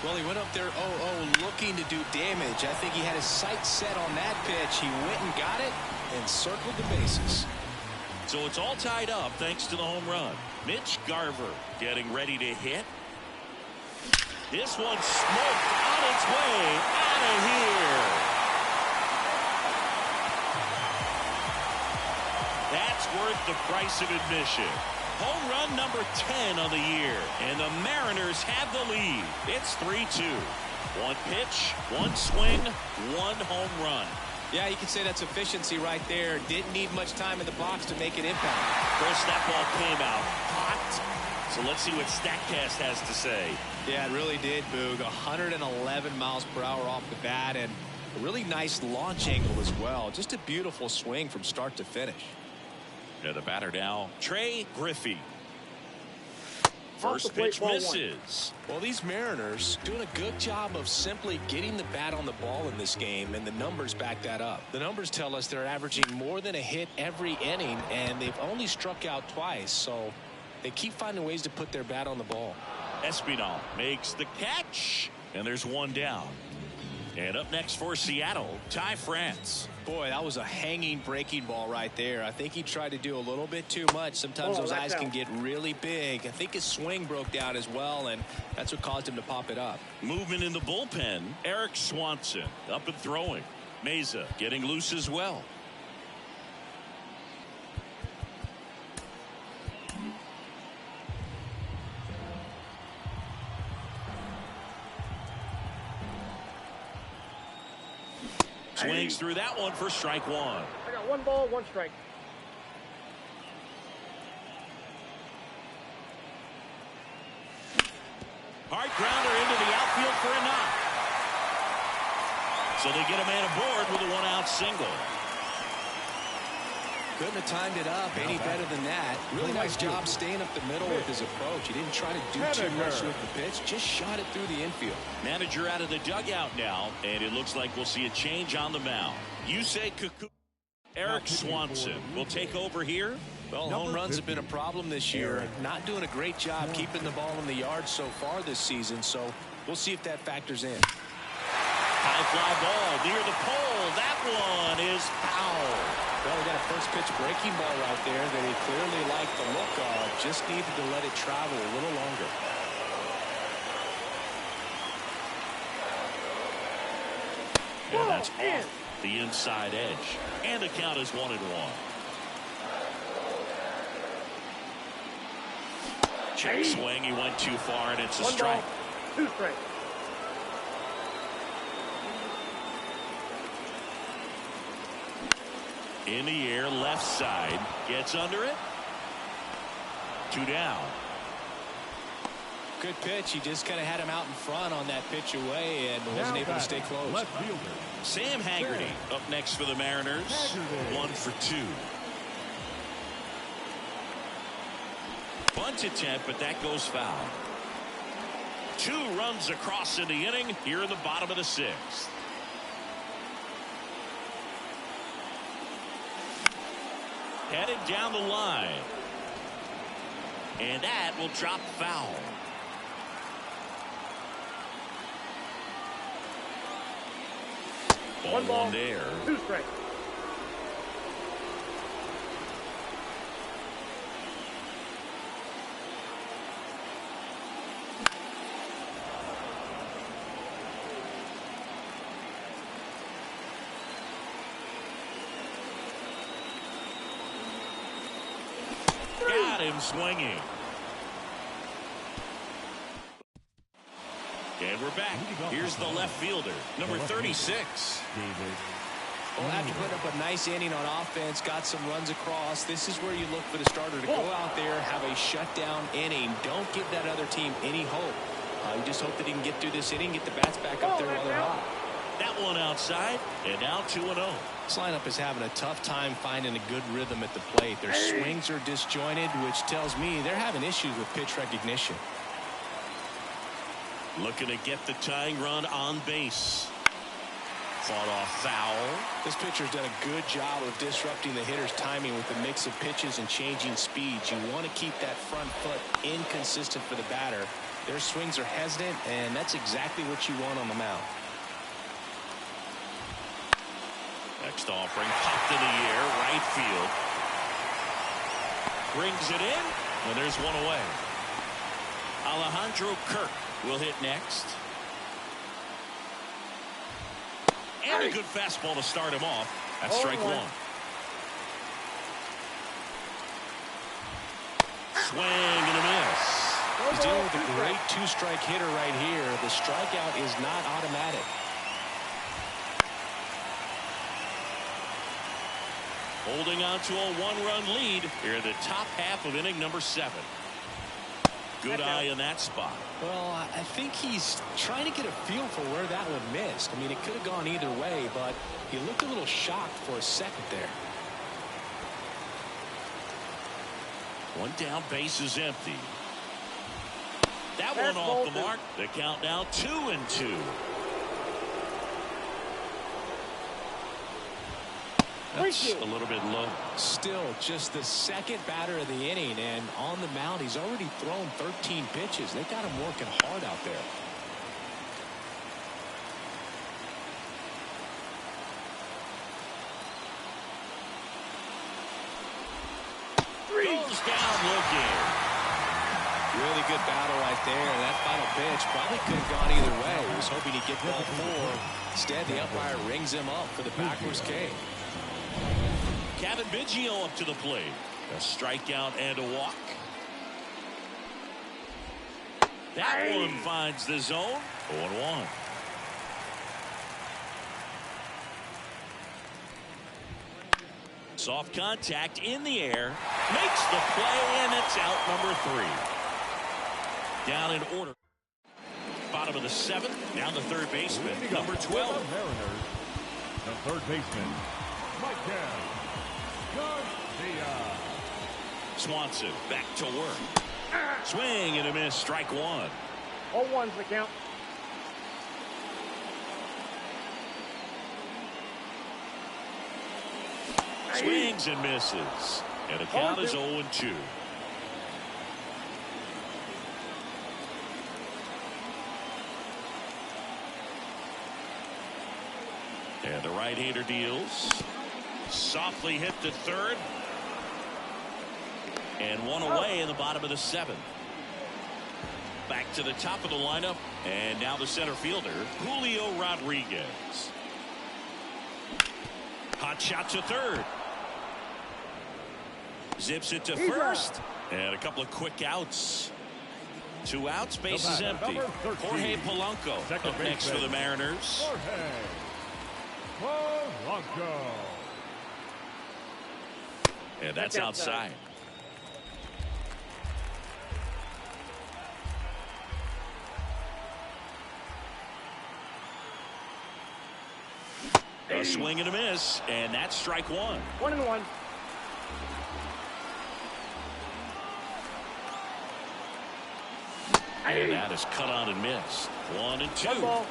Well, he went up there 0-0 looking to do damage. I think he had his sights set on that pitch. He went and got it and circled the bases.
So it's all tied up thanks to the home run. Mitch Garver getting ready to hit. This one smoked on its way out of here. That's worth the price of admission. Home run number 10 on the year, and the Mariners have the lead. It's 3-2. 1 pitch, 1 swing, 1 home run.
Yeah, you can say that's efficiency right there. Didn't need much time in the box to make an impact.
Chris, that ball came out hot. So let's see what StatCast has to say.
Yeah, it really did, Boog. 111 miles per hour off the bat, and a really nice launch angle as well. Just a beautiful swing from start to finish.
Yeah, the batter now, Trey Griffey. First pitch misses.
Well, these Mariners doing a good job of simply getting the bat on the ball in this game, and the numbers back that up. The numbers tell us they're averaging more than a hit every inning, and they've only struck out twice, so they keep finding ways to put their bat on the ball.
Espinal makes the catch, and there's 1 down. And up next for Seattle, Ty France.
Boy, that was a hanging breaking ball right there. I think he tried to do a little bit too much. Sometimes those eyes can get really big. I think his swing broke down as well, and that's what caused him to pop it up.
Movement in the bullpen. Eric Swanson up and throwing. Meza getting loose as well. Swings through that one for strike 1.
I got 1 ball, 1 strike.
Hard grounder into the outfield for a knock. So they get a man aboard with a 1-out single.
Couldn't have timed it up any better than that. Really nice job staying up the middle with his approach. He didn't try to do too much with the pitch, just shot it through the infield.
Manager out of the dugout now, and it looks like we'll see a change on the mound. You say Cuckoo. Eric Swanson will take over here.
Well, home runs have been a problem this year. Not doing a great job keeping the ball in the yard so far this season, so we'll see if that factors in.
High fly ball near the pole. That one is foul.
Well, we got a first pitch breaking ball right there that he clearly liked the look of. Just needed to let it travel a little longer.
And that's off the inside edge. And the count is 1-1. Check swing. He went too far, and it's a strike.
2 strikes.
In the air, left side. Gets under it. 2 down.
Good pitch. He just kind of had him out in front on that pitch away and wasn't able to stay close.
Left fielder.
Sam Haggerty up next for the Mariners. 1 for 2. Bunt attempt, but that goes foul. 2 runs across in the inning here in the bottom of the 6th. Headed down the line. And that will drop foul. Ball 1 there.
2 strikes.
Got him swinging. And we're back. Here's the left fielder, number 36.
Well, after putting up a nice inning on offense, got some runs across, this is where you look for the starter to go out there, have a shutdown inning. Don't give that other team any hope. You just hope that he can get through this inning, get the bats back up there while they're hot.
That one outside, and now 2-0.
This lineup is having a tough time finding a good rhythm at the plate. Their swings are disjointed, which tells me they're having issues with pitch recognition.
Looking to get the tying run on base. Fought off foul.
This pitcher's done a good job of disrupting the hitter's timing with a mix of pitches and changing speeds. You want to keep that front foot inconsistent for the batter. Their swings are hesitant, and that's exactly what you want on the mound.
Next offering popped in the air, right field. Brings it in, and there's one away. Alejandro Kirk will hit next. And a good fastball to start him off. That's strike 1. Swing and a miss.
He's dealing with a great 2-strike hitter right here. The strikeout is not automatic.
Holding on to a 1-run lead here in the top half of inning number 7. Good eye in that spot.
Well, I think he's trying to get a feel for where that one missed. I mean, it could have gone either way, but he looked a little shocked for a second there.
1 down, base is empty. That one off the mark. The count now 2-2. That's a little bit low.
Still just the second batter of the inning, and on the mound he's already thrown 13 pitches. They got him working hard out there.
Goes down looking.
Really good battle right there. And that final pitch probably could have gone either way. He was hoping he'd get ball 4. Instead, the umpire rings him up for the backwards K.
Kevin Biggio up to the plate. A strikeout and a walk. That one finds the zone. 0-1. Soft contact in the air. Makes the play, and it's out number 3. Down in order. Bottom of the 7th. Down the third baseman. Number 12.
Mariners, the third baseman, Mike Garcia.
Swanson back to work. Swing and a miss. Strike 1.
0-1's the count.
Swings and misses. And the count is 0-2. And the right-hander deals. Softly hit to third. And one away in the bottom of the seventh. Back to the top of the lineup. And now the center fielder, Julio Rodriguez. Hot shot to third. Zips it to first. And a couple of quick outs. 2 outs, base is empty. Jorge Polanco up next for the Mariners.
Polanco.
And that's outside. A swing and a miss, and that's strike one.
1-1.
And that is cut on and missed. 1-2.
1 ball,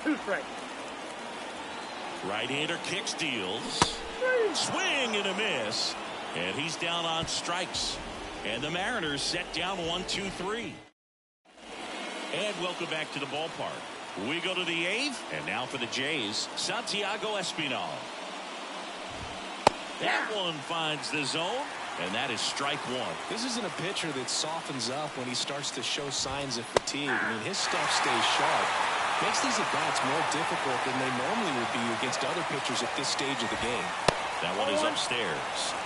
2 strikes.
Right-hander kicks, deals. Swing and a miss. And he's down on strikes. And the Mariners set down 1-2-3. And welcome back to the ballpark. We go to the 8th. And now for the Jays, Santiago Espinal. That one finds the zone. And that is strike one.
This isn't a pitcher that softens up when he starts to show signs of fatigue. I mean, his stuff stays sharp. Makes these at-bats more difficult than they normally would be against other pitchers at this stage of the game.
That one is upstairs.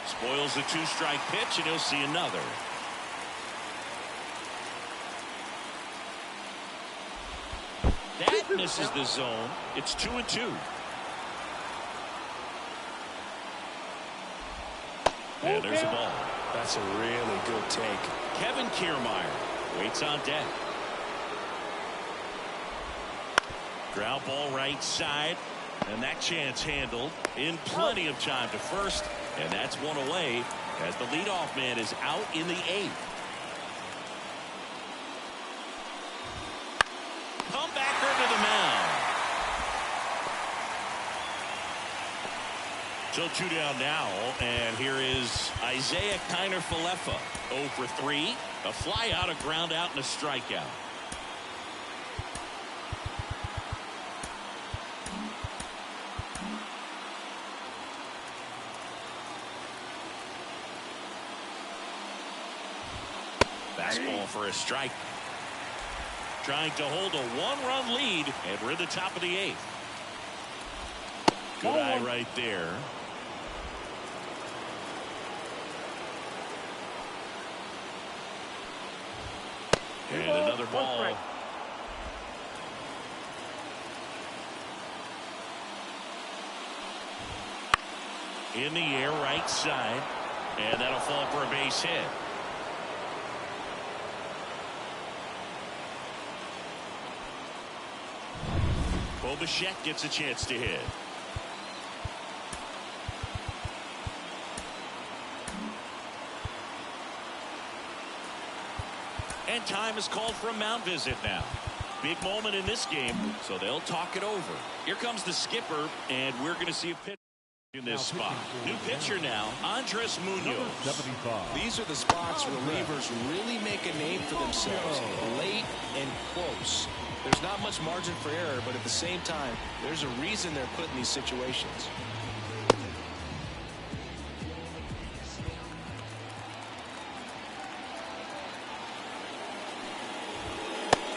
Spoils the 2-strike pitch, and he'll see another. That misses the zone. It's 2-2. And there's a ball.
That's a really good take.
Kevin Kiermaier waits on deck. Ground ball right side. And that chance handled in plenty of time to first. And that's one away as the leadoff man is out in the 8th. Comebacker to the mound. So 2 down now, and here is Isaiah Kiner-Falefa. 0 for 3. A fly out, a ground out, and a strikeout. Fastball for a strike. Trying to hold a 1-run lead, and we're at the top of the 8th. Good eye right there. And another ball. In the air, right side. And that'll fall for a base hit. Bichette gets a chance to hit. And time is called for a mound visit now. Big moment in this game, so they'll talk it over. Here comes the skipper, and we're going to see a pitch in this spot. New pitcher now, Andres Munoz.
75.
These are the spots relievers really make a name for themselves. Late and close. There's not much margin for error, but at the same time, there's a reason they're put in these situations.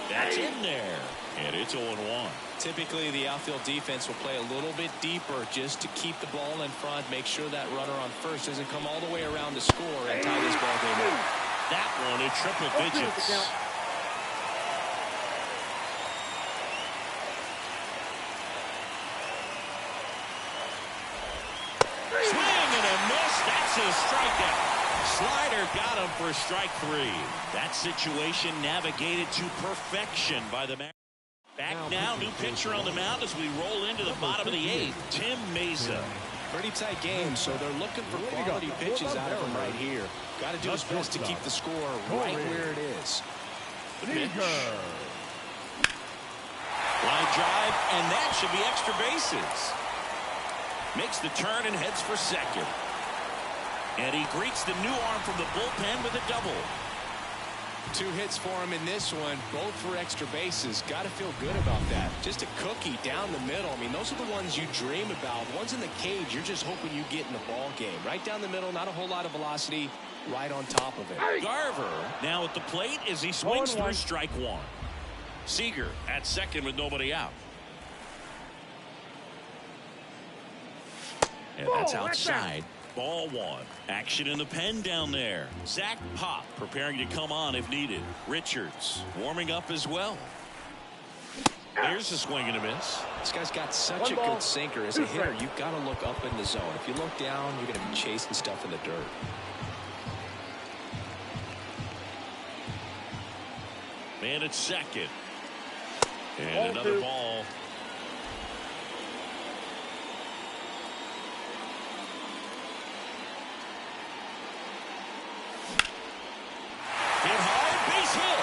That's in there, and it's 0-1.
Typically, the outfield defense will play a little bit deeper just to keep the ball in front, make sure that runner on first doesn't come all the way around to score and tie this ball game up.
That one in triple digits. A strikeout. Slider got him for strike 3. That situation navigated to perfection by the Mariners. Back now, new pitcher on the mound as we roll into the bottom of the 8th. Tim Mesa.
Pretty tight game, so they're looking for quality pitches out of him right here. Got to do his best to keep the score right where it is.
The pitch. Line drive, and that should be extra bases. Makes the turn and heads for second. And he greets the new arm from the bullpen with a double.
2 hits for him in this one, both for extra bases. Got to feel good about that. Just a cookie down the middle. I mean, those are the ones you dream about. Ones in the cage, you're just hoping you get in the ball game. Right down the middle, not a whole lot of velocity, right on top of it.
Garver now at the plate as he swings through strike 1. Seager at second with nobody out. And that's outside. Ball 1. Action in the pen down there. Zach Pop preparing to come on if needed. Richards warming up as well. There's a swing and a miss.
This guy's got such a good sinker. As a hitter, you've got to look up in the zone. If you look down, you're going to be chasing stuff in the dirt.
Man at second. And another ball. Hit hard, base hit.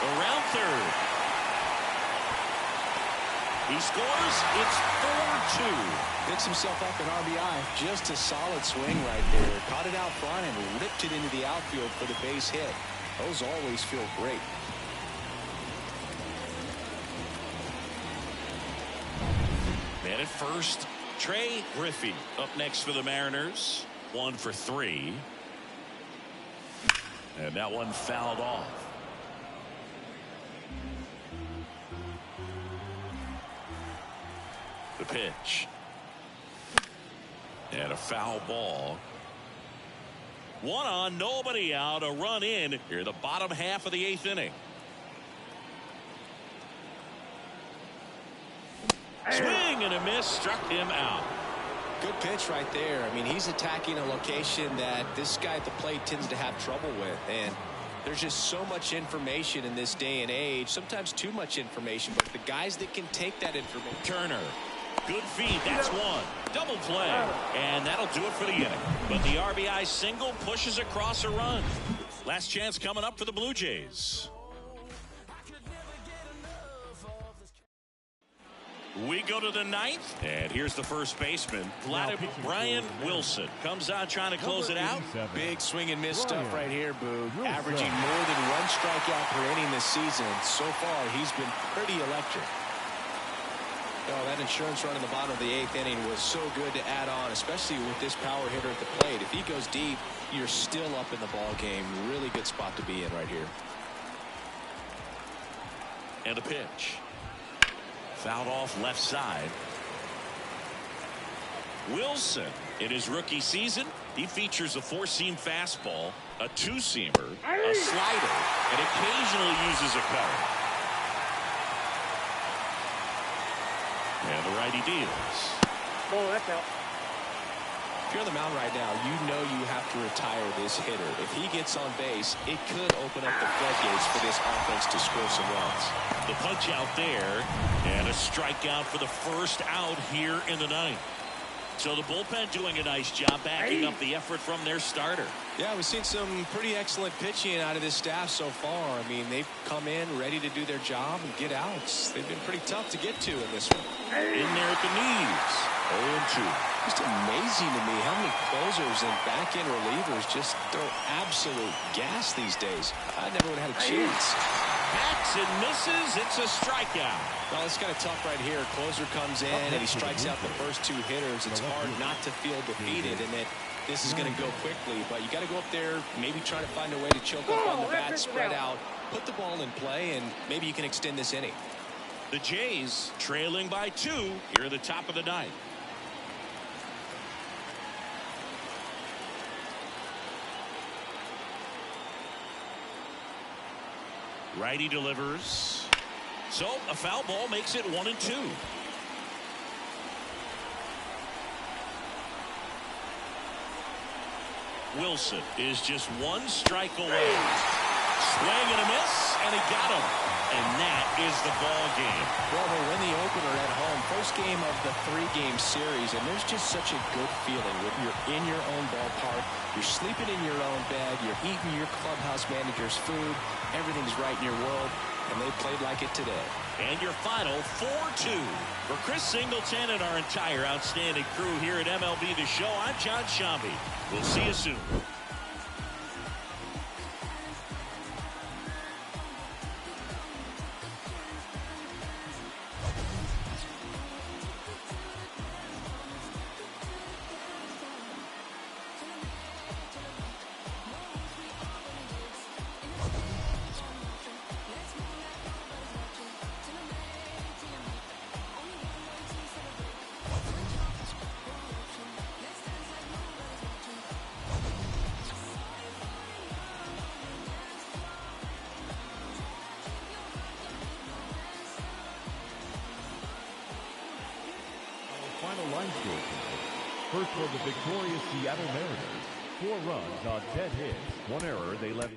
Around third. He scores. It's 4-2.
Picks himself up an RBI. Just a solid swing right there. Caught it out front and ripped it into the outfield for the base hit. Those always feel great.
Man at first, Trey Griffey up next for the Mariners. 1 for 3. And that one fouled off. The pitch. And a foul ball. 1 on, nobody out, a run in here, the bottom half of the 8th inning. Swing and a miss, struck him out.
Good pitch right there. I mean, he's attacking a location that this guy at the plate tends to have trouble with. And there's just so much information in this day and age, sometimes too much information. But the guys that can take that information.
Turner, good feed, that's 1. Double play, and that'll do it for the inning. But the RBI single pushes across a run. Last chance coming up for the Blue Jays. We go to the 9th, and here's the first baseman, Brian Wilson. Comes out trying to close it out.
Big swing and miss stuff right here, Boo. Averaging more than 1 strikeout per inning this season. So far, he's been pretty electric. Oh, that insurance run in the bottom of the 8th inning was so good to add on, especially with this power hitter at the plate. If he goes deep, you're still up in the ball game. Really good spot to be in right here.
And a pitch. Fouled off left side. Wilson, in his rookie season, he features a 4-seam fastball, a 2-seamer, a slider, and occasionally uses a cutter. And the righty deals.
Oh, that's out.
If you're on the mound right now, you know you have to retire this hitter. If he gets on base, it could open up the floodgates for this offense to score some runs.
The punch out there, and a strikeout for the first out here in the 9th. So the bullpen doing a nice job backing up the effort from their starter.
Yeah, we've seen some pretty excellent pitching out of this staff so far. I mean, they've come in ready to do their job and get outs. They've been pretty tough to get to in this one.
In there at the knees. 0-2.
Just amazing to me how many closers and back-end relievers just throw absolute gas these days. I never would have had a chance.
Hacks and misses. It's a strikeout.
Well, it's kind of tough right here. Closer comes in and he strikes out the first 2 hitters. It's hard not to feel defeated and that this is going to go quickly. But you got to go up there, maybe try to find a way to choke up on the bat, spread out, put the ball in play, and maybe you can extend this inning.
The Jays trailing by 2 here at the top of the 9th. Righty delivers. So a foul ball makes it 1-2. Wilson is just 1 strike away. Swing and a miss, and he got him. And that is the ball game.
Well, they win the opener at home. First game of the 3-game series, and there's just such a good feeling when you're in your own ballpark, you're sleeping in your own bed, you're eating your clubhouse manager's food, everything's right in your world, and they played like it today.
And your final 4-2. For Chris Singleton and our entire outstanding crew here at MLB The Show, I'm John Shambi. We'll see you soon.
final line score tonight. First for the victorious Seattle Mariners, 4 runs on 10 hits, 1 error. They left